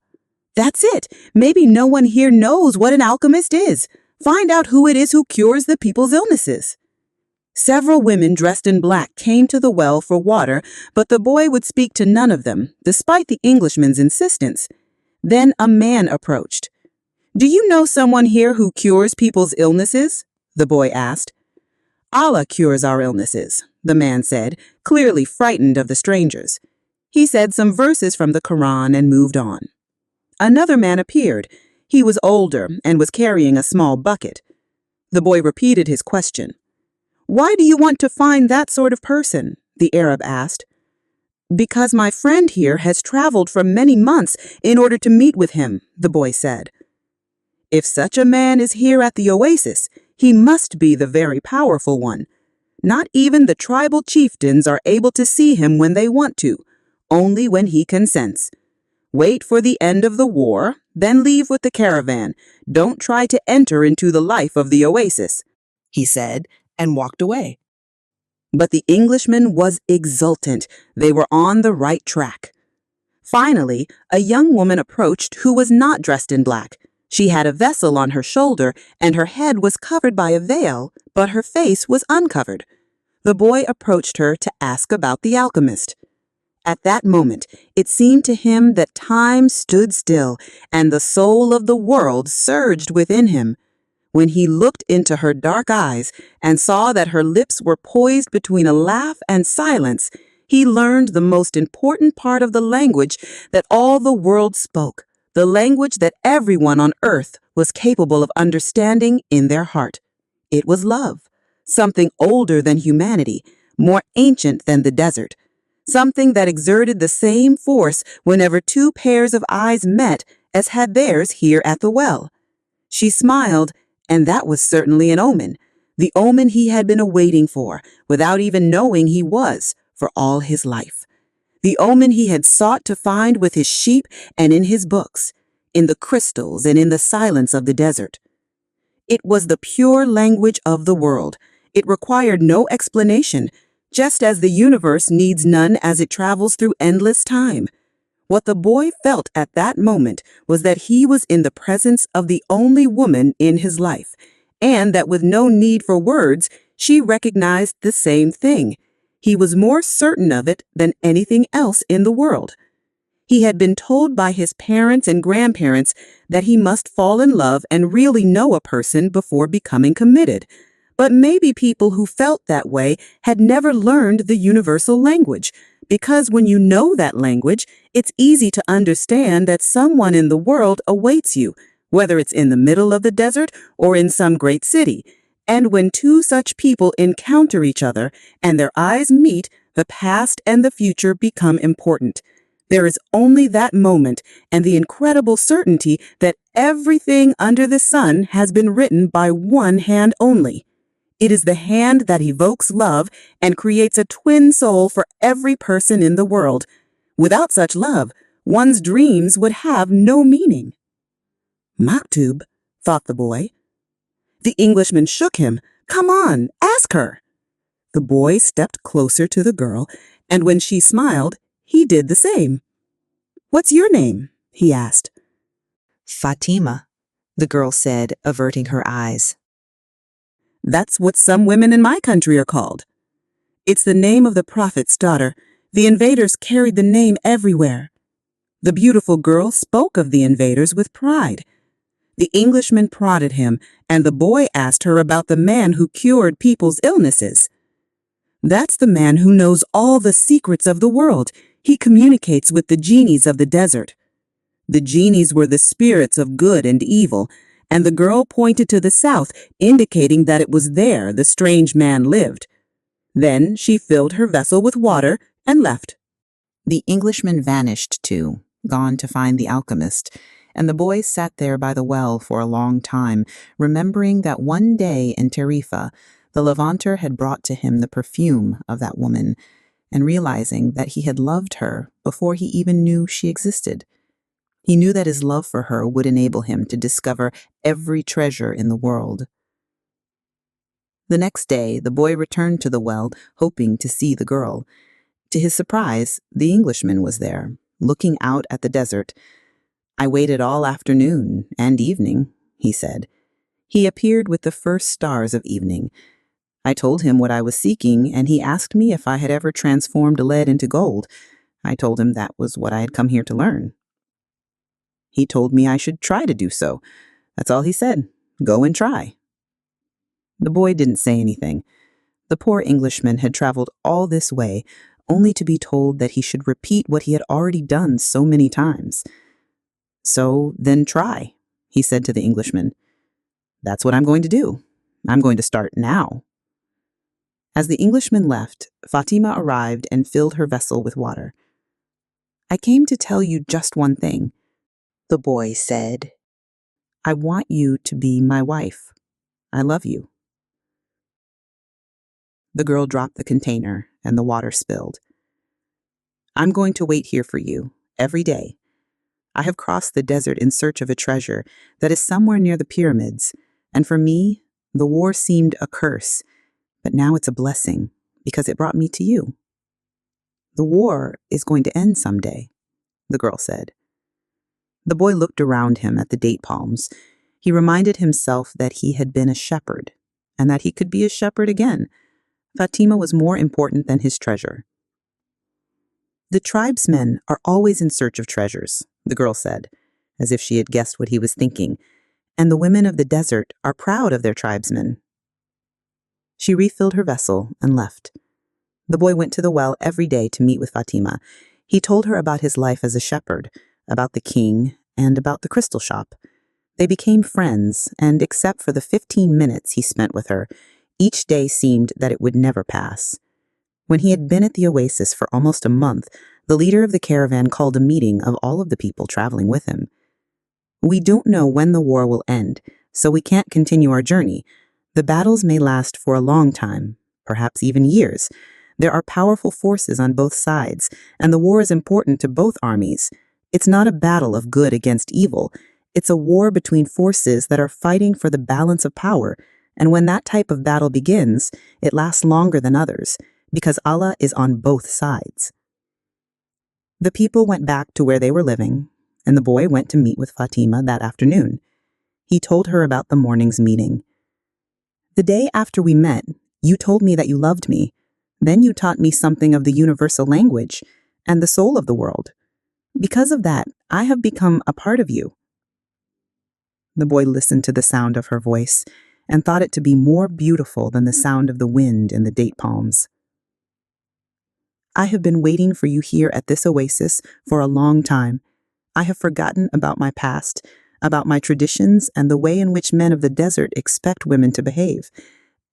"That's it. Maybe no one here knows what an alchemist is. Find out who it is who cures the people's illnesses." Several women dressed in black came to the well for water, but the boy would speak to none of them, despite the Englishman's insistence. Then a man approached. "Do you know someone here who cures people's illnesses?" the boy asked. "Allah cures our illnesses," the man said, clearly frightened of the strangers. He said some verses from the Caravan and moved on. Another man appeared. He was older and was carrying a small bucket. The boy repeated his question. "Why do you want to find that sort of person?" the Arab asked. "Because my friend here has traveled for many months in order to meet with him," the boy said. "If such a man is here at the oasis, he must be the very powerful one. Not even the tribal chieftains are able to see him when they want to, only when he consents. Wait for the end of the war, then leave with the caravan. Don't try to enter into the life of the oasis," he said, and walked away. But the Englishman was exultant. They were on the right track. Finally, a young woman approached who was not dressed in black. She had a vessel on her shoulder, and her head was covered by a veil, but her face was uncovered. The boy approached her to ask about the alchemist. At that moment, it seemed to him that time stood still, and the soul of the world surged within him. When he looked into her dark eyes and saw that her lips were poised between a laugh and silence, he learned the most important part of the language that all the world spoke, the language that everyone on earth was capable of understanding in their heart. It was love, something older than humanity, more ancient than the desert, something that exerted the same force whenever two pairs of eyes met as had theirs here at the well. She smiled, and that was certainly an omen, the omen he had been awaiting for, without even knowing he was, for all his life. The omen he had sought to find with his sheep and in his books, in the crystals and in the silence of the desert. It was the pure language of the world. It required no explanation, just as the universe needs none as it travels through endless time. What the boy felt at that moment was that he was in the presence of the only woman in his life, and that with no need for words, she recognized the same thing. He was more certain of it than anything else in the world. He had been told by his parents and grandparents that he must fall in love and really know a person before becoming committed. But maybe people who felt that way had never learned the universal language, because when you know that language, it's easy to understand that someone in the world awaits you, whether it's in the middle of the desert or in some great city. And when two such people encounter each other and their eyes meet, the past and the future become important. There is only that moment and the incredible certainty that everything under the sun has been written by one hand only. It is the hand that evokes love and creates a twin soul for every person in the world. Without such love, one's dreams would have no meaning. Maktub, thought the boy. The Englishman shook him. Come on, ask her. The boy stepped closer to the girl, and when she smiled, he did the same. What's your name? He asked. Fatima, the girl said, averting her eyes. That's what some women in my country are called. It's the name of the prophet's daughter. The invaders carried the name everywhere. The beautiful girl spoke of the invaders with pride. The Englishman prodded him, and the boy asked her about the man who cured people's illnesses. That's the man who knows all the secrets of the world. He communicates with the genies of the desert. The genies were the spirits of good and evil, and the girl pointed to the south, indicating that it was there the strange man lived. Then she filled her vessel with water and left. The Englishman vanished too, gone to find the alchemist, and the boy sat there by the well for a long time, remembering that one day in Tarifa, the Levanter had brought to him the perfume of that woman, and realizing that he had loved her before he even knew she existed. He knew that his love for her would enable him to discover every treasure in the world. The next day, the boy returned to the well, hoping to see the girl. To his surprise, the Englishman was there, looking out at the desert. I waited all afternoon and evening, he said. He appeared with the first stars of evening. I told him what I was seeking, and he asked me if I had ever transformed lead into gold. I told him that was what I had come here to learn. He told me I should try to do so. That's all he said. Go and try. The boy didn't say anything. The poor Englishman had traveled all this way, only to be told that he should repeat what he had already done so many times. So then try, he said to the Englishman. That's what I'm going to do. I'm going to start now. As the Englishman left, Fatima arrived and filled her vessel with water. I came to tell you just one thing, the boy said. I want you to be my wife. I love you. The girl dropped the container and the water spilled. I'm going to wait here for you, every day. I have crossed the desert in search of a treasure that is somewhere near the pyramids, and for me, the war seemed a curse, but now it's a blessing because it brought me to you. The war is going to end someday, the girl said. The boy looked around him at the date palms. He reminded himself that he had been a shepherd, and that he could be a shepherd again. Fatima was more important than his treasure. The tribesmen are always in search of treasures, the girl said, as if she had guessed what he was thinking, and the women of the desert are proud of their tribesmen. She refilled her vessel and left. The boy went to the well every day to meet with Fatima. He told her about his life as a shepherd, about the king, and about the crystal shop. They became friends, and except for the 15 minutes he spent with her, each day seemed that it would never pass. When he had been at the Oasis for almost a month, the leader of the caravan called a meeting of all of the people traveling with him. We don't know when the war will end, so we can't continue our journey. The battles may last for a long time, perhaps even years. There are powerful forces on both sides, and the war is important to both armies. It's not a battle of good against evil. It's a war between forces that are fighting for the balance of power, and when that type of battle begins, it lasts longer than others, because Allah is on both sides. The people went back to where they were living, and the boy went to meet with Fatima that afternoon. He told her about the morning's meeting. The day after we met, you told me that you loved me. Then you taught me something of the universal language and the soul of the world. Because of that, I have become a part of you. The boy listened to the sound of her voice and thought it to be more beautiful than the sound of the wind in the date palms. I have been waiting for you here at this oasis for a long time. I have forgotten about my past. about my traditions and the way in which men of the desert expect women to behave.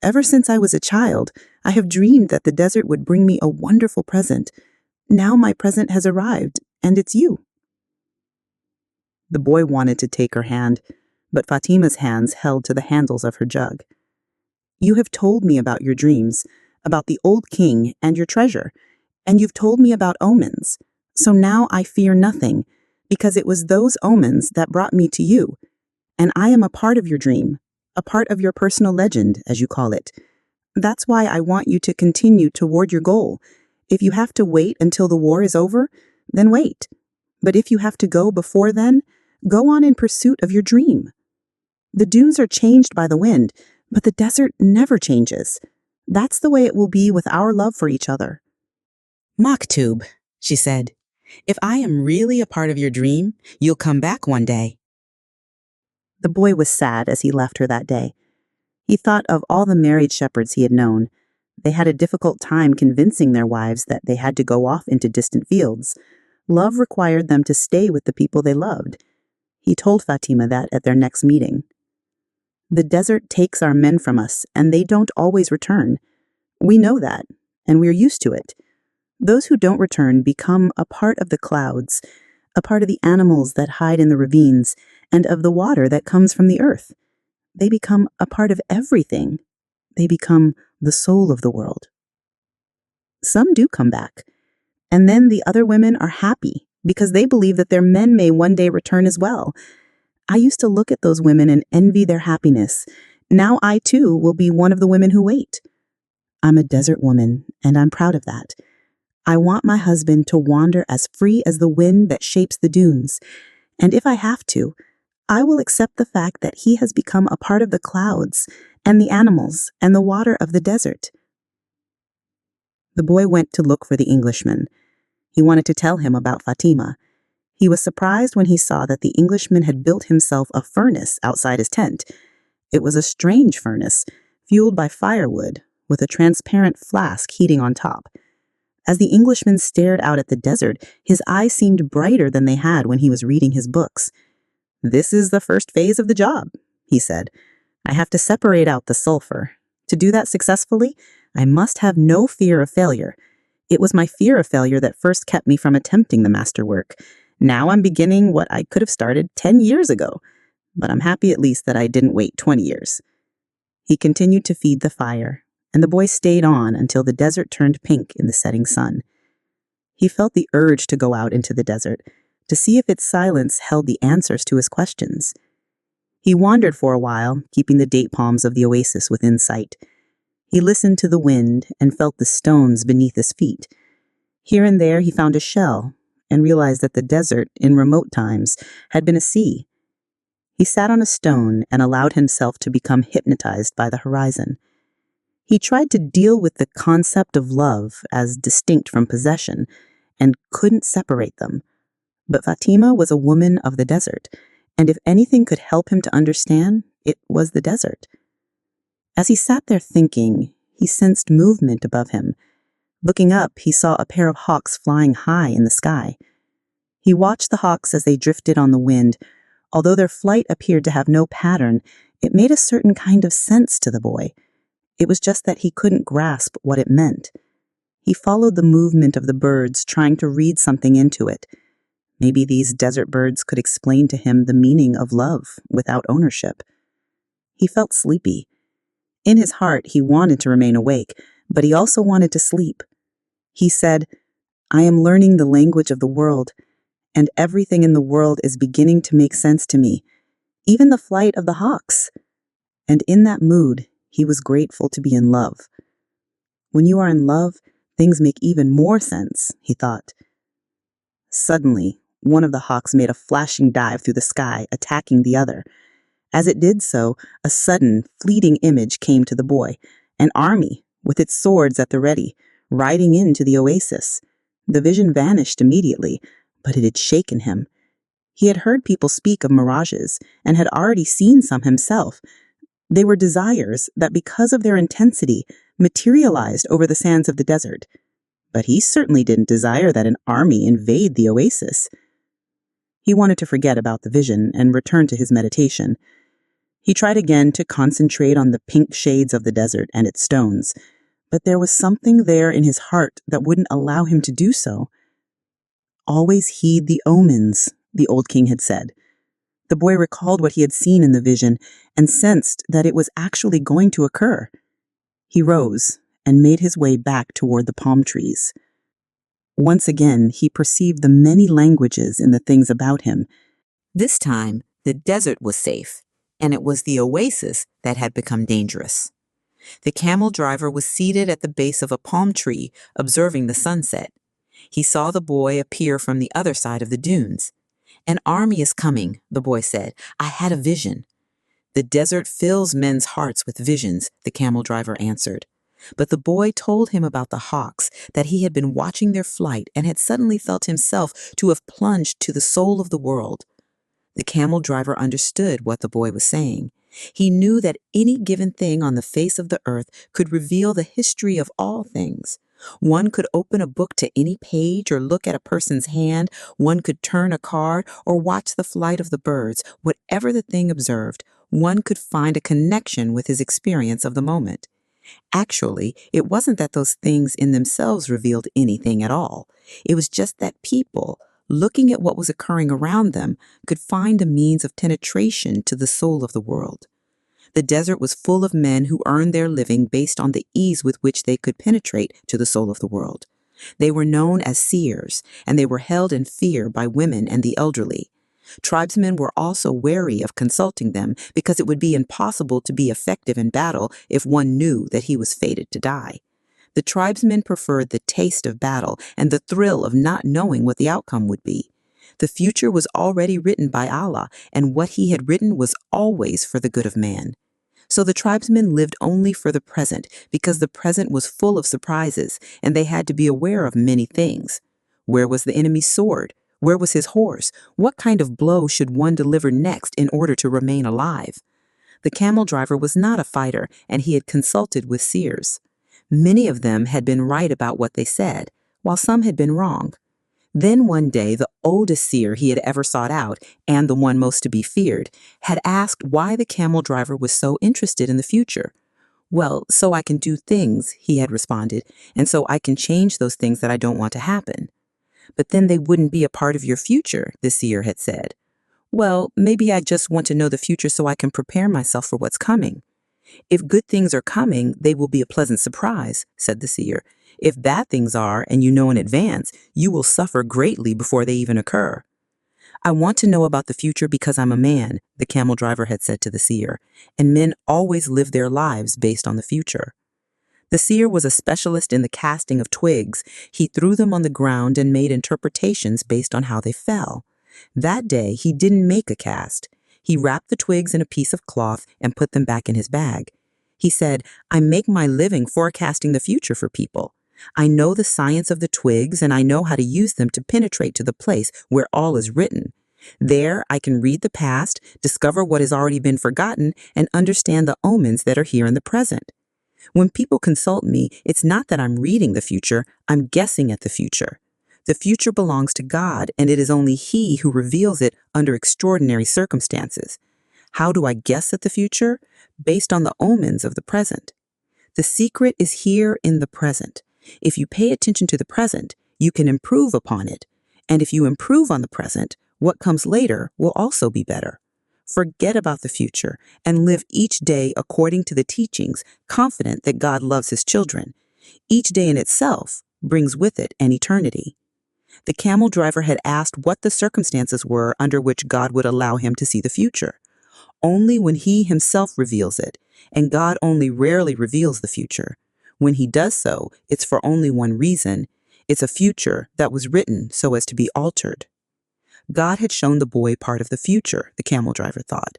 Ever since I was a child, I have dreamed that the desert would bring me a wonderful present. Now my present has arrived, and it's you." The boy wanted to take her hand, but Fatima's hands held to the handles of her jug. "You have told me about your dreams, about the old king and your treasure, and you've told me about omens. So now I fear nothing, because it was those omens that brought me to you, and I am a part of your dream, a part of your personal legend, as you call it. That's why I want you to continue toward your goal. If you have to wait until the war is over, then wait. But if you have to go before then, go on in pursuit of your dream. The dunes are changed by the wind, but the desert never changes. That's the way it will be with our love for each other." "Maktub," she said, "if I am really a part of your dream, you'll come back one day." The boy was sad as he left her that day. He thought of all the married shepherds he had known. They had a difficult time convincing their wives that they had to go off into distant fields. Love required them to stay with the people they loved. He told Fatima that at their next meeting. "The desert takes our men from us, and they don't always return. We know that, and we're used to it. Those who don't return become a part of the clouds, a part of the animals that hide in the ravines, and of the water that comes from the earth. They become a part of everything. They become the soul of the world." Some do come back, and then the other women are happy because they believe that their men may one day return as well. I used to look at those women and envy their happiness. Now I too will be one of the women who wait. I'm a desert woman, and I'm proud of that. I want my husband to wander as free as the wind that shapes the dunes, and if I have to, I will accept the fact that he has become a part of the clouds and the animals and the water of the desert. The boy went to look for the Englishman. He wanted to tell him about Fatima. He was surprised when he saw that the Englishman had built himself a furnace outside his tent. It was a strange furnace, fueled by firewood, with a transparent flask heating on top. As the Englishman stared out at the desert, his eyes seemed brighter than they had when he was reading his books. "This is the first phase of the job," he said. "I have to separate out the sulfur. To do that successfully, I must have no fear of failure. It was my fear of failure that first kept me from attempting the masterwork. Now I'm beginning what I could have started 10 years ago, but I'm happy at least that I didn't wait 20 years. He continued to feed the fire, and the boy stayed on until the desert turned pink in the setting sun. He felt the urge to go out into the desert, to see if its silence held the answers to his questions. He wandered for a while, keeping the date palms of the oasis within sight. He listened to the wind and felt the stones beneath his feet. Here and there he found a shell and realized that the desert, in remote times, had been a sea. He sat on a stone and allowed himself to become hypnotized by the horizon. He tried to deal with the concept of love as distinct from possession and couldn't separate them. But Fatima was a woman of the desert, and if anything could help him to understand, it was the desert. As he sat there thinking, he sensed movement above him. Looking up, he saw a pair of hawks flying high in the sky. He watched the hawks as they drifted on the wind. Although their flight appeared to have no pattern, it made a certain kind of sense to the boy. It was just that he couldn't grasp what it meant. He followed the movement of the birds, trying to read something into it. Maybe these desert birds could explain to him the meaning of love without ownership. He felt sleepy. In his heart, he wanted to remain awake, but he also wanted to sleep. He said, "I am learning the language of the world, and everything in the world is beginning to make sense to me, even the flight of the hawks." And in that mood, he was grateful to be in love. When you are in love, things make even more sense, he thought. Suddenly, one of the hawks made a flashing dive through the sky, attacking the other. As it did so, a sudden, fleeting image came to the boy, an army, with its swords at the ready, riding into the oasis. The vision vanished immediately, but it had shaken him. He had heard people speak of mirages, and had already seen some himself. They were desires that, because of their intensity, materialized over the sands of the desert. But he certainly didn't desire that an army invade the oasis. He wanted to forget about the vision and return to his meditation. He tried again to concentrate on the pink shades of the desert and its stones, but there was something there in his heart that wouldn't allow him to do so. "Always heed the omens," the old king had said. The boy recalled what he had seen in the vision and sensed that it was actually going to occur. He rose and made his way back toward the palm trees. Once again, he perceived the many languages in the things about him. This time, the desert was safe, and it was the oasis that had become dangerous. The camel driver was seated at the base of a palm tree, observing the sunset. He saw the boy appear from the other side of the dunes. "An army is coming," the boy said. "I had a vision." "The desert fills men's hearts with visions," the camel driver answered. But the boy told him about the hawks, that he had been watching their flight and had suddenly felt himself to have plunged to the soul of the world. The camel driver understood what the boy was saying. He knew that any given thing on the face of the earth could reveal the history of all things. One could open a book to any page or look at a person's hand. One could turn a card or watch the flight of the birds. Whatever the thing observed, one could find a connection with his experience of the moment. Actually, it wasn't that those things in themselves revealed anything at all. It was just that people, looking at what was occurring around them, could find a means of penetration to the soul of the world. The desert was full of men who earned their living based on the ease with which they could penetrate to the soul of the world. They were known as seers, and they were held in fear by women and the elderly. Tribesmen were also wary of consulting them because it would be impossible to be effective in battle if one knew that he was fated to die. The tribesmen preferred the taste of battle and the thrill of not knowing what the outcome would be. The future was already written by Allah, and what he had written was always for the good of man. So the tribesmen lived only for the present because the present was full of surprises, and they had to be aware of many things. Where was the enemy's sword? Where was his horse? What kind of blow should one deliver next in order to remain alive? The camel driver was not a fighter, and he had consulted with seers. Many of them had been right about what they said, while some had been wrong. Then one day, the oldest seer he had ever sought out, and the one most to be feared, had asked why the camel driver was so interested in the future. "Well, so I can do things," he had responded, "and so I can change those things that I don't want to happen." "But then they wouldn't be a part of your future," the seer had said. "Well, maybe I just want to know the future so I can prepare myself for what's coming." "If good things are coming, they will be a pleasant surprise," said the seer. "If bad things are, and you know in advance, you will suffer greatly before they even occur." "I want to know about the future because I'm a man," the camel driver had said to the seer, "and men always live their lives based on the future." The seer was a specialist in the casting of twigs. He threw them on the ground and made interpretations based on how they fell. That day, he didn't make a cast. He wrapped the twigs in a piece of cloth and put them back in his bag. He said, "I make my living forecasting the future for people. I know the science of the twigs, and I know how to use them to penetrate to the place where all is written. There, I can read the past, discover what has already been forgotten, and understand the omens that are here in the present. When people consult me, it's not that I'm reading the future, I'm guessing at the future. The future belongs to God, and it is only He who reveals it under extraordinary circumstances. How do I guess at the future? Based on the omens of the present. The secret is here in the present. If you pay attention to the present, you can improve upon it. And if you improve on the present, what comes later will also be better. Forget about the future and live each day according to the teachings, confident that God loves His children. Each day in itself brings with it an eternity." The camel driver had asked what the circumstances were under which God would allow him to see the future. Only when He Himself reveals it, and God only rarely reveals the future. When He does so, it's for only one reason. It's a future that was written so as to be altered. God had shown the boy part of the future, the camel driver thought.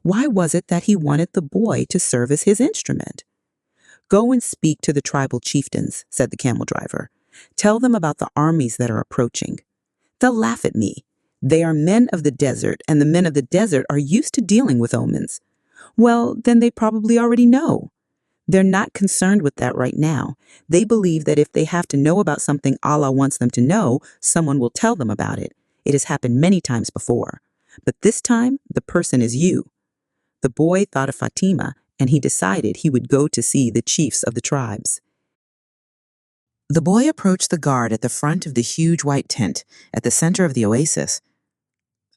Why was it that He wanted the boy to serve as His instrument? "Go and speak to the tribal chieftains," said the camel driver. "Tell them about the armies that are approaching. They'll laugh at me. They are men of the desert, and the men of the desert are used to dealing with omens." "Well, then they probably already know." "They're not concerned with that right now. They believe that if they have to know about something Allah wants them to know, someone will tell them about it. It has happened many times before, but this time the person is you." The boy thought of Fatima, and he decided he would go to see the chiefs of the tribes. The boy approached the guard at the front of the huge white tent at the center of the oasis.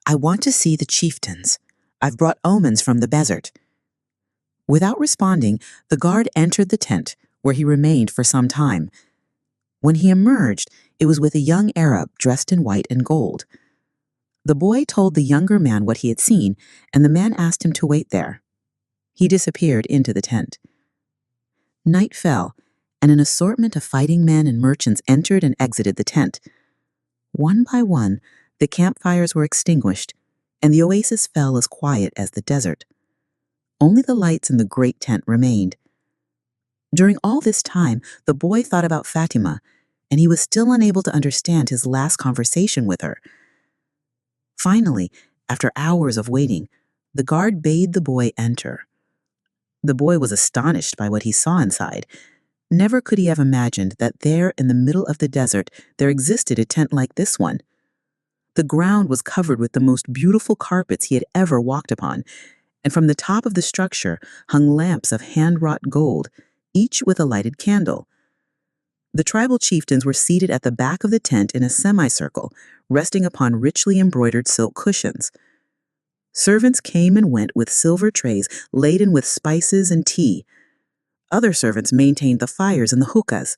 "I want to see the chieftains. I've brought omens from the desert." Without responding, the guard entered the tent, where he remained for some time. When he emerged, it was with a young Arab dressed in white and gold. The boy told the younger man what he had seen, and the man asked him to wait there. He disappeared into the tent. Night fell, and an assortment of fighting men and merchants entered and exited the tent. One by one, the campfires were extinguished, and the oasis fell as quiet as the desert. Only the lights in the great tent remained. During all this time, the boy thought about Fatima, and he was still unable to understand his last conversation with her. Finally, after hours of waiting, the guard bade the boy enter. The boy was astonished by what he saw inside. Never could he have imagined that there in the middle of the desert there existed a tent like this one. The ground was covered with the most beautiful carpets he had ever walked upon, and from the top of the structure hung lamps of hand-wrought gold, each with a lighted candle. The tribal chieftains were seated at the back of the tent in a semicircle, resting upon richly embroidered silk cushions. Servants came and went with silver trays laden with spices and tea. Other servants maintained the fires and the hookahs.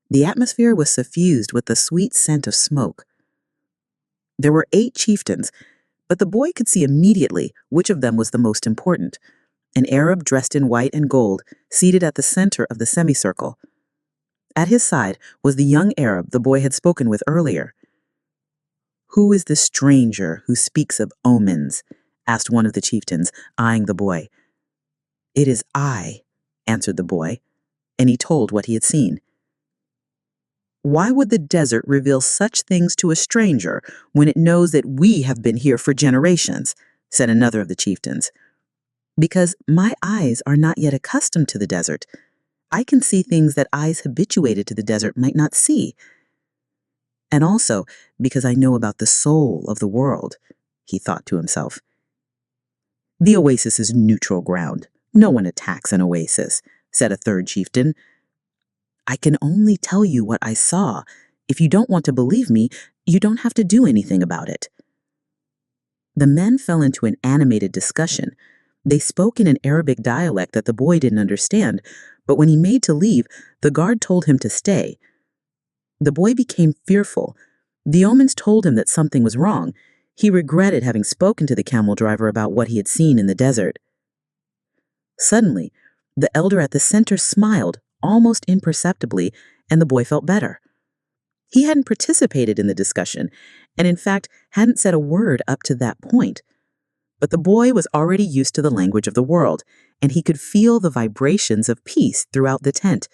The atmosphere was suffused with the sweet scent of smoke. There were 8 chieftains, but the boy could see immediately which of them was the most important: an Arab dressed in white and gold, seated at the center of the semicircle. At his side was the young Arab the boy had spoken with earlier. "Who is the stranger who speaks of omens?" asked one of the chieftains, eyeing the boy. "It is I," answered the boy, and he told what he had seen. "Why would the desert reveal such things to a stranger when it knows that we have been here for generations?" said another of the chieftains. "Because my eyes are not yet accustomed to the desert. I can see things that eyes habituated to the desert might not see. And also because I know about the soul of the world," he thought to himself. "The oasis is neutral ground. No one attacks an oasis," said a third chieftain. "I can only tell you what I saw. If you don't want to believe me, you don't have to do anything about it." The men fell into an animated discussion. They spoke in an Arabic dialect that the boy didn't understand, but when he made to leave, the guard told him to stay. The boy became fearful. The omens told him that something was wrong. He regretted having spoken to the camel driver about what he had seen in the desert. Suddenly, the elder at the center smiled, almost imperceptibly, and the boy felt better. He hadn't participated in the discussion, and in fact hadn't said a word up to that point. But the boy was already used to the language of the world, and he could feel the vibrations of peace throughout the tent.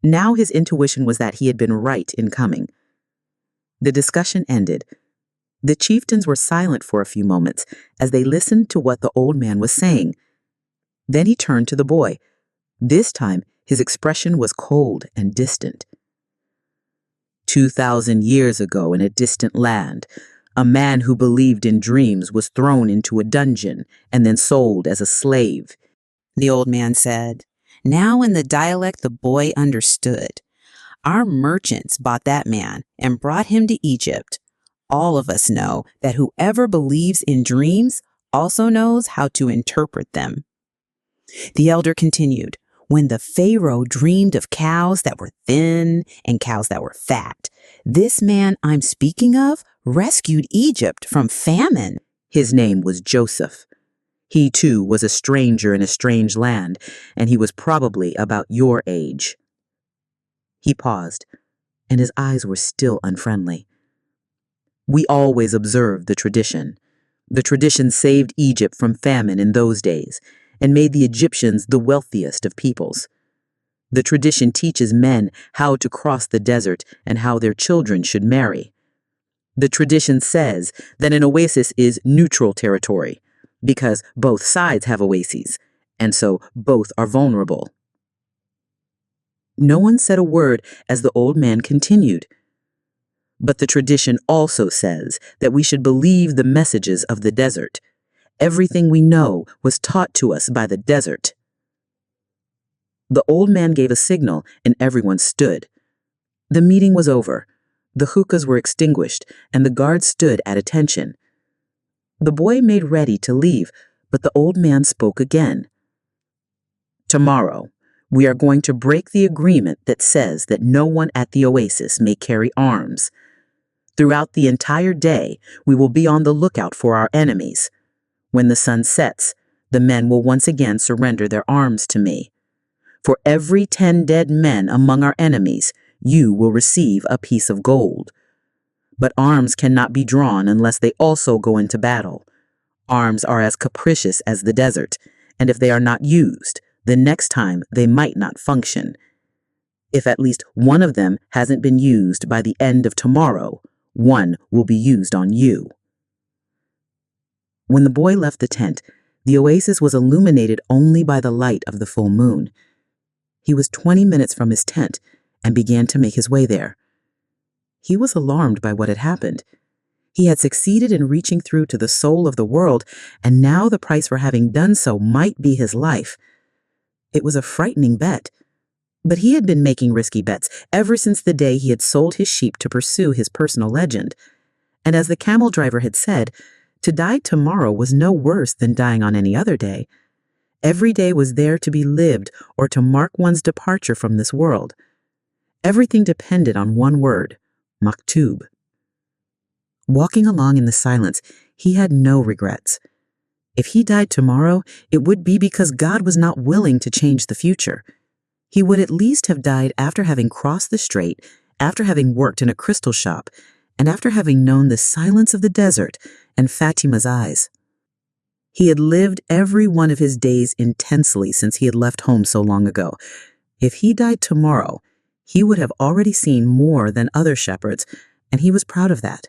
Now his intuition was that he had been right in coming. The discussion ended. The chieftains were silent for a few moments as they listened to what the old man was saying. Then he turned to the boy. This time, his expression was cold and distant. 2,000 years ago in a distant land, a man who believed in dreams was thrown into a dungeon and then sold as a slave," the old man said. Now in the dialect the boy understood. "Our merchants bought that man and brought him to Egypt. All of us know that whoever believes in dreams also knows how to interpret them." The elder continued, "When the Pharaoh dreamed of cows that were thin and cows that were fat, this man I'm speaking of rescued Egypt from famine. His name was Joseph. He too was a stranger in a strange land, and he was probably about your age." He paused, and his eyes were still unfriendly. "We always observed the tradition. The tradition saved Egypt from famine in those days and made the Egyptians the wealthiest of peoples. The tradition teaches men how to cross the desert and how their children should marry. The tradition says that an oasis is neutral territory because both sides have oases, and so both are vulnerable." No one said a word as the old man continued. But the tradition also says that we should believe the messages of the desert. Everything we know was taught to us by the desert. The old man gave a signal and everyone stood. The meeting was over. The hookahs were extinguished and the guards stood at attention. The boy made ready to leave, but the old man spoke again. Tomorrow, we are going to break the agreement that says that no one at the Oasis may carry arms. Throughout the entire day, we will be on the lookout for our enemies. When the sun sets, the men will once again surrender their arms to me. For every 10 dead men among our enemies, you will receive a piece of gold. But arms cannot be drawn unless they also go into battle. Arms are as capricious as the desert, and if they are not used, the next time they might not function. If at least one of them hasn't been used by the end of tomorrow, one will be used on you. When the boy left the tent, the oasis was illuminated only by the light of the full moon. He was 20 minutes from his tent and began to make his way there. He was alarmed by what had happened. He had succeeded in reaching through to the soul of the world, and now the price for having done so might be his life. It was a frightening bet. But he had been making risky bets ever since the day he had sold his sheep to pursue his personal legend. And as the camel driver had said, to die tomorrow was no worse than dying on any other day. Every day was there to be lived or to mark one's departure from this world. Everything depended on one word, maktub. Walking along in the silence, he had no regrets. If he died tomorrow, it would be because God was not willing to change the future. He would at least have died after having crossed the strait, after having worked in a crystal shop, and after having known the silence of the desert and Fatima's eyes. He had lived every one of his days intensely since he had left home so long ago. If he died tomorrow, he would have already seen more than other shepherds, and he was proud of that.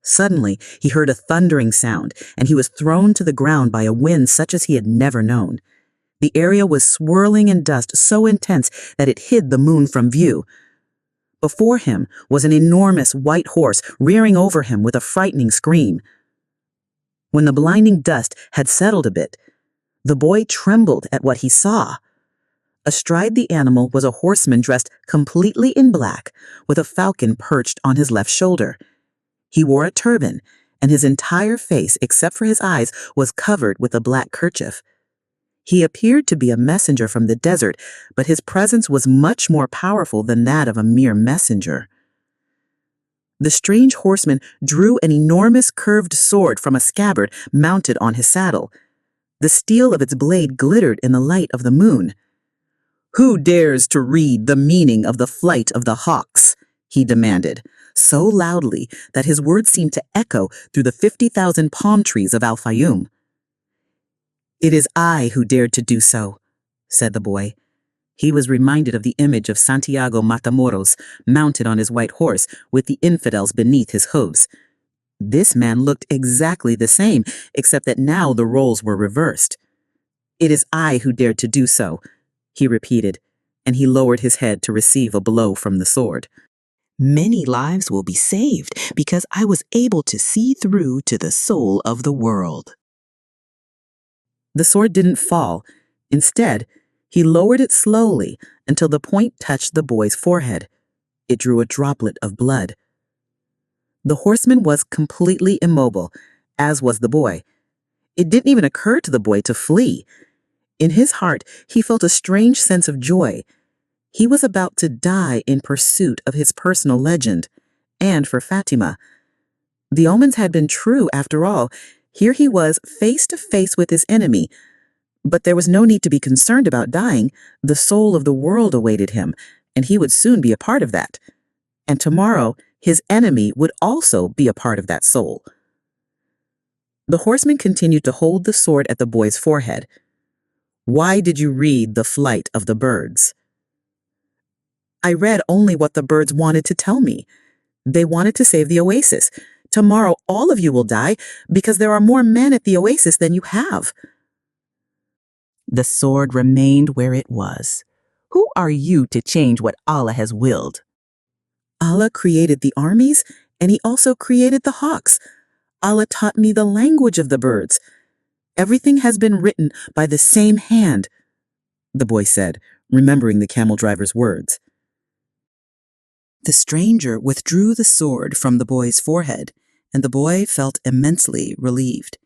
Suddenly, he heard a thundering sound, and he was thrown to the ground by a wind such as he had never known. The area was swirling in dust so intense that it hid the moon from view. Before him was an enormous white horse rearing over him with a frightening scream. When the blinding dust had settled a bit, the boy trembled at what he saw. Astride the animal was a horseman dressed completely in black, with a falcon perched on his left shoulder. He wore a turban, and his entire face, except for his eyes, was covered with a black kerchief. He appeared to be a messenger from the desert, but his presence was much more powerful than that of a mere messenger. The strange horseman drew an enormous curved sword from a scabbard mounted on his saddle. The steel of its blade glittered in the light of the moon. "Who dares to read the meaning of the flight of the hawks?" he demanded, so loudly that his words seemed to echo through the 50,000 palm trees of Al-Fayoum. "It is I who dared to do so," said the boy. He was reminded of the image of Santiago Matamoros, mounted on his white horse, with the infidels beneath his hooves. This man looked exactly the same, except that now the roles were reversed. "It is I who dared to do so," he repeated, and he lowered his head to receive a blow from the sword. "Many lives will be saved because I was able to see through to the soul of the world." The sword didn't fall. Instead, he lowered it slowly until the point touched the boy's forehead. It drew a droplet of blood. The horseman was completely immobile, as was the boy. It didn't even occur to the boy to flee. In his heart, he felt a strange sense of joy. He was about to die in pursuit of his personal legend, and for Fatima. The omens had been true after all. Here he was, face to face with his enemy. But there was no need to be concerned about dying. The soul of the world awaited him, and he would soon be a part of that. And tomorrow, his enemy would also be a part of that soul. The horseman continued to hold the sword at the boy's forehead. "Why did you read the flight of the birds?" "I read only what the birds wanted to tell me. They wanted to save the oasis. Tomorrow all of you will die because there are more men at the oasis than you have." The sword remained where it was. "Who are you to change what Allah has willed?" Allah created the armies, and He also created the hawks. Allah taught me the language of the birds. Everything has been written by the same hand, the boy said, remembering the camel driver's words. The stranger withdrew the sword from the boy's forehead, and the boy felt immensely relieved.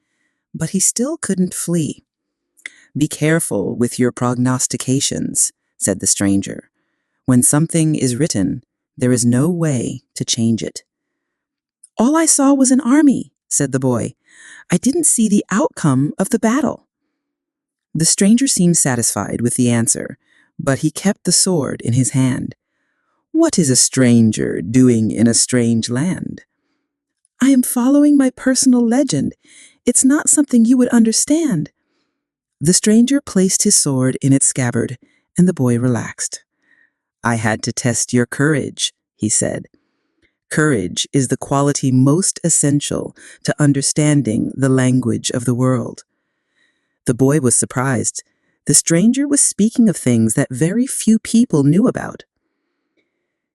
But he still couldn't flee. "Be careful with your prognostications," said the stranger. "When something is written, there is no way to change it." "All I saw was an army," said the boy. "I didn't see the outcome of the battle." The stranger seemed satisfied with the answer, but he kept the sword in his hand. "What is a stranger doing in a strange land?" "I am following my personal legend. It's not something you would understand." The stranger placed his sword in its scabbard, and the boy relaxed. "I had to test your courage," he said. "Courage is the quality most essential to understanding the language of the world." The boy was surprised. The stranger was speaking of things that very few people knew about.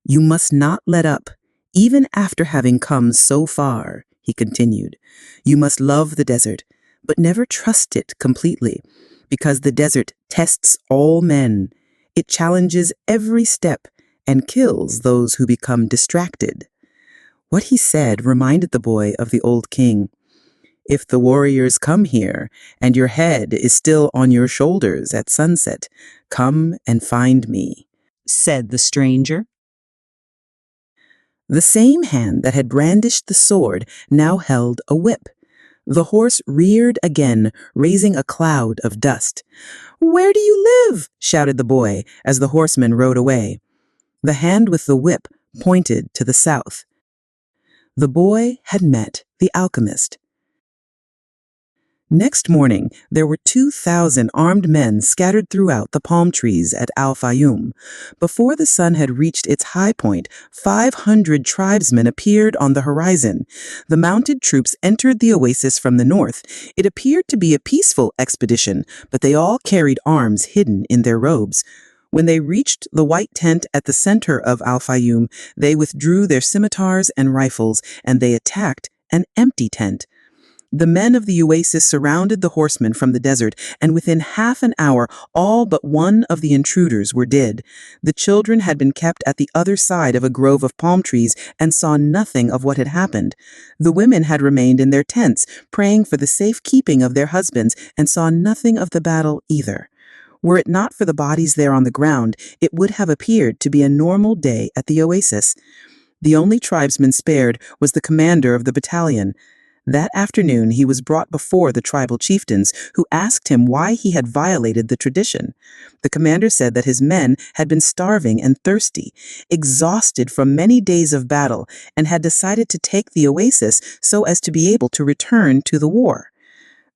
"You must not let up, even after having come so far," he continued. "You must love the desert, but never trust it completely, because the desert tests all men. It challenges every step and kills those who become distracted." What he said reminded the boy of the old king. "If the warriors come here and your head is still on your shoulders at sunset, come and find me," said the stranger. The same hand that had brandished the sword now held a whip. The horse reared again, raising a cloud of dust. "Where do you live?" shouted the boy as the horseman rode away. The hand with the whip pointed to the south. The boy had met the alchemist. Next morning, there were 2,000 armed men scattered throughout the palm trees at Al-Fayoum. Before the sun had reached its high point, 500 tribesmen appeared on the horizon. The mounted troops entered the oasis from the north. It appeared to be a peaceful expedition, but they all carried arms hidden in their robes. When they reached the white tent at the center of Al-Fayoum, they withdrew their scimitars and rifles, and they attacked an empty tent. The men of the oasis surrounded the horsemen from the desert, and within half an hour, all but one of the intruders were dead. The children had been kept at the other side of a grove of palm trees and saw nothing of what had happened. The women had remained in their tents, praying for the safe keeping of their husbands, and saw nothing of the battle either. Were it not for the bodies there on the ground, it would have appeared to be a normal day at the oasis. The only tribesman spared was the commander of the battalion. That afternoon he was brought before the tribal chieftains, who asked him why he had violated the tradition. The commander said that his men had been starving and thirsty, exhausted from many days of battle, and had decided to take the oasis so as to be able to return to the war.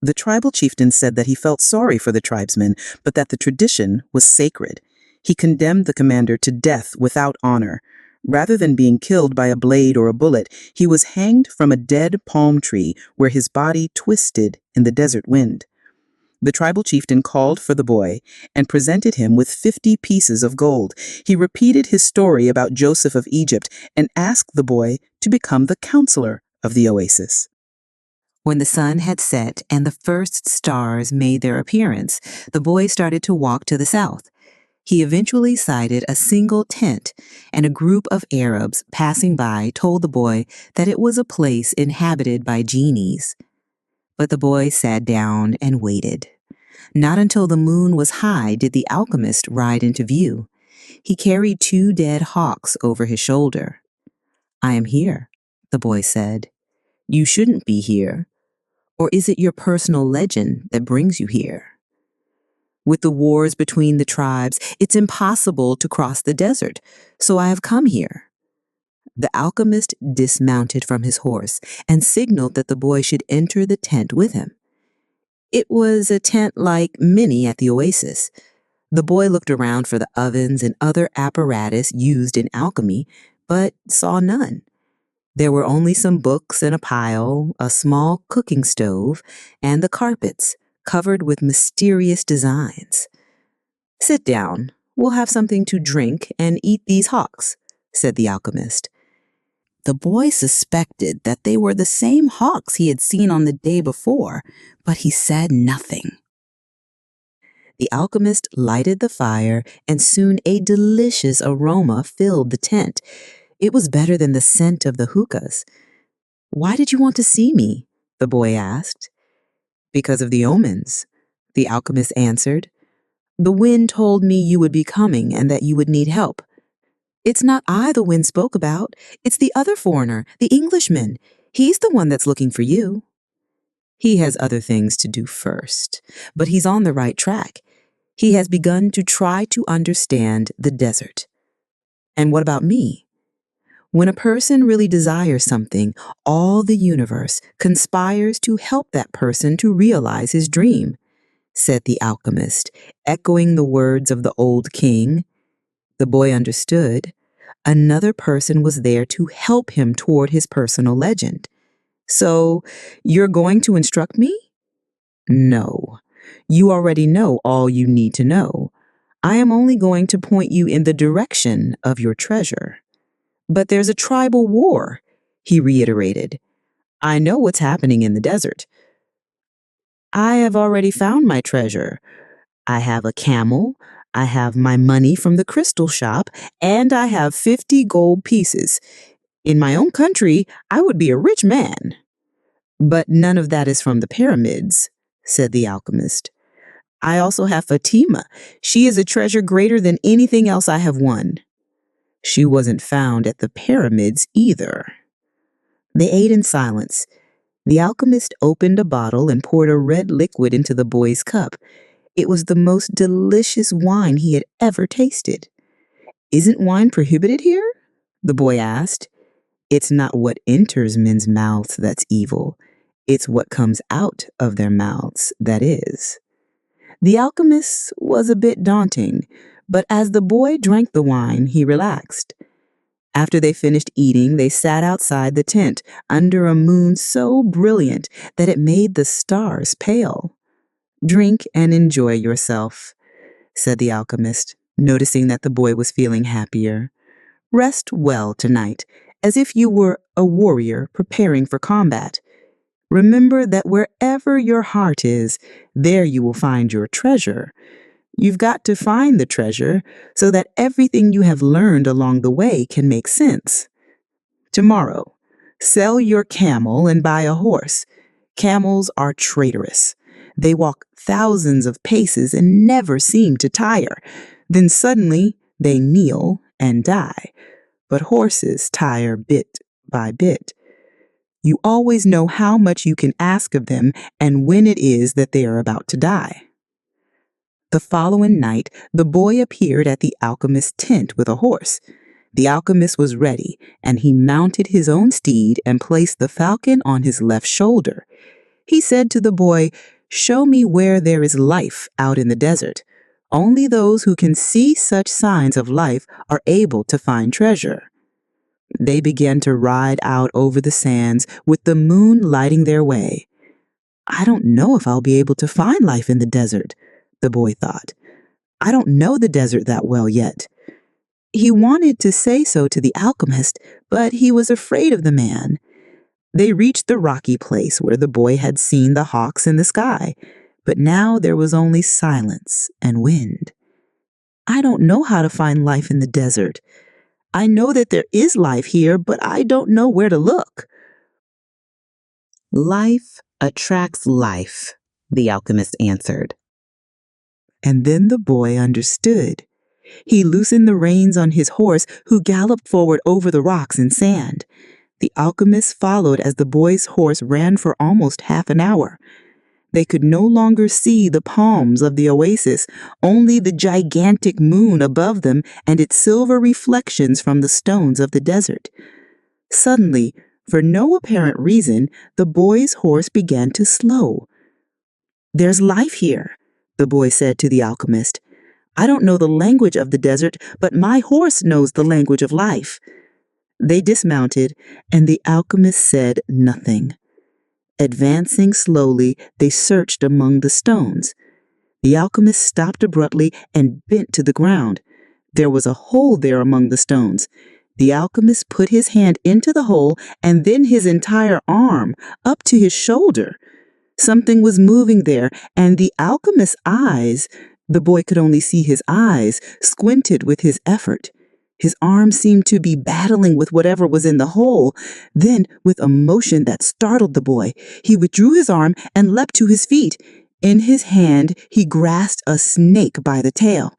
The tribal chieftain said that he felt sorry for the tribesmen, but that the tradition was sacred. He condemned the commander to death without honor. Rather than being killed by a blade or a bullet, he was hanged from a dead palm tree where his body twisted in the desert wind. The tribal chieftain called for the boy and presented him with 50 pieces of gold. He repeated his story about Joseph of Egypt and asked the boy to become the counselor of the oasis. When the sun had set and the first stars made their appearance, the boy started to walk to the south. He eventually sighted a single tent, and a group of Arabs passing by told the boy that it was a place inhabited by genies. But the boy sat down and waited. Not until the moon was high did the alchemist ride into view. He carried 2 dead hawks over his shoulder. "I am here," the boy said. "You shouldn't be here. Or is it your personal legend that brings you here? With the wars between the tribes, it's impossible to cross the desert, so I have come here." The alchemist dismounted from his horse and signaled that the boy should enter the tent with him. It was a tent like many at the oasis. The boy looked around for the ovens and other apparatus used in alchemy, but saw none. There were only some books in a pile, a small cooking stove, and the carpets, covered with mysterious designs. "Sit down. We'll have something to drink and eat these hawks," said the alchemist. The boy suspected that they were the same hawks he had seen on the day before, but he said nothing. The alchemist lighted the fire, and soon a delicious aroma filled the tent. It was better than the scent of the hookahs. "Why did you want to see me?" the boy asked. "Because of the omens," the alchemist answered. "The wind told me you would be coming and that you would need help." "It's not I the wind spoke about. It's the other foreigner, the Englishman. He's the one that's looking for you." "He has other things to do first, but he's on the right track. He has begun to try to understand the desert." "And what about me?" "When a person really desires something, all the universe conspires to help that person to realize his dream," said the alchemist, echoing the words of the old king. The boy understood. Another person was there to help him toward his personal legend. "So, you're going to instruct me?" "No. You already know all you need to know. I am only going to point you in the direction of your treasure." "But there's a tribal war," he reiterated. "I know what's happening in the desert." "I have already found my treasure. I have a camel, I have my money from the crystal shop, and I have 50 gold pieces. In my own country, I would be a rich man." "But none of that is from the pyramids," said the alchemist. "I also have Fatima. She is a treasure greater than anything else I have won." "She wasn't found at the pyramids either." They ate in silence. The alchemist opened a bottle and poured a red liquid into the boy's cup. It was the most delicious wine he had ever tasted. "Isn't wine prohibited here?" the boy asked. "It's not what enters men's mouths that's evil. It's what comes out of their mouths that is." The alchemist was a bit daunting, but as the boy drank the wine, he relaxed. After they finished eating, they sat outside the tent under a moon so brilliant that it made the stars pale. "Drink and enjoy yourself," said the alchemist, noticing that the boy was feeling happier. "Rest well tonight, as if you were a warrior preparing for combat. Remember that wherever your heart is, there you will find your treasure. You've got to find the treasure so that everything you have learned along the way can make sense. Tomorrow, sell your camel and buy a horse. Camels are traitorous. They walk thousands of paces and never seem to tire. Then suddenly, they kneel and die. But horses tire bit by bit. You always know how much you can ask of them and when it is that they are about to die." The following night, the boy appeared at the alchemist's tent with a horse. The alchemist was ready, and he mounted his own steed and placed the falcon on his left shoulder. He said to the boy, "Show me where there is life out in the desert. Only those who can see such signs of life are able to find treasure." They began to ride out over the sands with the moon lighting their way. "I don't know if I'll be able to find life in the desert," the boy thought. "I don't know the desert that well yet." He wanted to say so to the alchemist, but he was afraid of the man. They reached the rocky place where the boy had seen the hawks in the sky, but now there was only silence and wind. "I don't know how to find life in the desert. I know that there is life here, but I don't know where to look." "Life attracts life," the alchemist answered. And then the boy understood. He loosened the reins on his horse, who galloped forward over the rocks and sand. The alchemist followed as the boy's horse ran for almost half an hour. They could no longer see the palms of the oasis, only the gigantic moon above them and its silver reflections from the stones of the desert. Suddenly, for no apparent reason, the boy's horse began to slow. "There's life here," the boy said to the alchemist. "I don't know the language of the desert, but my horse knows the language of life." They dismounted, and the alchemist said nothing. Advancing slowly, they searched among the stones. The alchemist stopped abruptly and bent to the ground. There was a hole there among the stones. The alchemist put his hand into the hole and then his entire arm up to his shoulder. Something was moving there, and the alchemist's eyes, the boy could only see his eyes, squinted with his effort. His arm seemed to be battling with whatever was in the hole. Then, with a motion that startled the boy, he withdrew his arm and leapt to his feet. In his hand, he grasped a snake by the tail.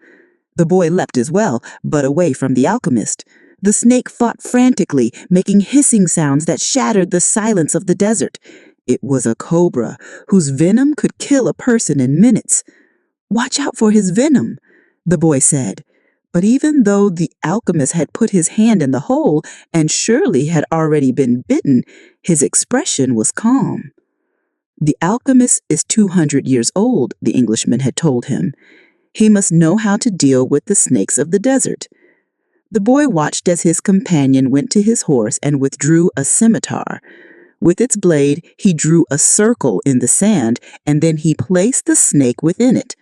The boy leapt as well, but away from the alchemist. The snake fought frantically, making hissing sounds that shattered the silence of the desert. It was a cobra, whose venom could kill a person in minutes. "Watch out for his venom," the boy said. But even though the alchemist had put his hand in the hole and surely had already been bitten, his expression was calm. "The alchemist is 200 years old," the Englishman had told him. "He must know how to deal with the snakes of the desert." The boy watched as his companion went to his horse and withdrew a scimitar. With its blade, he drew a circle in the sand, and then he placed the snake within it.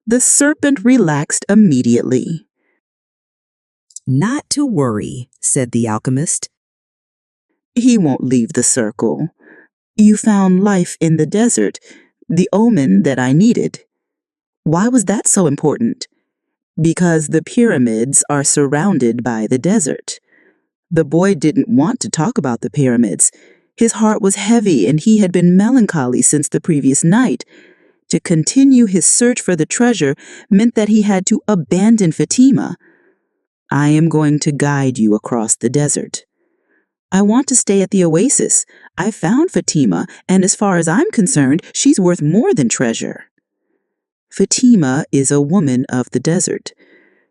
The serpent relaxed immediately. "Not to worry," said the alchemist. "He won't leave the circle. You found life in the desert, the omen that I needed." "Why was that so important?" "Because the pyramids are surrounded by the desert." The boy didn't want to talk about the pyramids. His heart was heavy and he had been melancholy since the previous night. To continue his search for the treasure meant that he had to abandon Fatima. "I am going to guide you across the desert." "I want to stay at the Oasis. I found Fatima, and as far as I'm concerned, she's worth more than treasure." "Fatima is a woman of the desert.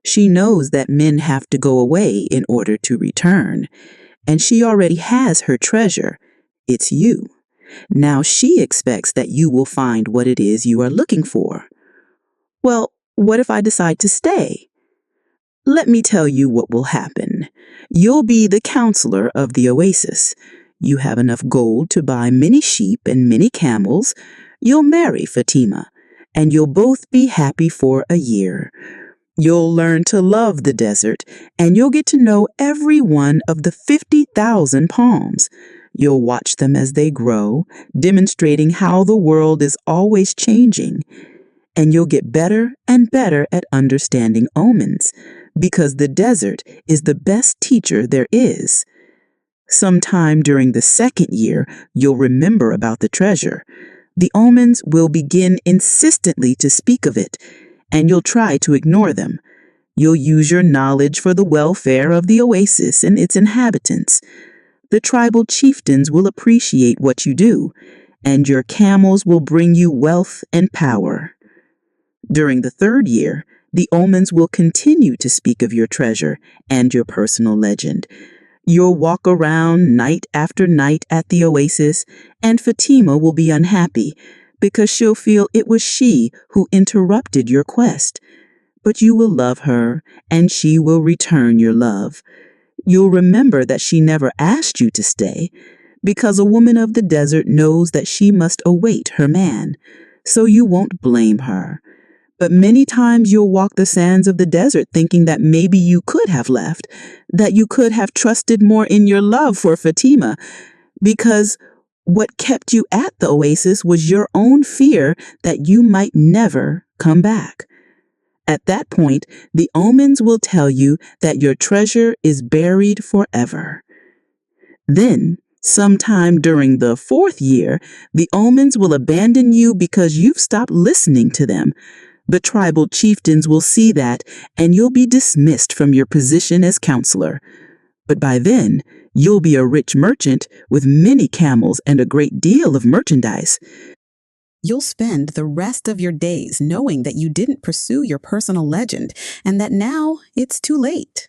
She knows that men have to go away in order to return, and she already has her treasure. It's you. Now she expects that you will find what it is you are looking for." "Well, what if I decide to stay?" "Let me tell you what will happen. You'll be the counselor of the Oasis. You have enough gold to buy many sheep and many camels. You'll marry Fatima, and you'll both be happy for a year. You'll learn to love the desert, and you'll get to know every one of the 50,000 palms. You'll watch them as they grow, demonstrating how the world is always changing. And you'll get better and better at understanding omens, because the desert is the best teacher there is. Sometime during the second year, you'll remember about the treasure. The omens will begin insistently to speak of it, and you'll try to ignore them. You'll use your knowledge for the welfare of the oasis and its inhabitants. The tribal chieftains will appreciate what you do, and your camels will bring you wealth and power. During the third year, the omens will continue to speak of your treasure and your personal legend. You'll walk around night after night at the oasis, and Fatima will be unhappy because she'll feel it was she who interrupted your quest. But you will love her, and she will return your love. You'll remember that she never asked you to stay, because a woman of the desert knows that she must await her man, so you won't blame her. But many times you'll walk the sands of the desert thinking that maybe you could have left, that you could have trusted more in your love for Fatima, because what kept you at the oasis was your own fear that you might never come back. At that point, the omens will tell you that your treasure is buried forever. Then, sometime during the fourth year, the omens will abandon you because you've stopped listening to them. The tribal chieftains will see that, and you'll be dismissed from your position as counselor. But by then, you'll be a rich merchant with many camels and a great deal of merchandise. You'll spend the rest of your days knowing that you didn't pursue your personal legend and that now it's too late.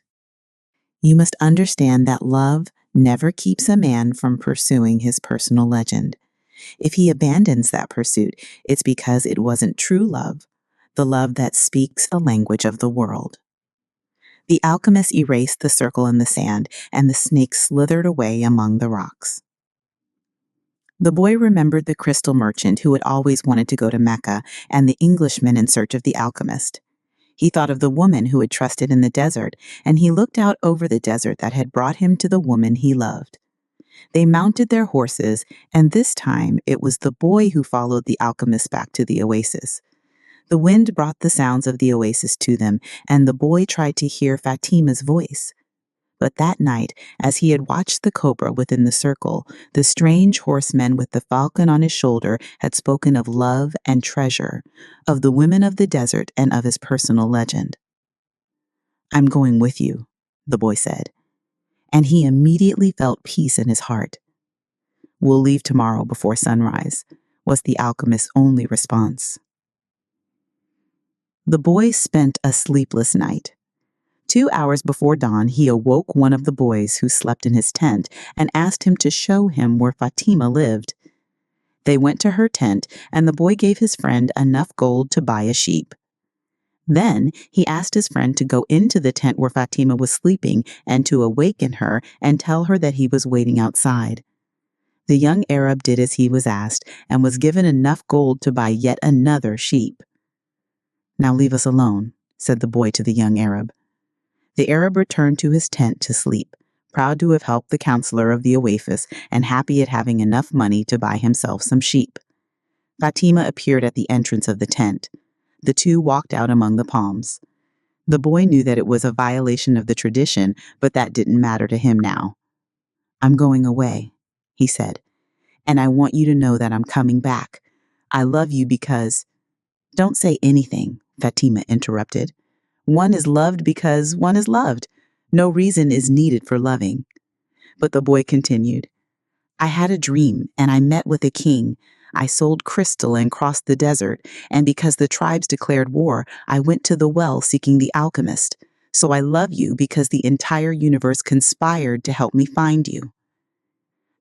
You must understand that love never keeps a man from pursuing his personal legend. If he abandons that pursuit, it's because it wasn't true love, the love that speaks the language of the world. The alchemist erased the circle in the sand, and the snake slithered away among the rocks. The boy remembered the crystal merchant who had always wanted to go to Mecca and the Englishman in search of the alchemist. He thought of the woman who had trusted in the desert, and he looked out over the desert that had brought him to the woman he loved. They mounted their horses, and this time it was the boy who followed the alchemist back to the oasis. The wind brought the sounds of the oasis to them, and the boy tried to hear Fatima's voice. But that night, as he had watched the cobra within the circle, the strange horseman with the falcon on his shoulder had spoken of love and treasure, of the women of the desert and of his personal legend. "I'm going with you," the boy said, and he immediately felt peace in his heart. "We'll leave tomorrow before sunrise," was the alchemist's only response. The boy spent a sleepless night. 2 hours before dawn, he awoke one of the boys who slept in his tent and asked him to show him where Fatima lived. They went to her tent, and the boy gave his friend enough gold to buy a sheep. Then he asked his friend to go into the tent where Fatima was sleeping and to awaken her and tell her that he was waiting outside. The young Arab did as he was asked and was given enough gold to buy yet another sheep. "Now leave us alone," said the boy to the young Arab. The Arab returned to his tent to sleep, proud to have helped the counselor of the Oasis and happy at having enough money to buy himself some sheep. Fatima appeared at the entrance of the tent. The two walked out among the palms. The boy knew that it was a violation of the tradition, but that didn't matter to him now. "I'm going away," he said, "and I want you to know that I'm coming back. I love you because—" "Don't say anything," Fatima interrupted. "One is loved because one is loved. No reason is needed for loving." But the boy continued, "I had a dream, and I met with a king. I sold crystal and crossed the desert, and because the tribes declared war, I went to the well seeking the alchemist. So I love you because the entire universe conspired to help me find you."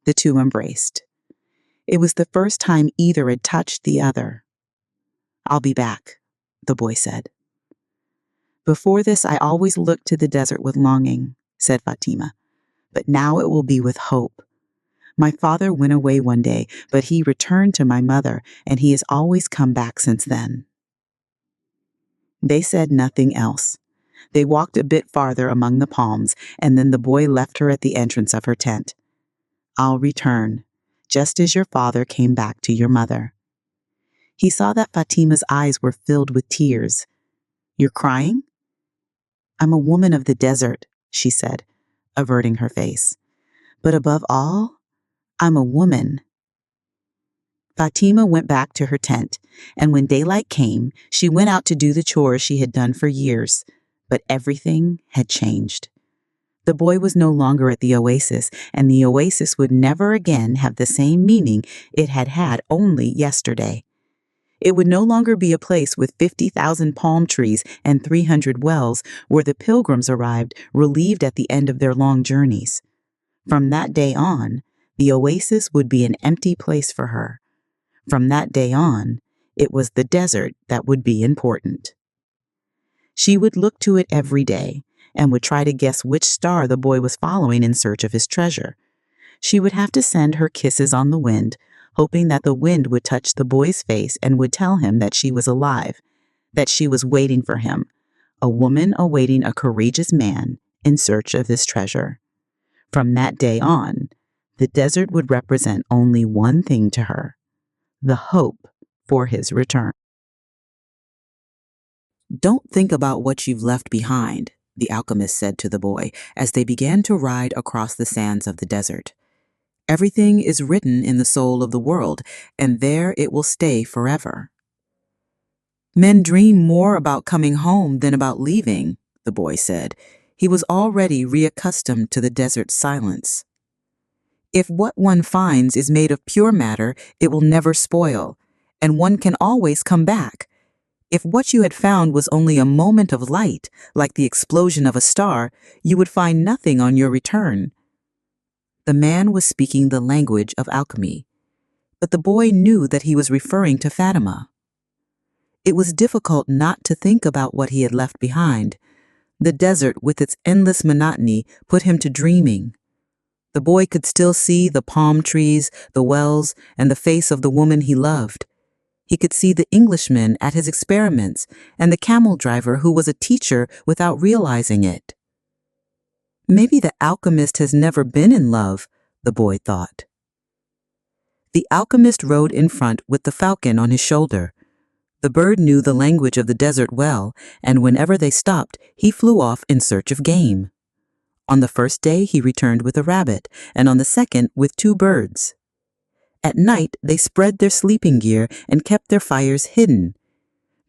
The two embraced. It was the first time either had touched the other. "I'll be back," the boy said. "Before this, I always looked to the desert with longing," said Fatima, "but now it will be with hope. My father went away one day, but he returned to my mother, and he has always come back since then." They said nothing else. They walked a bit farther among the palms, and then the boy left her at the entrance of her tent. "I'll return, just as your father came back to your mother." He saw that Fatima's eyes were filled with tears. "You're crying?" "I'm a woman of the desert," she said, averting her face. "But above all, I'm a woman." Fatima went back to her tent, and when daylight came, she went out to do the chores she had done for years. But everything had changed. The boy was no longer at the oasis, and the oasis would never again have the same meaning it had had only yesterday. It would no longer be a place with 50,000 palm trees and 300 wells where the pilgrims arrived relieved at the end of their long journeys. From that day on, the oasis would be an empty place for her. From that day on, it was the desert that would be important. She would look to it every day and would try to guess which star the boy was following in search of his treasure. She would have to send her kisses on the wind, hoping that the wind would touch the boy's face and would tell him that she was alive, that she was waiting for him, a woman awaiting a courageous man in search of his treasure. From that day on, the desert would represent only one thing to her: the hope for his return. "Don't think about what you've left behind," the alchemist said to the boy as they began to ride across the sands of the desert. "Everything is written in the soul of the world, and there it will stay forever." "Men dream more about coming home than about leaving," the boy said. He was already reaccustomed to the desert's silence. "If what one finds is made of pure matter, it will never spoil, and one can always come back. If what you had found was only a moment of light, like the explosion of a star, you would find nothing on your return." The man was speaking the language of alchemy, but the boy knew that he was referring to Fatima. It was difficult not to think about what he had left behind. The desert, with its endless monotony, put him to dreaming. The boy could still see the palm trees, the wells, and the face of the woman he loved. He could see the Englishman at his experiments and the camel driver who was a teacher without realizing it. Maybe the alchemist has never been in love, the boy thought. The alchemist rode in front with the falcon on his shoulder. The bird knew the language of the desert well, and whenever they stopped, he flew off in search of game. On the first day, he returned with a rabbit, and on the second, with 2 birds. At night, they spread their sleeping gear and kept their fires hidden.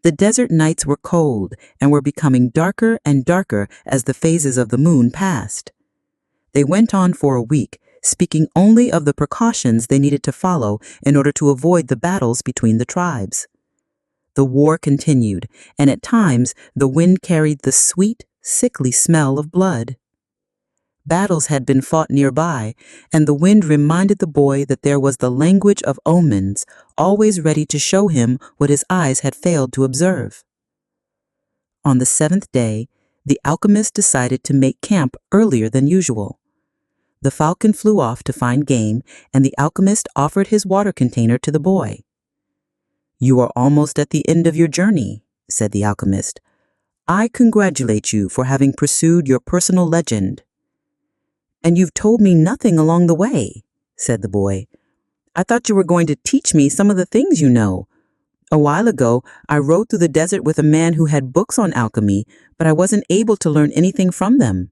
The desert nights were cold and were becoming darker and darker as the phases of the moon passed. They went on for a week, speaking only of the precautions they needed to follow in order to avoid the battles between the tribes. The war continued, and at times the wind carried the sweet, sickly smell of blood. Battles had been fought nearby, and the wind reminded the boy that there was the language of omens, always ready to show him what his eyes had failed to observe. On the 7th day, the alchemist decided to make camp earlier than usual. The falcon flew off to find game, and the alchemist offered his water container to the boy. "You are almost at the end of your journey," said the alchemist. "I congratulate you for having pursued your personal legend." "And you've told me nothing along the way," said the boy. "I thought you were going to teach me some of the things you know. A while ago, I rode through the desert with a man who had books on alchemy, but I wasn't able to learn anything from them."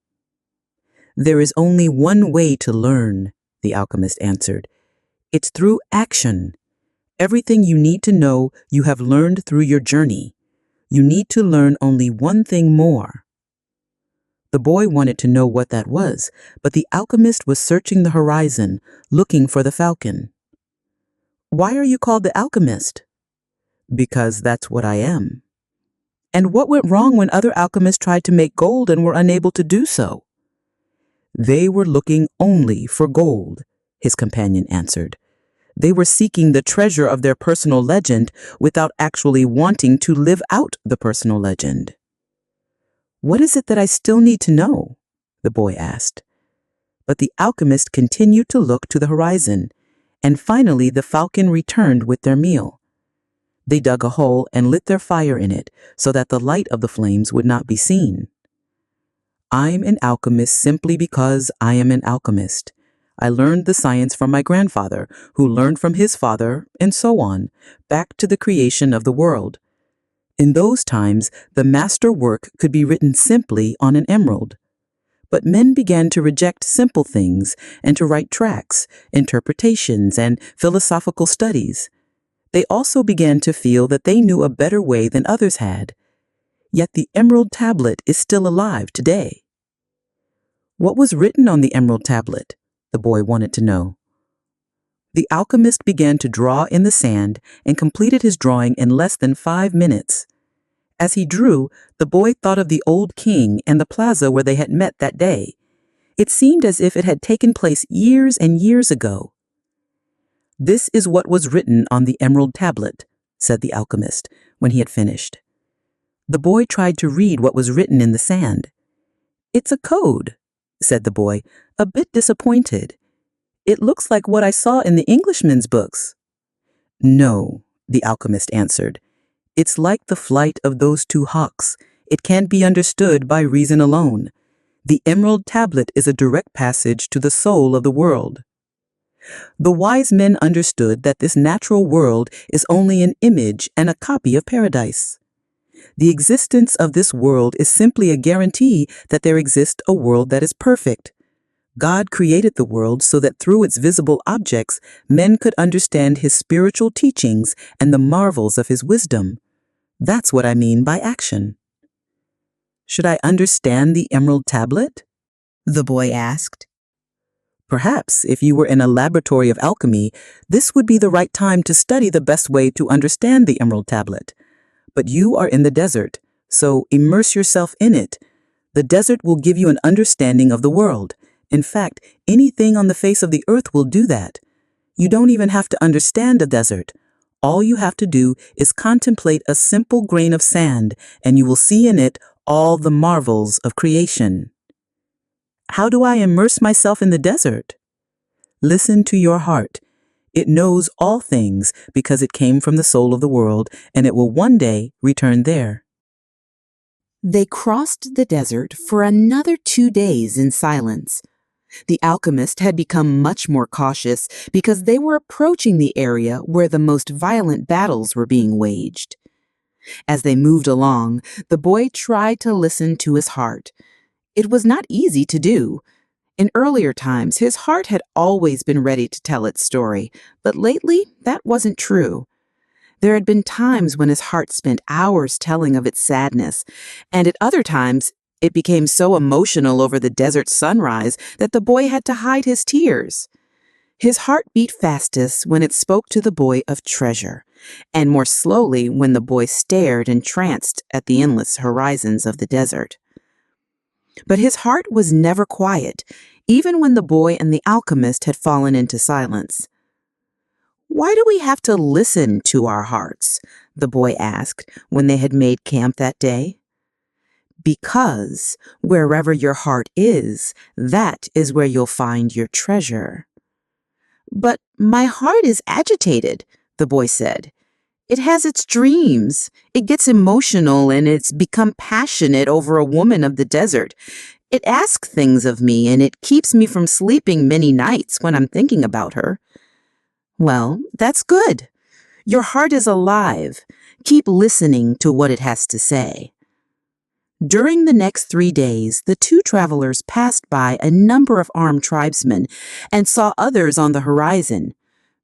"There is only one way to learn," the alchemist answered. "It's through action. Everything you need to know, you have learned through your journey. You need to learn only one thing more." The boy wanted to know what that was, but the alchemist was searching the horizon, looking for the falcon. "Why are you called the alchemist?" "Because that's what I am." "And what went wrong when other alchemists tried to make gold and were unable to do so?" "They were looking only for gold," his companion answered. "They were seeking the treasure of their personal legend without actually wanting to live out the personal legend." "What is it that I still need to know?" the boy asked. But the alchemist continued to look to the horizon, and finally the falcon returned with their meal. They dug a hole and lit their fire in it so that the light of the flames would not be seen. "I'm an alchemist simply because I am an alchemist. I learned the science from my grandfather, who learned from his father, and so on, back to the creation of the world. In those times, the master work could be written simply on an emerald. But men began to reject simple things and to write tracts, interpretations, and philosophical studies. They also began to feel that they knew a better way than others had. Yet the emerald tablet is still alive today." "What was written on the emerald tablet?" the boy wanted to know. The alchemist began to draw in the sand and completed his drawing in less than 5 minutes. As he drew, the boy thought of the old king and the plaza where they had met that day. It seemed as if it had taken place years and years ago. "This is what was written on the emerald tablet," said the alchemist when he had finished. The boy tried to read what was written in the sand. "It's a code," said the boy, a bit disappointed. "It looks like what I saw in the Englishman's books." "No," the alchemist answered. "It's like the flight of those 2 hawks. It can't be understood by reason alone. The emerald tablet is a direct passage to the soul of the world." The wise men understood that this natural world is only an image and a copy of paradise. The existence of this world is simply a guarantee that there exists a world that is perfect. God created the world so that through its visible objects, men could understand his spiritual teachings and the marvels of his wisdom. That's what I mean by action. "Should I understand the emerald tablet?" the boy asked. "Perhaps if you were in a laboratory of alchemy, this would be the right time to study the best way to understand the emerald tablet. But you are in the desert, so immerse yourself in it. The desert will give you an understanding of the world. In fact, anything on the face of the earth will do that. You don't even have to understand a desert. All you have to do is contemplate a simple grain of sand, and you will see in it all the marvels of creation." "How do I immerse myself in the desert?" "Listen to your heart. It knows all things because it came from the soul of the world, and it will one day return there. They crossed the desert for another 2 days in silence. The alchemist had become much more cautious because they were approaching the area where the most violent battles were being waged. As they moved along, the boy tried to listen to his heart. It was not easy to do. In earlier times, his heart had always been ready to tell its story, but lately that wasn't true. There had been times when his heart spent hours telling of its sadness, and at other times it became so emotional over the desert sunrise that the boy had to hide his tears. His heart beat fastest when it spoke to the boy of treasure, and more slowly when the boy stared entranced at the endless horizons of the desert. But his heart was never quiet, even when the boy and the alchemist had fallen into silence. "Why do we have to listen to our hearts?" the boy asked when they had made camp that day. "Because wherever your heart is, that is where you'll find your treasure." "But my heart is agitated," the boy said. "It has its dreams. It gets emotional and it's become passionate over a woman of the desert. It asks things of me and it keeps me from sleeping many nights when I'm thinking about her." "Well, that's good. Your heart is alive. Keep listening to what it has to say." During the next 3 days, the two travelers passed by a number of armed tribesmen and saw others on the horizon.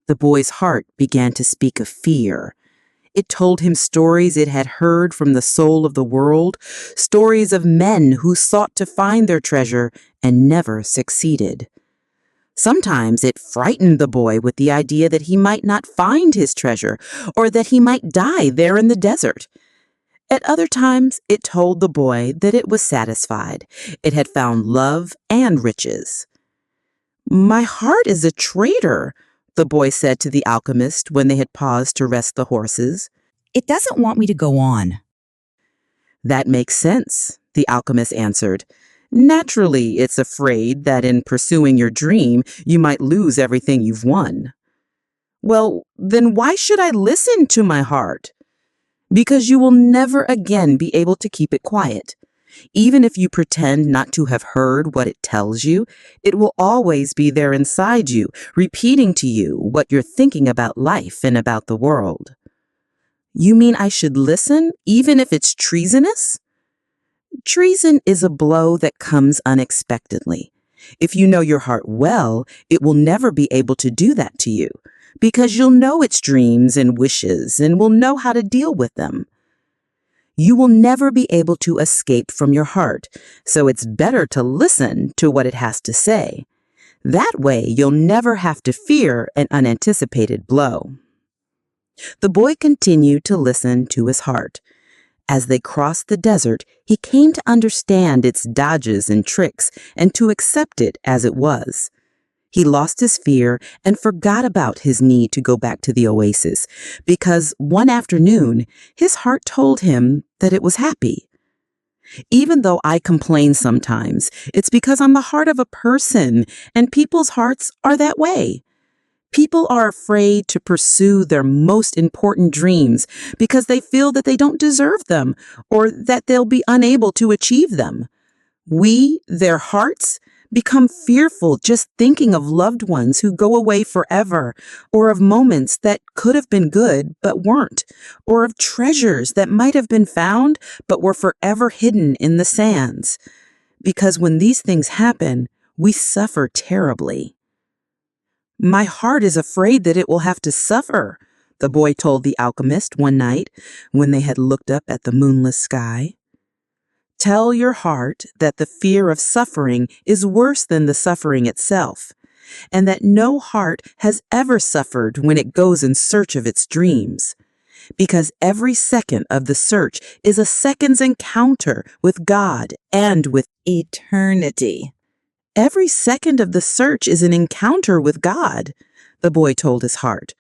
The boy's heart began to speak of fear. It told him stories it had heard from the soul of the world, stories of men who sought to find their treasure and never succeeded. Sometimes it frightened the boy with the idea that he might not find his treasure or that he might die there in the desert. At other times, it told the boy that it was satisfied. It had found love and riches. "My heart is a traitor," the boy said to the alchemist when they had paused to rest the horses. "It doesn't want me to go on." "That makes sense," the alchemist answered. "Naturally, it's afraid that in pursuing your dream, you might lose everything you've won." "Well, then why should I listen to my heart?" "Because you will never again be able to keep it quiet. Even if you pretend not to have heard what it tells you, it will always be there inside you, repeating to you what you're thinking about life and about the world." "You mean I should listen, even if it's treasonous?" "Treason is a blow that comes unexpectedly. If you know your heart well, it will never be able to do that to you, because you'll know its dreams and wishes and will know how to deal with them. You will never be able to escape from your heart, so it's better to listen to what it has to say. That way, you'll never have to fear an unanticipated blow." The boy continued to listen to his heart. As they crossed the desert, he came to understand its dodges and tricks and to accept it as it was. He lost his fear and forgot about his need to go back to the oasis because one afternoon, his heart told him that it was happy. "Even though I complain sometimes, it's because I'm the heart of a person, and people's hearts are that way. People are afraid to pursue their most important dreams because they feel that they don't deserve them or that they'll be unable to achieve them. We, their hearts, become fearful just thinking of loved ones who go away forever, or of moments that could have been good but weren't, or of treasures that might have been found but were forever hidden in the sands. Because when these things happen, we suffer terribly." "My heart is afraid that it will have to suffer," the boy told the alchemist one night when they had looked up at the moonless sky. "Tell your heart that the fear of suffering is worse than the suffering itself, and that no heart has ever suffered when it goes in search of its dreams, because every second of the search is a second's encounter with God and with eternity." "Every second of the search is an encounter with God," the boy told his heart.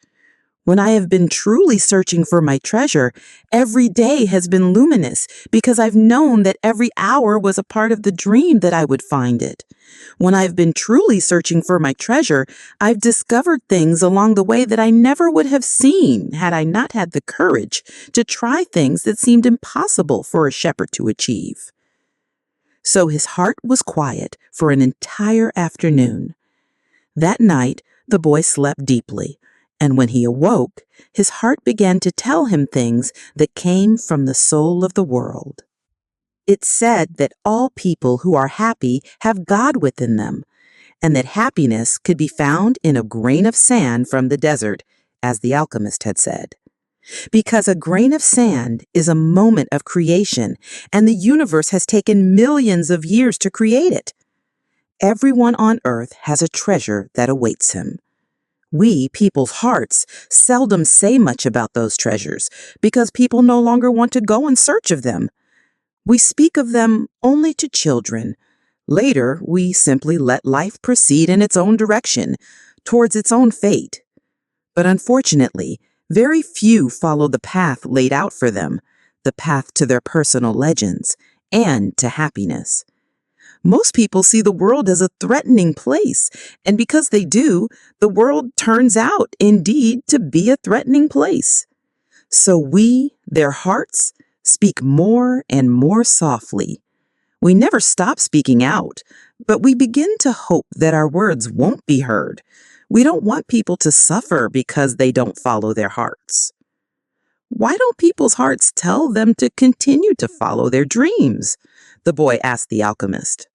When I have been truly searching for my treasure, every day has been luminous because I've known that every hour was a part of the dream that I would find it. When I've been truly searching for my treasure, I've discovered things along the way that I never would have seen had I not had the courage to try things that seemed impossible for a shepherd to achieve. So his heart was quiet for an entire afternoon. That night, the boy slept deeply, and when he awoke, his heart began to tell him things that came from the soul of the world. It said that all people who are happy have God within them, and that happiness could be found in a grain of sand from the desert, as the alchemist had said. Because a grain of sand is a moment of creation, and the universe has taken millions of years to create it. Everyone on earth has a treasure that awaits him. We, people's hearts, seldom say much about those treasures because people no longer want to go in search of them. We speak of them only to children. Later, we simply let life proceed in its own direction, towards its own fate. But unfortunately, very few follow the path laid out for them, the path to their personal legends, and to happiness. Most people see the world as a threatening place, and because they do, the world turns out, indeed, to be a threatening place. So we, their hearts, speak more and more softly. We never stop speaking out, but we begin to hope that our words won't be heard. We don't want people to suffer because they don't follow their hearts. Why don't people's hearts tell them to continue to follow their dreams? The boy asked the alchemist.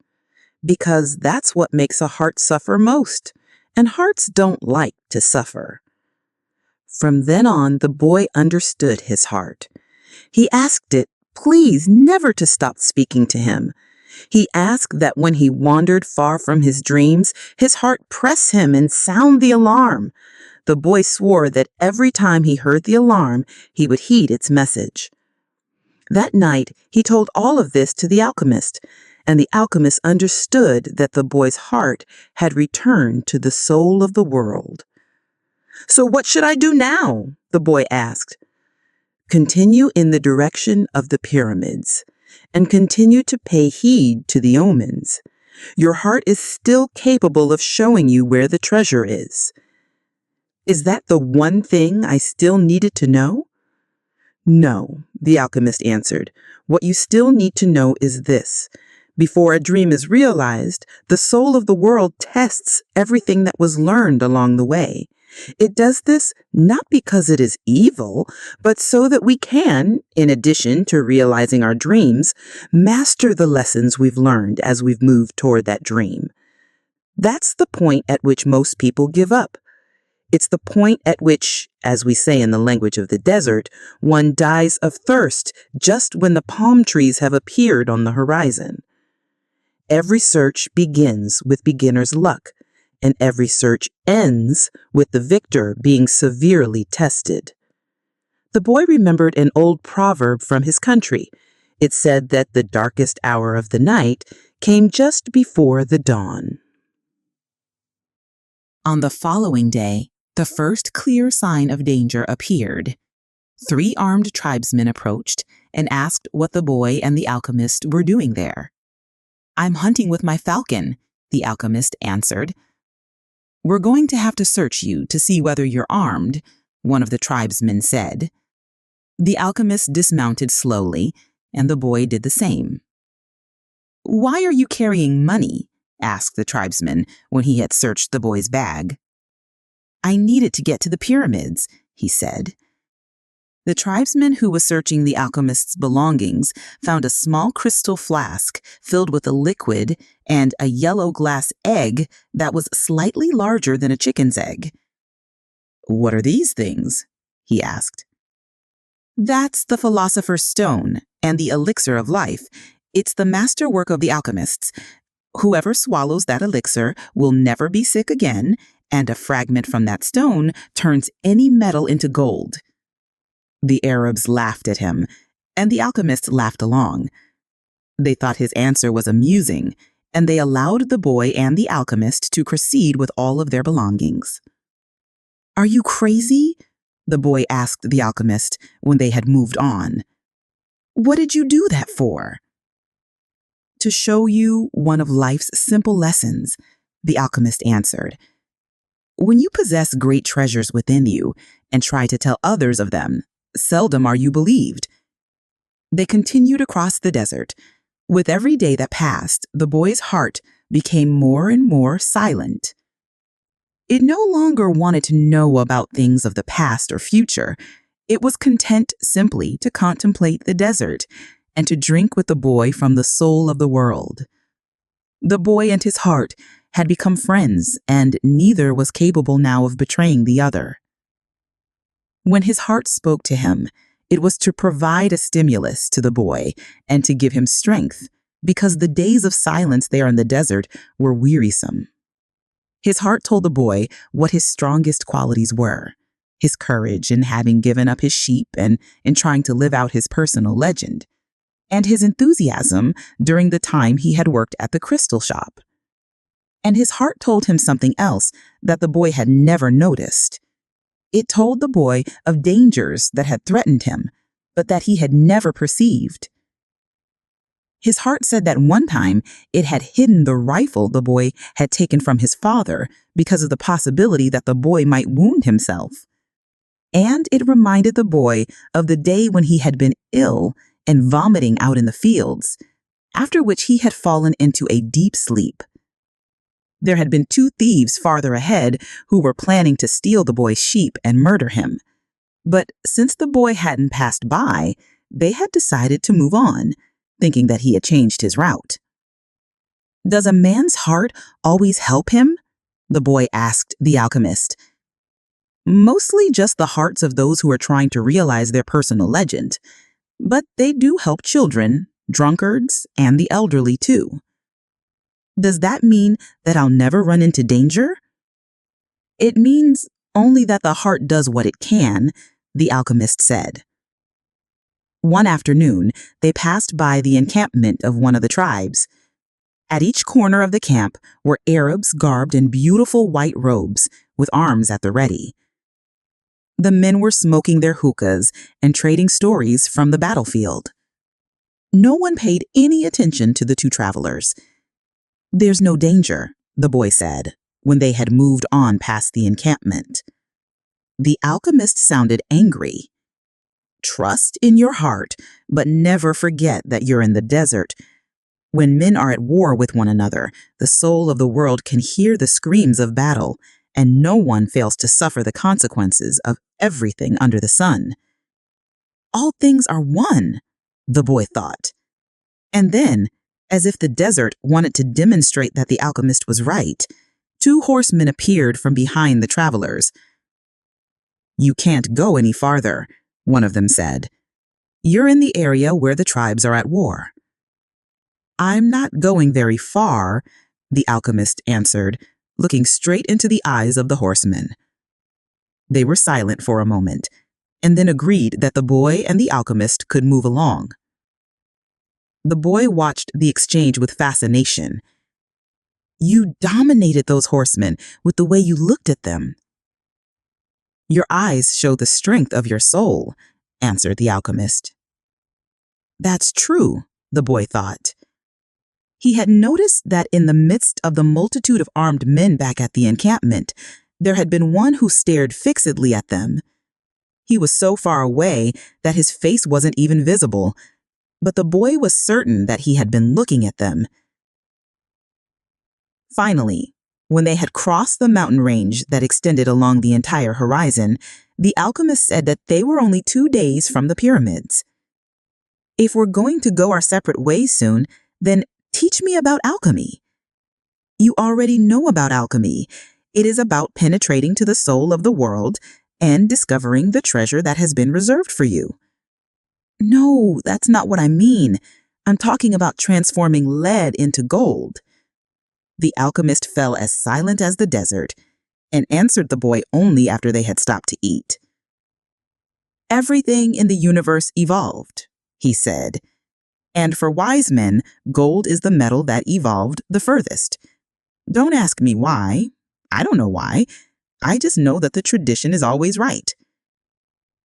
Because that's what makes a heart suffer most, and hearts don't like to suffer. From then on, the boy understood his heart. He asked it, please, never to stop speaking to him. He asked that when he wandered far from his dreams, his heart press him and sound the alarm. The boy swore that every time he heard the alarm, he would heed its message. That night, he told all of this to the alchemist, and the alchemist understood that the boy's heart had returned to the soul of the world. So what should I do now? The boy asked. Continue in the direction of the pyramids, and continue to pay heed to the omens. Your heart is still capable of showing you where the treasure is. Is that the one thing I still needed to know? No, the alchemist answered. What you still need to know is this. Before a dream is realized, the soul of the world tests everything that was learned along the way. It does this not because it is evil, but so that we can, in addition to realizing our dreams, master the lessons we've learned as we've moved toward that dream. That's the point at which most people give up. It's the point at which, as we say in the language of the desert, one dies of thirst just when the palm trees have appeared on the horizon. Every search begins with beginner's luck, and every search ends with the victor being severely tested. The boy remembered an old proverb from his country. It said that the darkest hour of the night came just before the dawn. On the following day, the first clear sign of danger appeared. 3 armed tribesmen approached and asked what the boy and the alchemist were doing there. I'm hunting with my falcon, the alchemist answered. We're going to have to search you to see whether you're armed, one of the tribesmen said. The alchemist dismounted slowly, and the boy did the same. Why are you carrying money? Asked the tribesman when he had searched the boy's bag. I need it to get to the pyramids, he said. The tribesman who was searching the alchemist's belongings found a small crystal flask filled with a liquid and a yellow glass egg that was slightly larger than a chicken's egg. What are these things? He asked. That's the philosopher's stone and the elixir of life. It's the masterwork of the alchemists. Whoever swallows that elixir will never be sick again, and a fragment from that stone turns any metal into gold. The Arabs laughed at him, and the alchemist laughed along. They thought his answer was amusing, and they allowed the boy and the alchemist to proceed with all of their belongings. Are you crazy? the boy asked the alchemist when they had moved on. "What did you do that for?" "To show you one of life's simple lessons," the alchemist answered. "When you possess great treasures within you and try to tell others of them, seldom are you believed." They continued across the desert. With every day that passed, the boy's heart became more and more silent. It no longer wanted to know about things of the past or future. It was content simply to contemplate the desert and to drink with the boy from the soul of the world. The boy and his heart had become friends, and neither was capable now of betraying the other. When his heart spoke to him, it was to provide a stimulus to the boy and to give him strength, because the days of silence there in the desert were wearisome. His heart told the boy what his strongest qualities were: his courage in having given up his sheep and in trying to live out his personal legend, and his enthusiasm during the time he had worked at the crystal shop. And his heart told him something else that the boy had never noticed. It told the boy of dangers that had threatened him, but that he had never perceived. His heart said that one time it had hidden the rifle the boy had taken from his father because of the possibility that the boy might wound himself. And it reminded the boy of the day when he had been ill and vomiting out in the fields, after which he had fallen into a deep sleep. There had been 2 thieves farther ahead who were planning to steal the boy's sheep and murder him. But since the boy hadn't passed by, they had decided to move on, thinking that he had changed his route. "Does a man's heart always help him?" the boy asked the alchemist. "Mostly just the hearts of those who are trying to realize their personal legend. But they do help children, drunkards, and the elderly too." "Does that mean that I'll never run into danger?" "It means only that the heart does what it can," the alchemist said. One afternoon, they passed by the encampment of one of the tribes. At each corner of the camp were Arabs garbed in beautiful white robes with arms at the ready. The men were smoking their hookahs and trading stories from the battlefield. No one paid any attention to the 2 travelers. "There's no danger," the boy said, when they had moved on past the encampment. The alchemist sounded angry. "Trust in your heart, but never forget that you're in the desert. When men are at war with one another, the soul of the world can hear the screams of battle, and no one fails to suffer the consequences of everything under the sun." "All things are one," the boy thought. And then, as if the desert wanted to demonstrate that the alchemist was right, 2 horsemen appeared from behind the travelers. "You can't go any farther," one of them said. "You're in the area where the tribes are at war." "I'm not going very far," the alchemist answered, looking straight into the eyes of the horsemen. They were silent for a moment, and then agreed that the boy and the alchemist could move along. The boy watched the exchange with fascination. "You dominated those horsemen with the way you looked at them." "Your eyes show the strength of your soul," answered the alchemist. That's true, the boy thought. He had noticed that in the midst of the multitude of armed men back at the encampment, there had been one who stared fixedly at them. He was so far away that his face wasn't even visible, but the boy was certain that he had been looking at them. Finally, when they had crossed the mountain range that extended along the entire horizon, the alchemist said that they were only 2 days from the pyramids. "If we're going to go our separate ways soon, then teach me about alchemy." "You already know about alchemy. It is about penetrating to the soul of the world and discovering the treasure that has been reserved for you." "No, that's not what I mean. I'm talking about transforming lead into gold." The alchemist fell as silent as the desert and answered the boy only after they had stopped to eat. "Everything in the universe evolved," he said. "And for wise men, gold is the metal that evolved the furthest. Don't ask me why. I don't know why. I just know that the tradition is always right.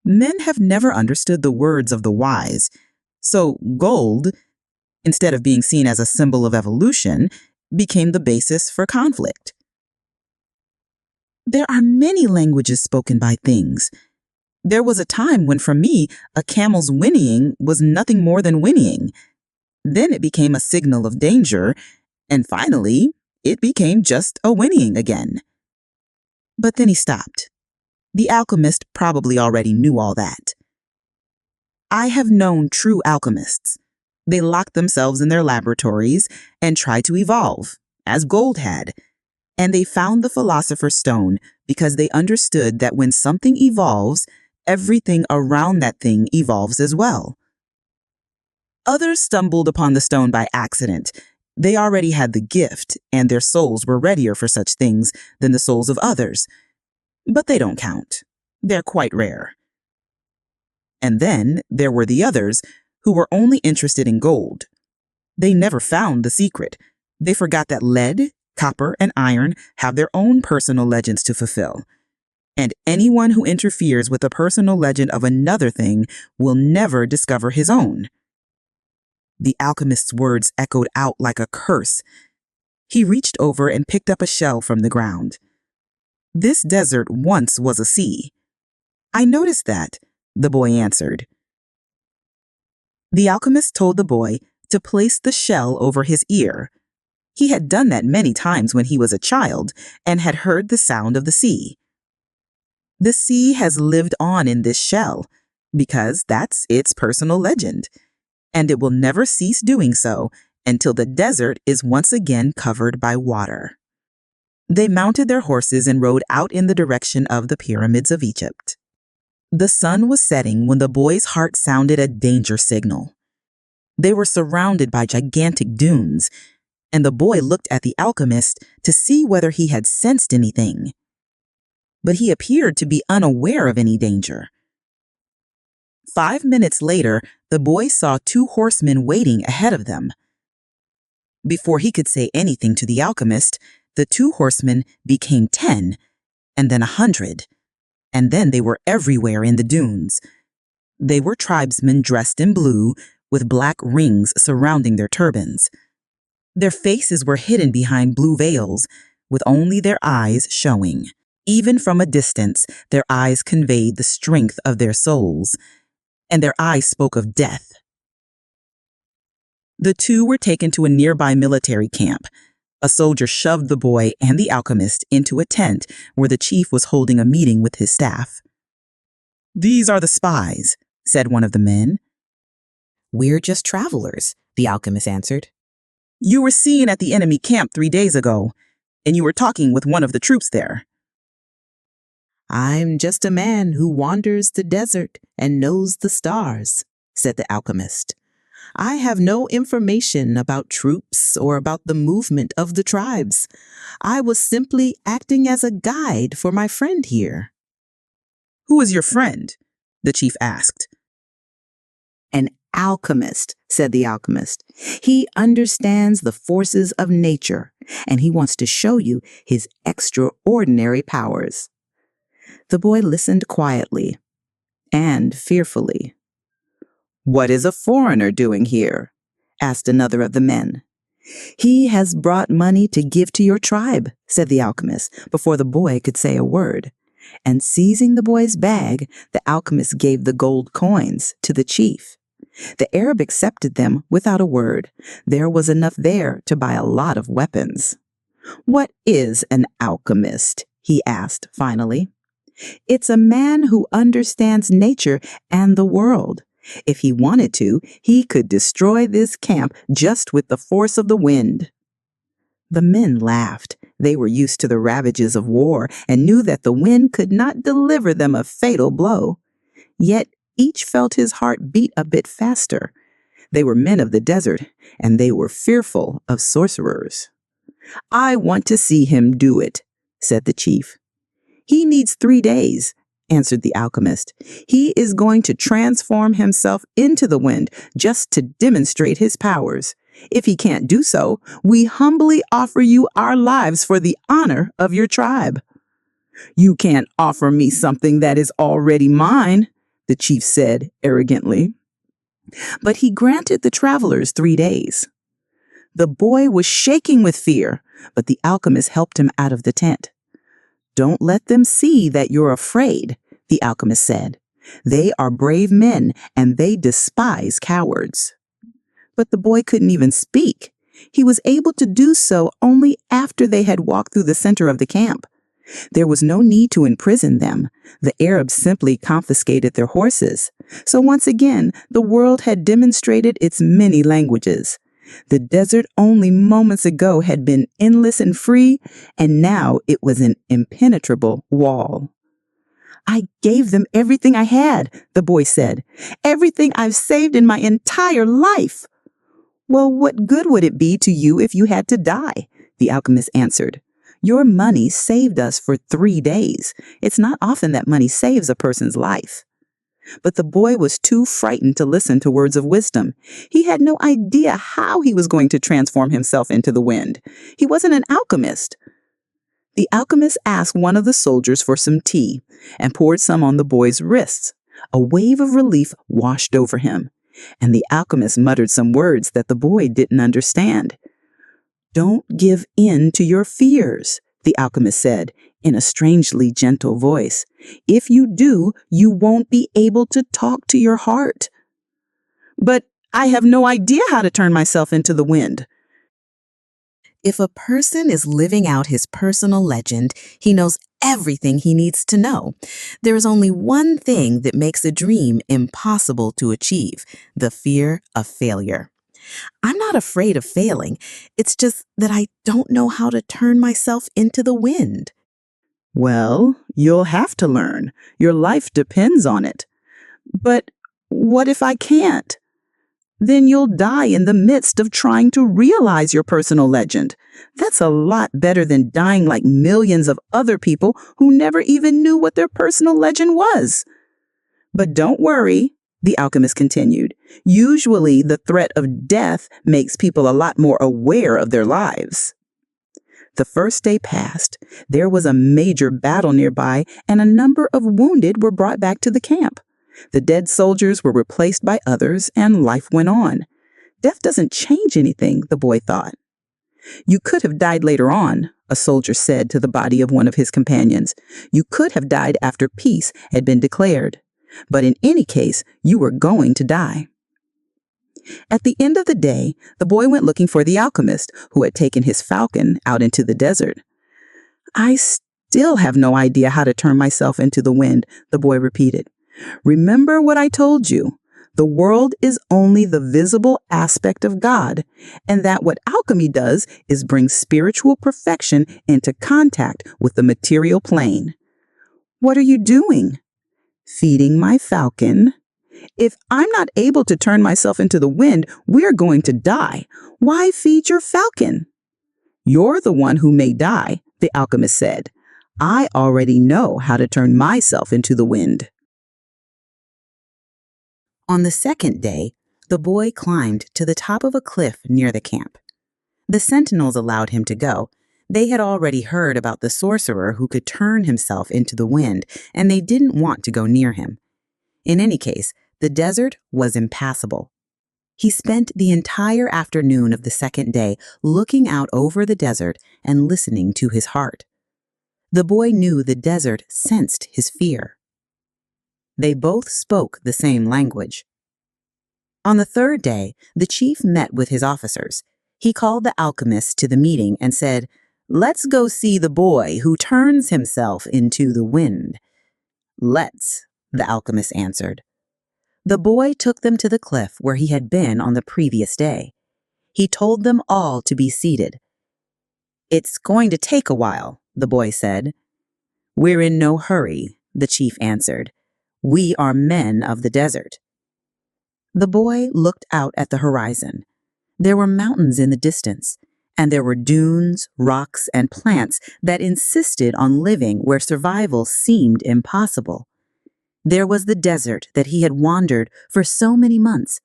Men have never understood the words of the wise, so gold, instead of being seen as a symbol of evolution, became the basis for conflict. There are many languages spoken by things. There was a time when, for me, a camel's whinnying was nothing more than whinnying. Then it became a signal of danger, and finally, it became just a whinnying again. But then he stopped. The alchemist probably already knew all that. I have known true alchemists. They locked themselves in their laboratories and tried to evolve, as gold had. And they found the Philosopher's Stone because they understood that when something evolves, everything around that thing evolves as well. Others stumbled upon the stone by accident. They already had the gift, and their souls were readier for such things than the souls of others. But they don't count. They're quite rare. And then there were the others who were only interested in gold. They never found the secret. They forgot that lead, copper, and iron have their own personal legends to fulfill. And anyone who interferes with the personal legend of another thing will never discover his own. The alchemist's words echoed out like a curse. He reached over and picked up a shell from the ground. This desert once was a sea. I noticed that, the boy answered. The alchemist told the boy to place the shell over his ear. He had done that many times when he was a child and had heard the sound of the sea. The sea has lived on in this shell because that's its personal legend, and it will never cease doing so until the desert is once again covered by water. They mounted their horses and rode out in the direction of the pyramids of Egypt. The sun was setting when the boy's heart sounded a danger signal. They were surrounded by gigantic dunes, and the boy looked at the alchemist to see whether he had sensed anything. But he appeared to be unaware of any danger. 5 minutes later, the boy saw 2 horsemen waiting ahead of them. Before he could say anything to the alchemist, the 2 horsemen became 10, and then 100, and then they were everywhere in the dunes. They were tribesmen dressed in blue, with black rings surrounding their turbans. Their faces were hidden behind blue veils, with only their eyes showing. Even from a distance, their eyes conveyed the strength of their souls, and their eyes spoke of death. The 2 were taken to a nearby military camp. A soldier shoved the boy and the alchemist into a tent where the chief was holding a meeting with his staff. "These are the spies," said one of the men. "We're just travelers," the alchemist answered. "You were seen at the enemy camp 3 days ago, and you were talking with one of the troops there." "I'm just a man who wanders the desert and knows the stars," said the alchemist. "I have no information about troops or about the movement of the tribes. I was simply acting as a guide for my friend here." "Who is your friend?" the chief asked. "An alchemist," said the alchemist. "He understands the forces of nature, and he wants to show you his extraordinary powers." The boy listened quietly and fearfully. "What is a foreigner doing here?" asked another of the men. "He has brought money to give to your tribe," said the alchemist, before the boy could say a word. And seizing the boy's bag, the alchemist gave the gold coins to the chief. The Arab accepted them without a word. There was enough there to buy a lot of weapons. "What is an alchemist?" he asked finally. "It's a man who understands nature and the world. If he wanted to, he could destroy this camp just with the force of the wind." The men laughed. They were used to the ravages of war and knew that the wind could not deliver them a fatal blow. Yet each felt his heart beat a bit faster. They were men of the desert, and they were fearful of sorcerers. "I want to see him do it," said the chief. "He needs 3 days," answered the alchemist. "He is going to transform himself into the wind just to demonstrate his powers. If he can't do so, we humbly offer you our lives for the honor of your tribe." "You can't offer me something that is already mine," the chief said arrogantly. But he granted the travelers 3 days. The boy was shaking with fear, but the alchemist helped him out of the tent. "Don't let them see that you're afraid," the alchemist said. "They are brave men, and they despise cowards." But the boy couldn't even speak. He was able to do so only after they had walked through the center of the camp. There was no need to imprison them. The Arabs simply confiscated their horses. So once again, the world had demonstrated its many languages. The desert only moments ago had been endless and free, and now it was an impenetrable wall. "I gave them everything I had," the boy said. "Everything I've saved in my entire life." "Well, what good would it be to you if you had to die?" the alchemist answered. "Your money saved us for 3 days. It's not often that money saves a person's life." But the boy was too frightened to listen to words of wisdom. He had no idea how he was going to transform himself into the wind. He wasn't an alchemist. The alchemist asked one of the soldiers for some tea and poured some on the boy's wrists. A wave of relief washed over him, and the alchemist muttered some words that the boy didn't understand. "Don't give in to your fears," the alchemist said in a strangely gentle voice. "If you do, you won't be able to talk to your heart." "But I have no idea how to turn myself into the wind." If a person is living out his personal legend, he knows everything he needs to know. There is only one thing that makes a dream impossible to achieve: the fear of failure. I'm not afraid of failing. It's just that I don't know how to turn myself into the wind. "Well, you'll have to learn. Your life depends on it." "But what if I can't?" "Then you'll die in the midst of trying to realize your personal legend. That's a lot better than dying like millions of other people who never even knew what their personal legend was." "But don't worry," the alchemist continued. "Usually the threat of death makes people a lot more aware of their lives." The first day passed. There was a major battle nearby, and a number of wounded were brought back to the camp. The dead soldiers were replaced by others, and life went on. Death doesn't change anything, the boy thought. "You could have died later on," a soldier said to the body of one of his companions. "You could have died after peace had been declared. But in any case, you were going to die." At the end of the day, the boy went looking for the alchemist, who had taken his falcon out into the desert. "I still have no idea how to turn myself into the wind," the boy repeated. "Remember what I told you. The world is only the visible aspect of God, and that what alchemy does is bring spiritual perfection into contact with the material plane." "What are you doing?" "Feeding my falcon." "If I'm not able to turn myself into the wind, we're going to die. Why feed your falcon?" "You're the one who may die," the alchemist said. "I already know how to turn myself into the wind." On the second day, the boy climbed to the top of a cliff near the camp. The sentinels allowed him to go. They had already heard about the sorcerer who could turn himself into the wind, and they didn't want to go near him. In any case, the desert was impassable. He spent the entire afternoon of the second day looking out over the desert and listening to his heart. The boy knew the desert sensed his fear. They both spoke the same language. On the third day, the chief met with his officers. He called the alchemist to the meeting and said, "Let's go see the boy who turns himself into the wind." "Let's," the alchemist answered. The boy took them to the cliff where he had been on the previous day. He told them all to be seated. "It's going to take a while," the boy said. "We're in no hurry," the chief answered. "We are men of the desert." The boy looked out at the horizon. There were mountains in the distance, and there were dunes, rocks, and plants that insisted on living where survival seemed impossible. There was the desert that he had wandered for so many months.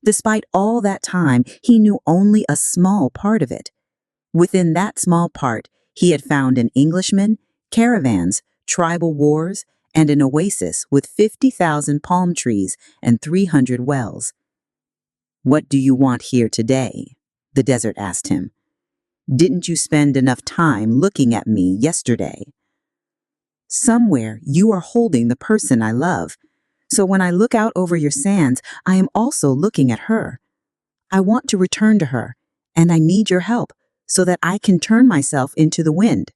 Despite all that time, he knew only a small part of it. Within that small part, he had found an Englishman, caravans, tribal wars, and an oasis with 50,000 palm trees and 300 wells. "What do you want here today?" the desert asked him. "Didn't you spend enough time looking at me yesterday?" "Somewhere you are holding the person I love. So when I look out over your sands, I am also looking at her. I want to return to her, and I need your help so that I can turn myself into the wind."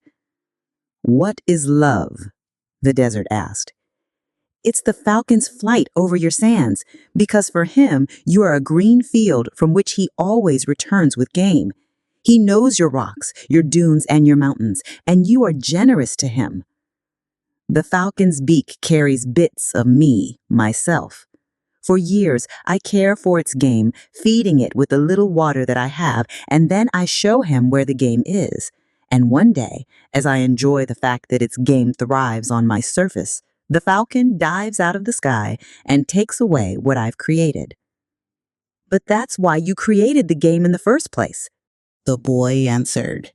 "What is love?" the desert asked. "It's the falcon's flight over your sands, because for him you are a green field from which he always returns with game. He knows your rocks, your dunes, and your mountains, and you are generous to him." "The falcon's beak carries bits of me, myself. For years, I care for its game, feeding it with the little water that I have, and then I show him where the game is. And one day, as I enjoy the fact that its game thrives on my surface, the falcon dives out of the sky and takes away what I've created." "But that's why you created the game in the first place," the boy answered.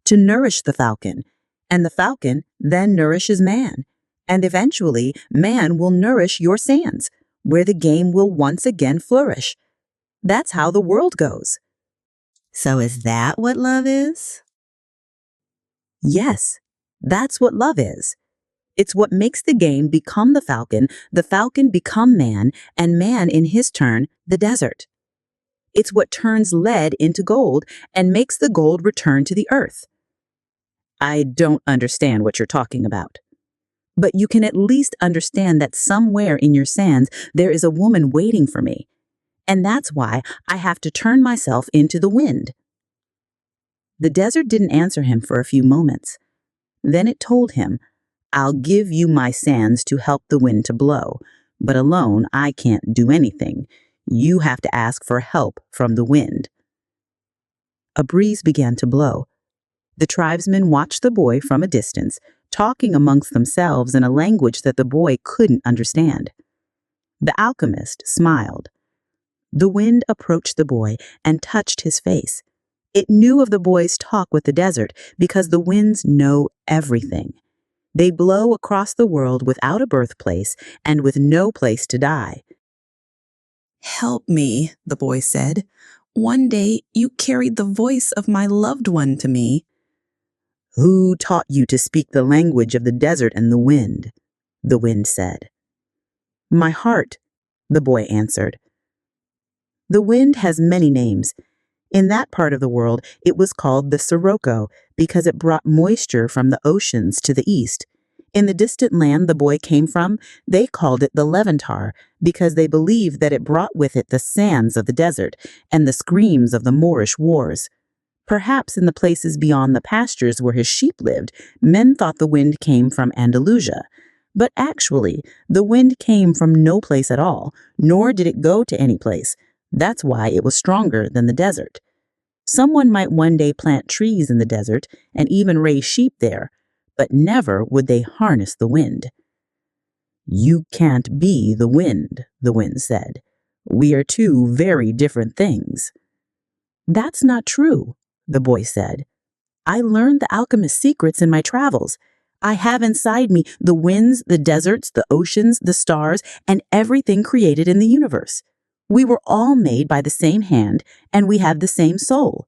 "To nourish the falcon, and the falcon then nourishes man, and eventually man will nourish your sands, where the game will once again flourish. That's how the world goes." So is that what love is? Yes, that's what love is. It's what makes the game become the falcon become man, and man in his turn, the desert. It's what turns lead into gold and makes the gold return to the earth. I don't understand what you're talking about. But you can at least understand that somewhere in your sands there is a woman waiting for me, and that's why I have to turn myself into the wind. The desert didn't answer him for a few moments. Then it told him, "I'll give you my sands to help the wind to blow, but alone I can't do anything. You have to ask for help from the wind." A breeze began to blow. The tribesmen watched the boy from a distance, talking amongst themselves in a language that the boy couldn't understand. The alchemist smiled. The wind approached the boy and touched his face. It knew of the boy's talk with the desert because the winds know everything. They blow across the world without a birthplace and with no place to die. "Help me," the boy said. "One day you carried the voice of my loved one to me." "Who taught you to speak the language of the desert and the wind?" the wind said. "My heart," the boy answered. The wind has many names. In that part of the world, it was called the Sirocco because it brought moisture from the oceans to the east. In the distant land the boy came from, they called it the Levantar because they believed that it brought with it the sands of the desert and the screams of the Moorish wars. Perhaps in the places beyond the pastures where his sheep lived, men thought the wind came from Andalusia. But actually, the wind came from no place at all, nor did it go to any place. That's why it was stronger than the desert. Someone might one day plant trees in the desert and even raise sheep there, but never would they harness the wind. "You can't be the wind," the wind said. "We are two very different things." "That's not true," the boy said. "I learned the alchemist's secrets in my travels. I have inside me the winds, the deserts, the oceans, the stars, and everything created in the universe. We were all made by the same hand, and we have the same soul.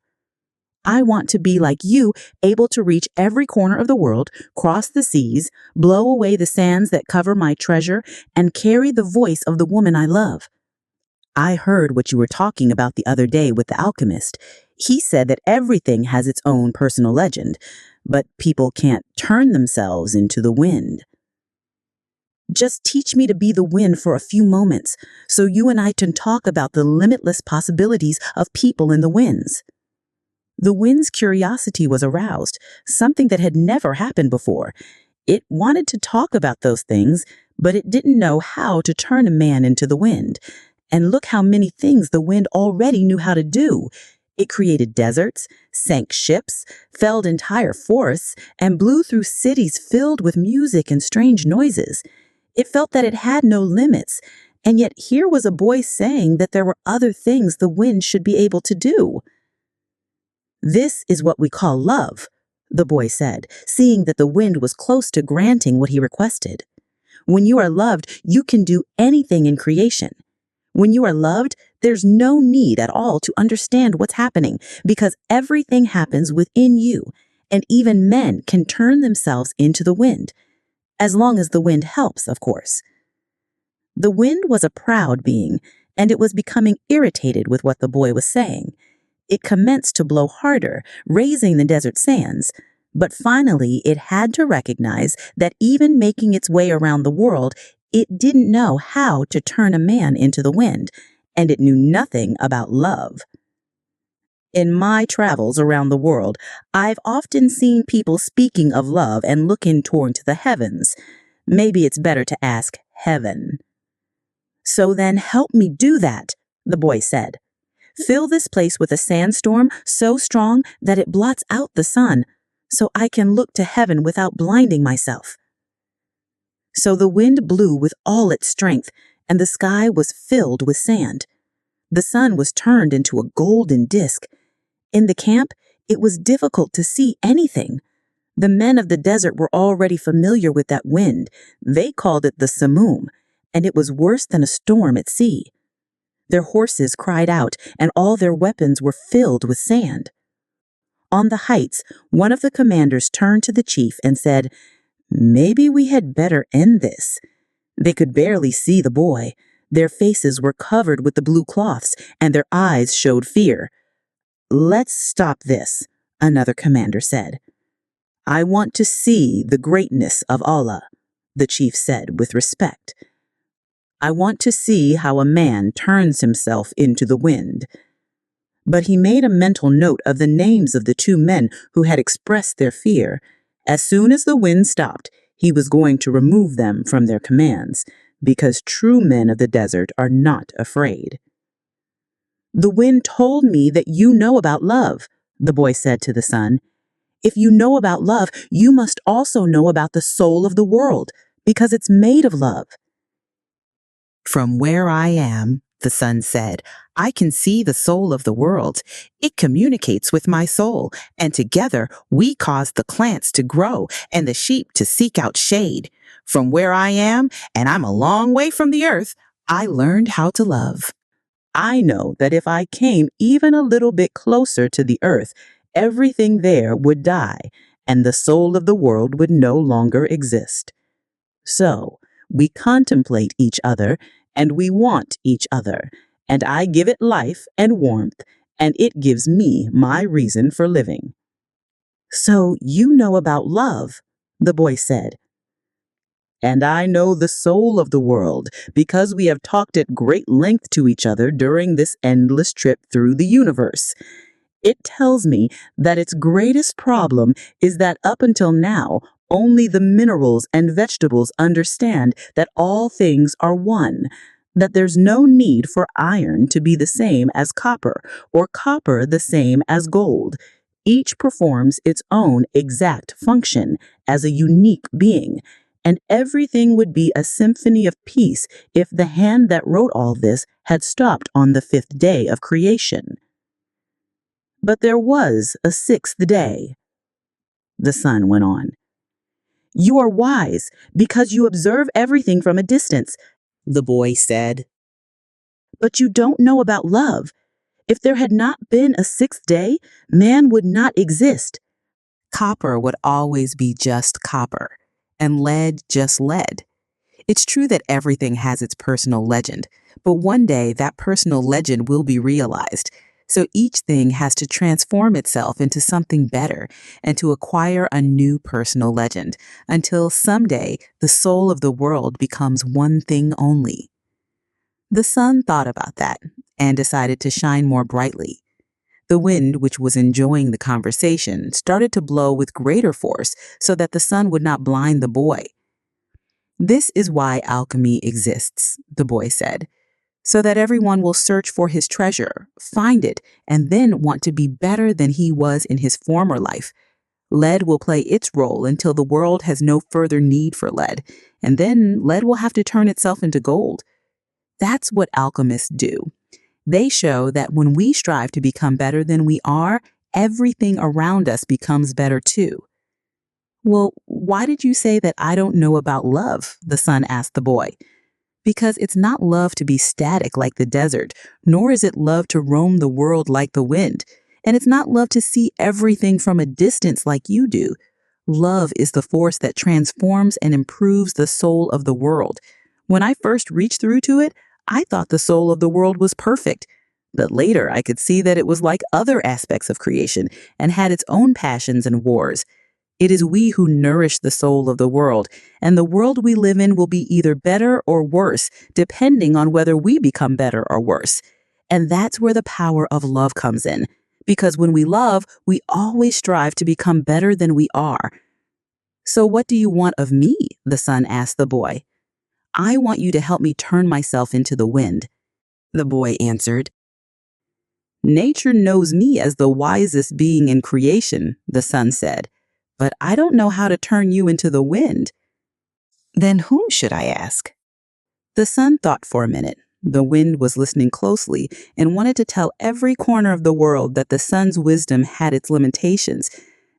I want to be like you, able to reach every corner of the world, cross the seas, blow away the sands that cover my treasure, and carry the voice of the woman I love. I heard what you were talking about the other day with the alchemist. He said that everything has its own personal legend, but people can't turn themselves into the wind. Just teach me to be the wind for a few moments, so you and I can talk about the limitless possibilities of people in the winds." The wind's curiosity was aroused, something that had never happened before. It wanted to talk about those things, but it didn't know how to turn a man into the wind. And look how many things the wind already knew how to do. It created deserts, sank ships, felled entire forests, and blew through cities filled with music and strange noises. It felt that it had no limits, and yet here was a boy saying that there were other things the wind should be able to do. "This is what we call love," the boy said, seeing that the wind was close to granting what he requested. When you are loved, you can do anything in creation. When you are loved, there's no need at all to understand what's happening because everything happens within you, and even men can turn themselves into the wind, as long as the wind helps, of course. The wind was a proud being, and it was becoming irritated with what the boy was saying. It commenced to blow harder, raising the desert sands, but finally it had to recognize that even making its way around the world, it didn't know how to turn a man into the wind, and it knew nothing about love. In my travels around the world, I've often seen people speaking of love and looking toward the heavens. Maybe it's better to ask heaven. So then help me do that, the boy said. Fill this place with a sandstorm so strong that it blots out the sun, so I can look to heaven without blinding myself. So the wind blew with all its strength, and the sky was filled with sand. The sun was turned into a golden disk. In the camp, it was difficult to see anything. The men of the desert were already familiar with that wind. They called it the samum, and it was worse than a storm at sea. Their horses cried out, and all their weapons were filled with sand. On the heights, one of the commanders turned to the chief and said, "Maybe we had better end this." They could barely see the boy. Their faces were covered with the blue cloths, and their eyes showed fear. "Let's stop this," another commander said. "I want to see the greatness of Allah," the chief said with respect. "I want to see how a man turns himself into the wind." But he made a mental note of the names of the two men who had expressed their fear. As soon as the wind stopped, he was going to remove them from their commands, because true men of the desert are not afraid. "The wind told me that you know about love," the boy said to the sun. "If you know about love, you must also know about the soul of the world, because it's made of love." "From where I am," the sun said, "I can see the soul of the world. It communicates with my soul, and together we cause the plants to grow and the sheep to seek out shade. From where I am, and I'm a long way from the earth, I learned how to love. I know that if I came even a little bit closer to the earth, everything there would die, and the soul of the world would no longer exist. So, we contemplate each other, and we want each other, and I give it life and warmth, and it gives me my reason for living." "So you know about love," the boy said. "And I know the soul of the world, because we have talked at great length to each other during this endless trip through the universe. It tells me that its greatest problem is that up until now, only the minerals and vegetables understand that all things are one, that there's no need for iron to be the same as copper, or copper the same as gold. Each performs its own exact function as a unique being, and everything would be a symphony of peace if the hand that wrote all this had stopped on the 5th day of creation. But there was a 6th day," the sun went on. "You are wise because you observe everything from a distance," the boy said. "But you don't know about love. If there had not been a 6th day, man would not exist. Copper would always be just copper, and lead just lead. It's true that everything has its personal legend, but one day that personal legend will be realized. So each thing has to transform itself into something better and to acquire a new personal legend until someday the soul of the world becomes one thing only." The sun thought about that and decided to shine more brightly. The wind, which was enjoying the conversation, started to blow with greater force so that the sun would not blind the boy. "This is why alchemy exists," the boy said, "so that everyone will search for his treasure, find it, and then want to be better than he was in his former life. Lead will play its role until the world has no further need for lead, and then lead will have to turn itself into gold. That's what alchemists do. They show that when we strive to become better than we are, everything around us becomes better too. Well, why did you say that I don't know about love? The son asked the boy. Because it's not love to be static like the desert, nor is it love to roam the world like the wind. And it's not love to see everything from a distance like you do. Love is the force that transforms and improves the soul of the world. When I first reached through to it, I thought the soul of the world was perfect. But later I could see that it was like other aspects of creation and had its own passions and wars. It is we who nourish the soul of the world, and the world we live in will be either better or worse, depending on whether we become better or worse. And that's where the power of love comes in. Because when we love, we always strive to become better than we are. So what do you want of me? The son asked the boy. I want you to help me turn myself into the wind. The boy answered. Nature knows me as the wisest being in creation, the son said. But I don't know how to turn you into the wind. Then whom should I ask? The son thought for a minute. The wind was listening closely and wanted to tell every corner of the world that the son's wisdom had its limitations,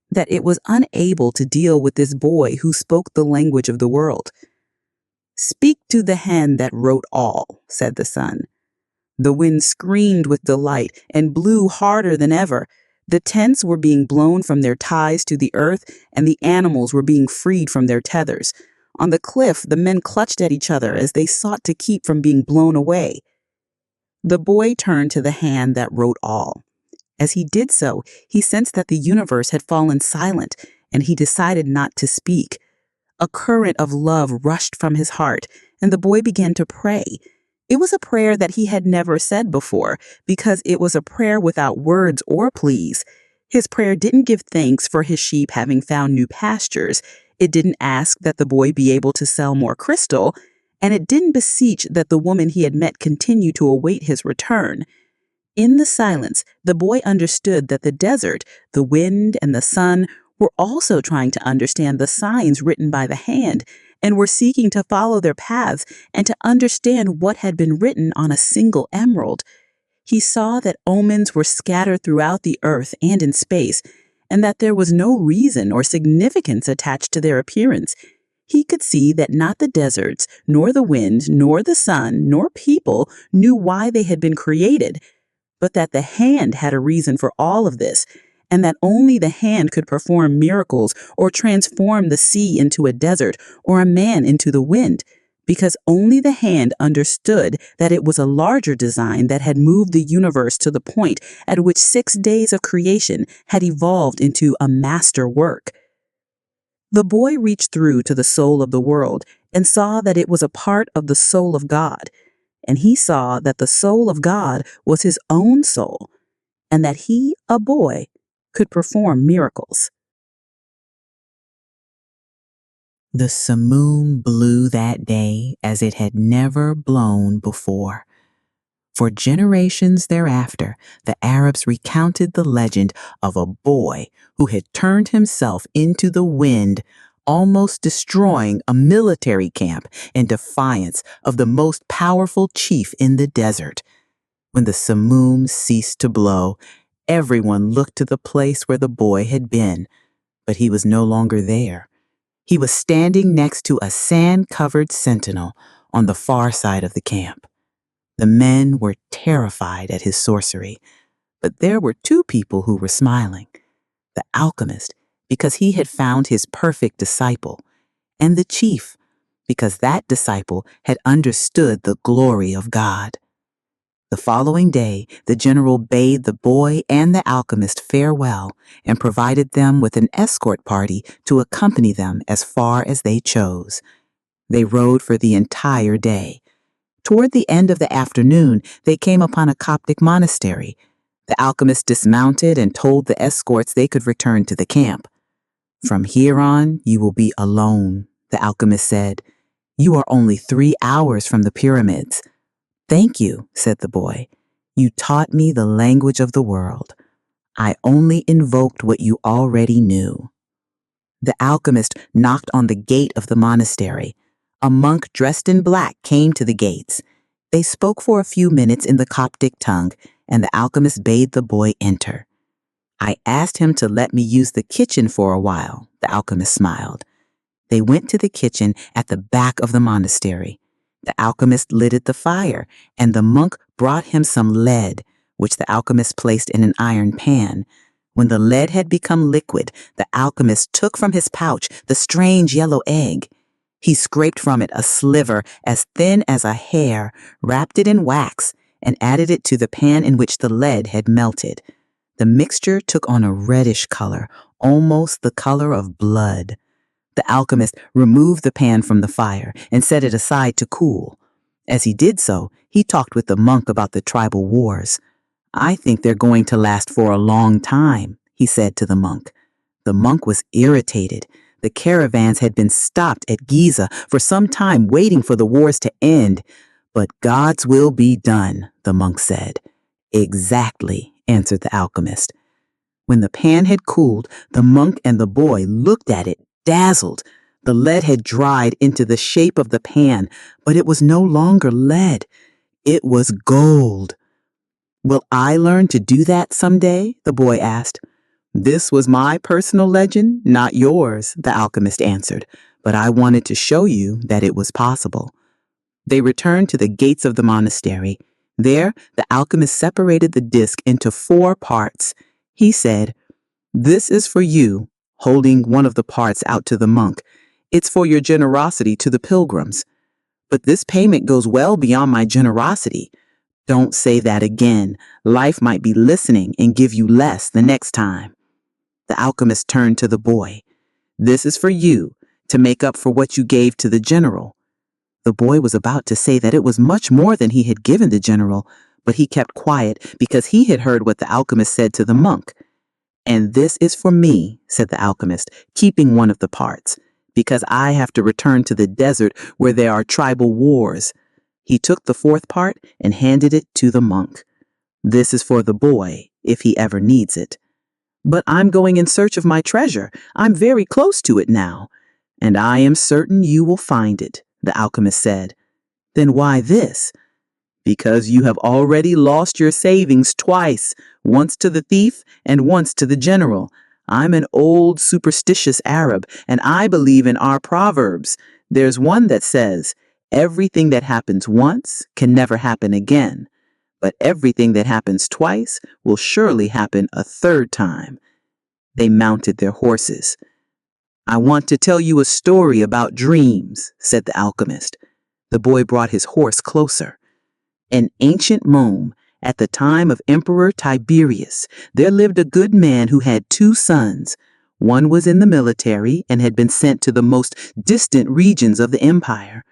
that it was unable to deal with this boy who spoke the language of the world. Speak to the hand that wrote all, said the son. The wind screamed with delight and blew harder than ever. The tents were being blown from their ties to the earth, and the animals were being freed from their tethers. On the cliff, the men clutched at each other as they sought to keep from being blown away. The boy turned to the hand that wrote all. As he did so, he sensed that the universe had fallen silent, and he decided not to speak. A current of love rushed from his heart, and the boy began to pray. It was a prayer that he had never said before, because it was a prayer without words or pleas. His prayer didn't give thanks for his sheep having found new pastures. It didn't ask that the boy be able to sell more crystal, and it didn't beseech that the woman he had met continue to await his return. In the silence, the boy understood that the desert, the wind, and the sun were also trying to understand the signs written by the hand, and were seeking to follow their paths and to understand what had been written on a single emerald. He saw that omens were scattered throughout the earth and in space, and that there was no reason or significance attached to their appearance. He could see that not the deserts, nor the wind, nor the sun, nor people knew why they had been created, but that the hand had a reason for all of this, and that only the hand could perform miracles or transform the sea into a desert or a man into the wind, because only the hand understood that it was a larger design that had moved the universe to the point at which 6 days of creation had evolved into a master work. The boy reached through to the soul of the world and saw that it was a part of the soul of God, and he saw that the soul of God was his own soul, and that he, a boy, could perform miracles. The simoom blew that day as it had never blown before. For generations thereafter, the Arabs recounted the legend of a boy who had turned himself into the wind, almost destroying a military camp in defiance of the most powerful chief in the desert. When the simoom ceased to blow, everyone looked to the place where the boy had been, but he was no longer there. He was standing next to a sand-covered sentinel on the far side of the camp. The men were terrified at his sorcery, but there were 2 people who were smiling. The alchemist, because he had found his perfect disciple, and the chief, because that disciple had understood the glory of God. The following day, the general bade the boy and the alchemist farewell and provided them with an escort party to accompany them as far as they chose. They rode for the entire day. Toward the end of the afternoon, they came upon a Coptic monastery. The alchemist dismounted and told the escorts they could return to the camp. "From here on, you will be alone," the alchemist said. "You are only 3 hours from the pyramids." "Thank you," said the boy. "You taught me the language of the world. I only invoked what you already knew." The alchemist knocked on the gate of the monastery. A monk dressed in black came to the gates. They spoke for a few minutes in the Coptic tongue, and the alchemist bade the boy enter. I asked him to let me use the kitchen for a while, the alchemist smiled. They went to the kitchen at the back of the monastery. The alchemist lit the fire, and the monk brought him some lead, which the alchemist placed in an iron pan. When the lead had become liquid, the alchemist took from his pouch the strange yellow egg. He scraped from it a sliver as thin as a hair, wrapped it in wax, and added it to the pan in which the lead had melted. The mixture took on a reddish color, almost the color of blood. The alchemist removed the pan from the fire and set it aside to cool. As he did so, he talked with the monk about the tribal wars. "I think they're going to last for a long time," he said to the monk. The monk was irritated. The caravans had been stopped at Giza for some time waiting for the wars to end. "But God's will be done," the monk said. "Exactly," answered the alchemist. When the pan had cooled, the monk and the boy looked at it, dazzled. The lead had dried into the shape of the pan, but it was no longer lead. It was gold. "Will I learn to do that someday?" the boy asked. "This was my personal legend, not yours," the alchemist answered, "but I wanted to show you that it was possible." They returned to the gates of the monastery. There, the alchemist separated the disc into 4 parts. He said, "This is for you," holding one of the parts out to the monk. "It's for your generosity to the pilgrims." "But this payment goes well beyond my generosity." "Don't say that again. Life might be listening and give you less the next time." The alchemist turned to the boy. "This is for you, to make up for what you gave to the general." The boy was about to say that it was much more than he had given the general, but he kept quiet because he had heard what the alchemist said to the monk. "And this is for me," said the alchemist, keeping one of the parts, "because I have to return to the desert where there are tribal wars." He took the 4th part and handed it to the monk. "This is for the boy, if he ever needs it." "But I'm going in search of my treasure. I'm very close to it now." "And I am certain you will find it," the alchemist said. "Then why this?" "Because you have already lost your savings twice, once to the thief and once to the general. I'm an old superstitious Arab, and I believe in our proverbs. There's one that says, 'Everything that happens once can never happen again, but everything that happens twice will surely happen a 3rd time.'" They mounted their horses. "I want to tell you a story about dreams," said the alchemist. The boy brought his horse closer. "In ancient Rome, at the time of Emperor Tiberius, there lived a good man who had 2 sons. One was in the military and had been sent to the most distant regions of the empire.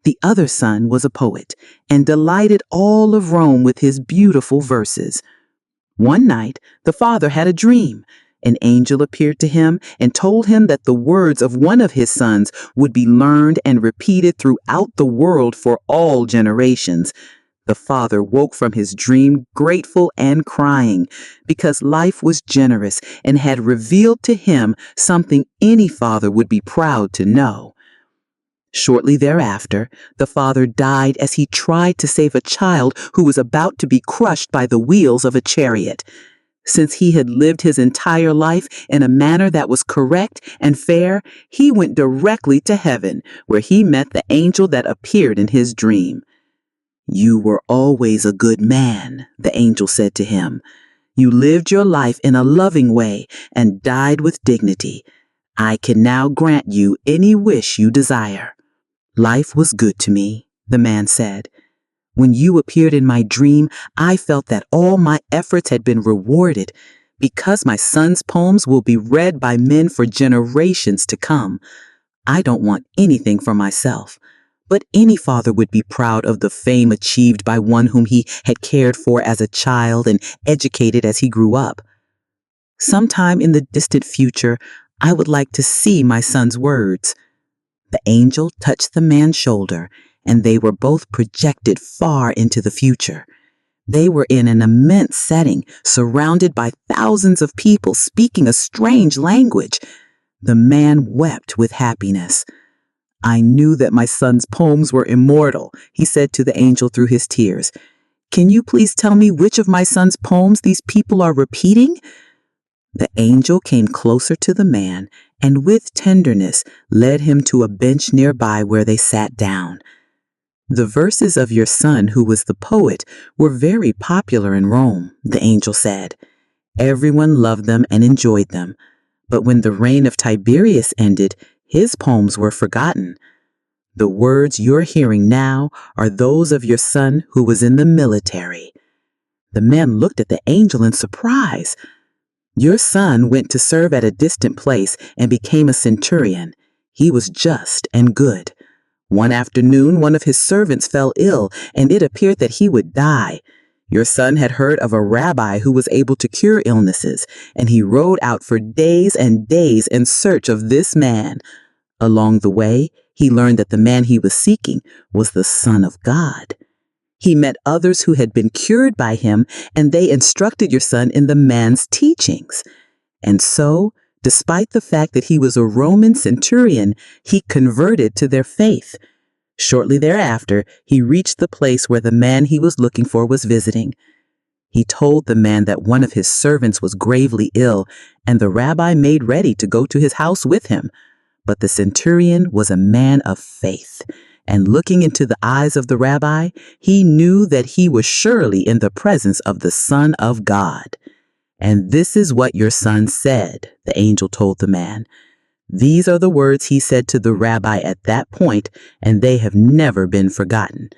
The other son was a poet and delighted all of Rome with his beautiful verses. One night, the father had a dream. An angel appeared to him and told him that the words of one of his sons would be learned and repeated throughout the world for all generations. The father woke from his dream grateful and crying because life was generous and had revealed to him something any father would be proud to know. Shortly thereafter, the father died as he tried to save a child who was about to be crushed by the wheels of a chariot. Since he had lived his entire life in a manner that was correct and fair, he went directly to heaven, where he met the angel that appeared in his dream. "You were always a good man," the angel said to him. "You lived your life in a loving way and died with dignity. I can now grant you any wish you desire." "Life was good to me," the man said. "When you appeared in my dream, I felt that all my efforts had been rewarded. Because my son's poems will be read by men for generations to come, I don't want anything for myself. But any father would be proud of the fame achieved by one whom he had cared for as a child and educated as he grew up. Sometime in the distant future, I would like to see my son's words." The angel touched the man's shoulder, and they were both projected far into the future. They were in an immense setting, surrounded by thousands of people speaking a strange language. The man wept with happiness. "I knew that my son's poems were immortal," he said to the angel through his tears. "Can you please tell me which of my son's poems these people are repeating?" The angel came closer to the man and with tenderness led him to a bench nearby where they sat down. The verses of your son, who was the poet, were very popular in Rome, the angel said. Everyone loved them and enjoyed them. But when the reign of Tiberius ended, his poems were forgotten. The words you're hearing now are those of your son who was in the military. The man looked at the angel in surprise. Your son went to serve at a distant place and became a centurion. He was just and good. One afternoon, one of his servants fell ill, and it appeared that he would die. Your son had heard of a rabbi who was able to cure illnesses, and he rode out for days and days in search of this man. Along the way, he learned that the man he was seeking was the Son of God. He met others who had been cured by him, and they instructed your son in the man's teachings. And so, despite the fact that he was a Roman centurion, he converted to their faith. Shortly thereafter, he reached the place where the man he was looking for was visiting. He told the man that one of his servants was gravely ill, and the rabbi made ready to go to his house with him. But the centurion was a man of faith, and looking into the eyes of the rabbi, he knew that he was surely in the presence of the Son of God. And this is what your son said, the angel told the man. These are the words he said to the rabbi at that point, and they have never been forgotten.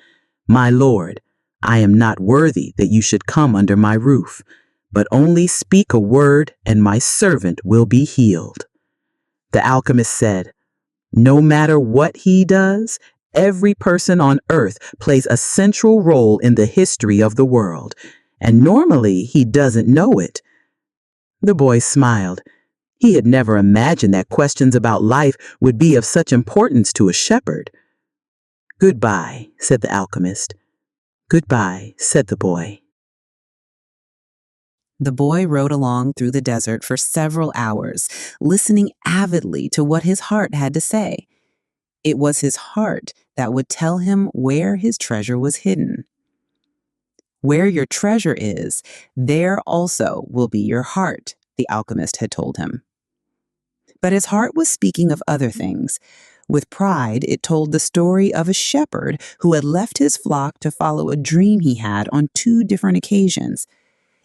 My Lord, I am not worthy that you should come under my roof, but only speak a word and my servant will be healed. The alchemist said, no matter what he does, every person on earth plays a central role in the history of the world, and normally he doesn't know it. The boy smiled. He had never imagined that questions about life would be of such importance to a shepherd. Goodbye, said the alchemist. Goodbye, said the boy. The boy rode along through the desert for several hours, listening avidly to what his heart had to say. It was his heart that would tell him where his treasure was hidden. Where your treasure is, there also will be your heart, the alchemist had told him. But his heart was speaking of other things. With pride, it told the story of a shepherd who had left his flock to follow a dream he had on 2 different occasions.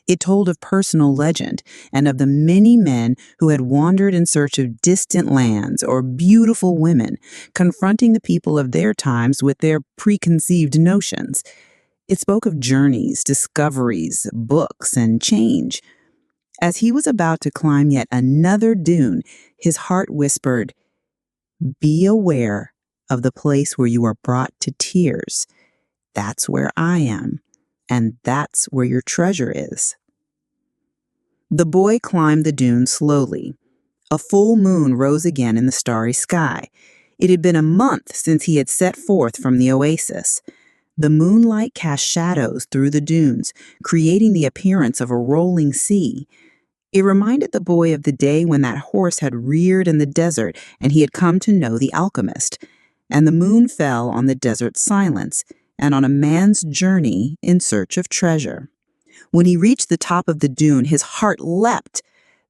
It told of personal legend and of the many men who had wandered in search of distant lands or beautiful women, confronting the people of their times with their preconceived notions. It spoke of journeys, discoveries, books, and change. As he was about to climb yet another dune, his heart whispered, "Be aware of the place where you are brought to tears. That's where I am, and that's where your treasure is." The boy climbed the dune slowly. A full moon rose again in the starry sky. It had been a month since he had set forth from the oasis. The moonlight cast shadows through the dunes, creating the appearance of a rolling sea. It reminded the boy of the day when that horse had reared in the desert and he had come to know the alchemist. And the moon fell on the desert silence and on a man's journey in search of treasure. When he reached the top of the dune, his heart leapt.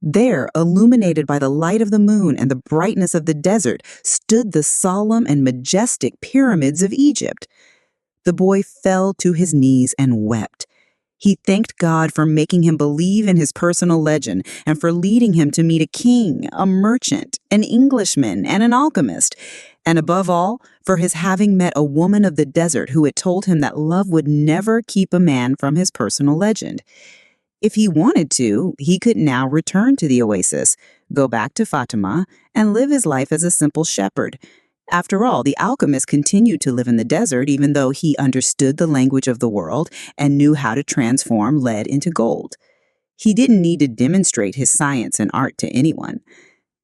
There, illuminated by the light of the moon and the brightness of the desert, stood the solemn and majestic pyramids of Egypt. The boy fell to his knees and wept. He thanked God for making him believe in his personal legend and for leading him to meet a king, a merchant, an Englishman, and an alchemist. And above all, for his having met a woman of the desert who had told him that love would never keep a man from his personal legend. If he wanted to, he could now return to the oasis, go back to Fatima, and live his life as a simple shepherd. After all, the alchemist continued to live in the desert even though he understood the language of the world and knew how to transform lead into gold. He didn't need to demonstrate his science and art to anyone.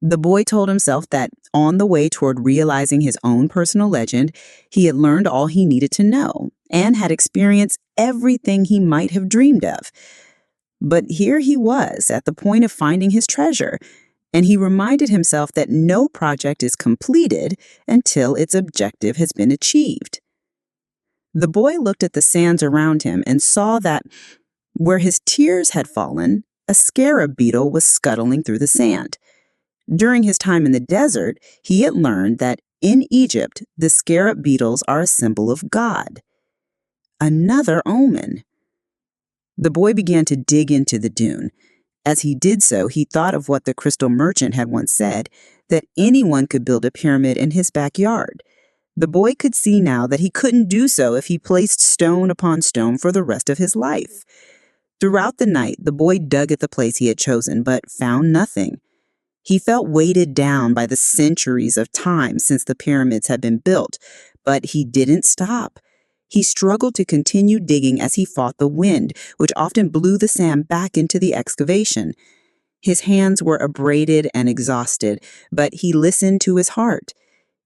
The boy told himself that on the way toward realizing his own personal legend, he had learned all he needed to know and had experienced everything he might have dreamed of. But here he was at the point of finding his treasure, and he reminded himself that no project is completed until its objective has been achieved. The boy looked at the sands around him and saw that where his tears had fallen, a scarab beetle was scuttling through the sand. During his time in the desert, he had learned that in Egypt, the scarab beetles are a symbol of God. Another omen. The boy began to dig into the dune. As he did so, he thought of what the crystal merchant had once said, that anyone could build a pyramid in his backyard. The boy could see now that he couldn't do so if he placed stone upon stone for the rest of his life. Throughout the night, the boy dug at the place he had chosen, but found nothing. He felt weighted down by the centuries of time since the pyramids had been built, but he didn't stop. He struggled to continue digging as he fought the wind, which often blew the sand back into the excavation. His hands were abraded and exhausted, but he listened to his heart.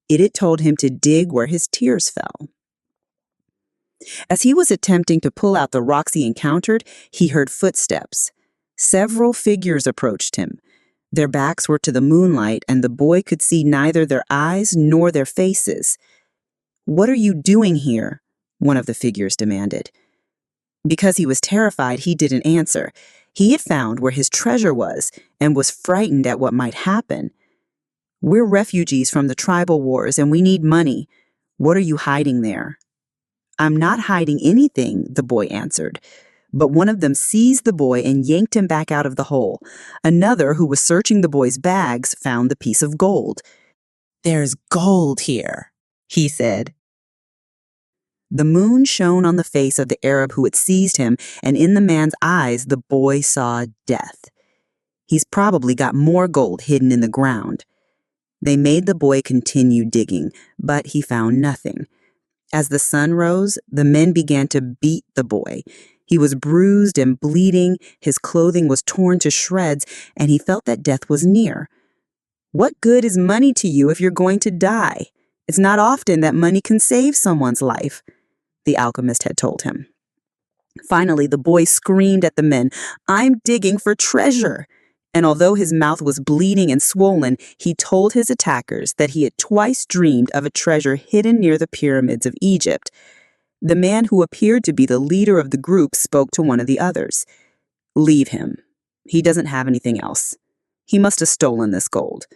It had told him to dig where his tears fell. As he was attempting to pull out the rocks he encountered, he heard footsteps. Several figures approached him. Their backs were to the moonlight, and the boy could see neither their eyes nor their faces. "What are you doing here?" one of the figures demanded. Because he was terrified, he didn't answer. He had found where his treasure was and was frightened at what might happen. "We're refugees from the tribal wars and we need money. What are you hiding there?" "I'm not hiding anything," the boy answered. But one of them seized the boy and yanked him back out of the hole. Another, who was searching the boy's bags, found the piece of gold. "There's gold here," he said. The moon shone on the face of the Arab who had seized him, and in the man's eyes the boy saw death. "He's probably got more gold hidden in the ground." They made the boy continue digging, but he found nothing. As the sun rose, the men began to beat the boy. He was bruised and bleeding, his clothing was torn to shreds, and he felt that death was near. "What good is money to you if you're going to die? It's not often that money can save someone's life," the alchemist had told him. Finally, the boy screamed at the men, "I'm digging for treasure." And although his mouth was bleeding and swollen, he told his attackers that he had twice dreamed of a treasure hidden near the pyramids of Egypt. The man who appeared to be the leader of the group spoke to one of the others. "Leave him. He doesn't have anything else. He must have stolen this gold."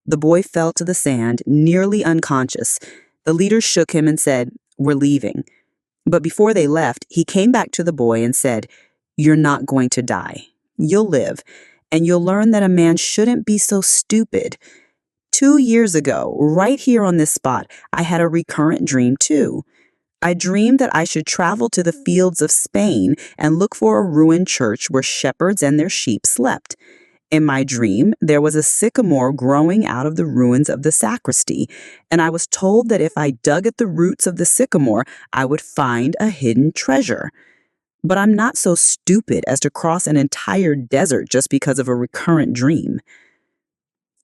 The boy fell to the sand, nearly unconscious. The leader shook him and said, "We're leaving." But before they left, he came back to the boy and said, "You're not going to die. You'll live, and you'll learn that a man shouldn't be so stupid. 2 years ago, right here on this spot, I had a recurrent dream too. I dreamed that I should travel to the fields of Spain and look for a ruined church where shepherds and their sheep slept. In my dream, there was a sycamore growing out of the ruins of the sacristy, and I was told that if I dug at the roots of the sycamore, I would find a hidden treasure. But I'm not so stupid as to cross an entire desert just because of a recurrent dream."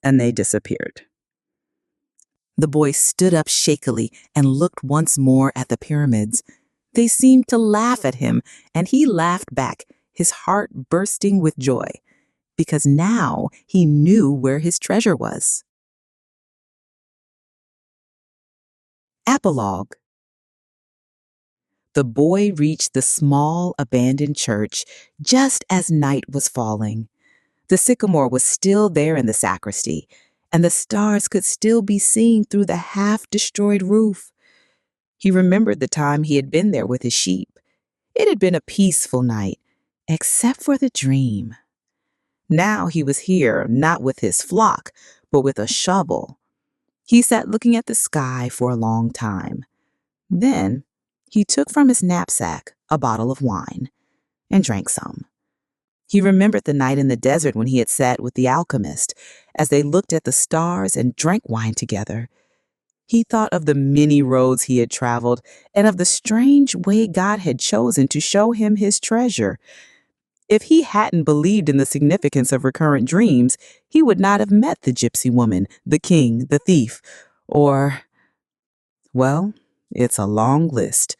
And they disappeared. The boy stood up shakily and looked once more at the pyramids. They seemed to laugh at him, and he laughed back, his heart bursting with joy, because now he knew where his treasure was. Epilogue. The boy reached the small, abandoned church just as night was falling. The sycamore was still there in the sacristy, and the stars could still be seen through the half-destroyed roof. He remembered the time he had been there with his sheep. It had been a peaceful night, except for the dream. Now he was here, not with his flock, but with a shovel. He sat looking at the sky for a long time. Then he took from his knapsack a bottle of wine and drank some. He remembered the night in the desert when he had sat with the alchemist as they looked at the stars and drank wine together. He thought of the many roads he had traveled and of the strange way God had chosen to show him his treasure. If he hadn't believed in the significance of recurrent dreams, he would not have met the gypsy woman, the king, the thief, or... Well, it's a long list.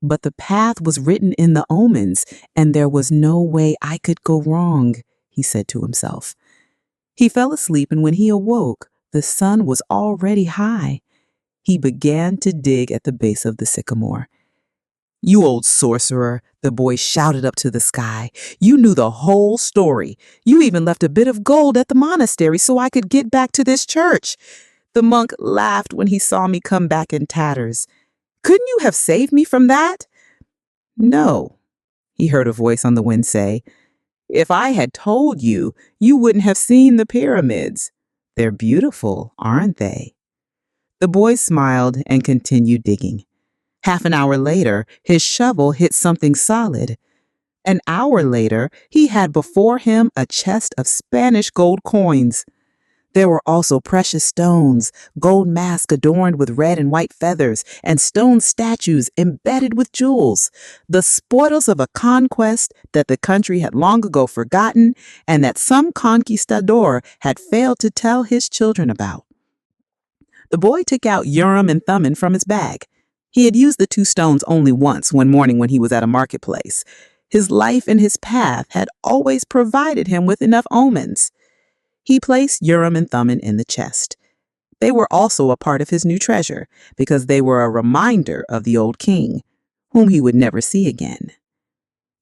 But the path was written in the omens, and there was no way I could go wrong, he said to himself. He fell asleep, and when he awoke, the sun was already high. He began to dig at the base of the sycamore. "You old sorcerer," the boy shouted up to the sky. "You knew the whole story. You even left a bit of gold at the monastery so I could get back to this church." The monk laughed when he saw me come back in tatters. "Couldn't you have saved me from that?" "No," he heard a voice on the wind say. "If I had told you, you wouldn't have seen the pyramids. They're beautiful, aren't they?" The boy smiled and continued digging. Half an hour later, his shovel hit something solid. An hour later, he had before him a chest of Spanish gold coins. There were also precious stones, gold masks adorned with red and white feathers, and stone statues embedded with jewels, the spoils of a conquest that the country had long ago forgotten and that some conquistador had failed to tell his children about. The boy took out Urim and Thummim from his bag. He had used the two stones only once, one morning when he was at a marketplace. His life and his path had always provided him with enough omens. He placed Urim and Thummim in the chest. They were also a part of his new treasure because they were a reminder of the old king, whom he would never see again.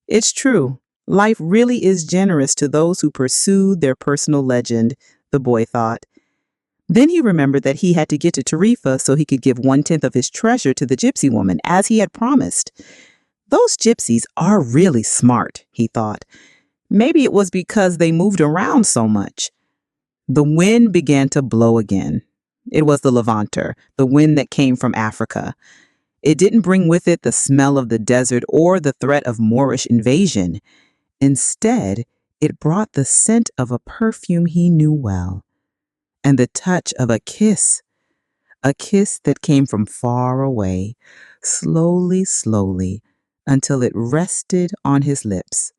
It's true, life really is generous to those who pursue their personal legend, the boy thought. Then he remembered that he had to get to Tarifa so he could give 1/10 of his treasure to the gypsy woman, as he had promised. Those gypsies are really smart, he thought. Maybe it was because they moved around so much. The wind began to blow again. It was the Levanter, the wind that came from Africa. It didn't bring with it the smell of the desert or the threat of Moorish invasion. Instead, it brought the scent of a perfume he knew well, and the touch of a kiss that came from far away, slowly, slowly, until it rested on his lips.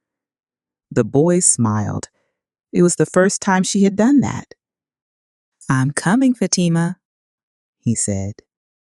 The boy smiled. It was the first time she had done that. "I'm coming, Fatima," he said.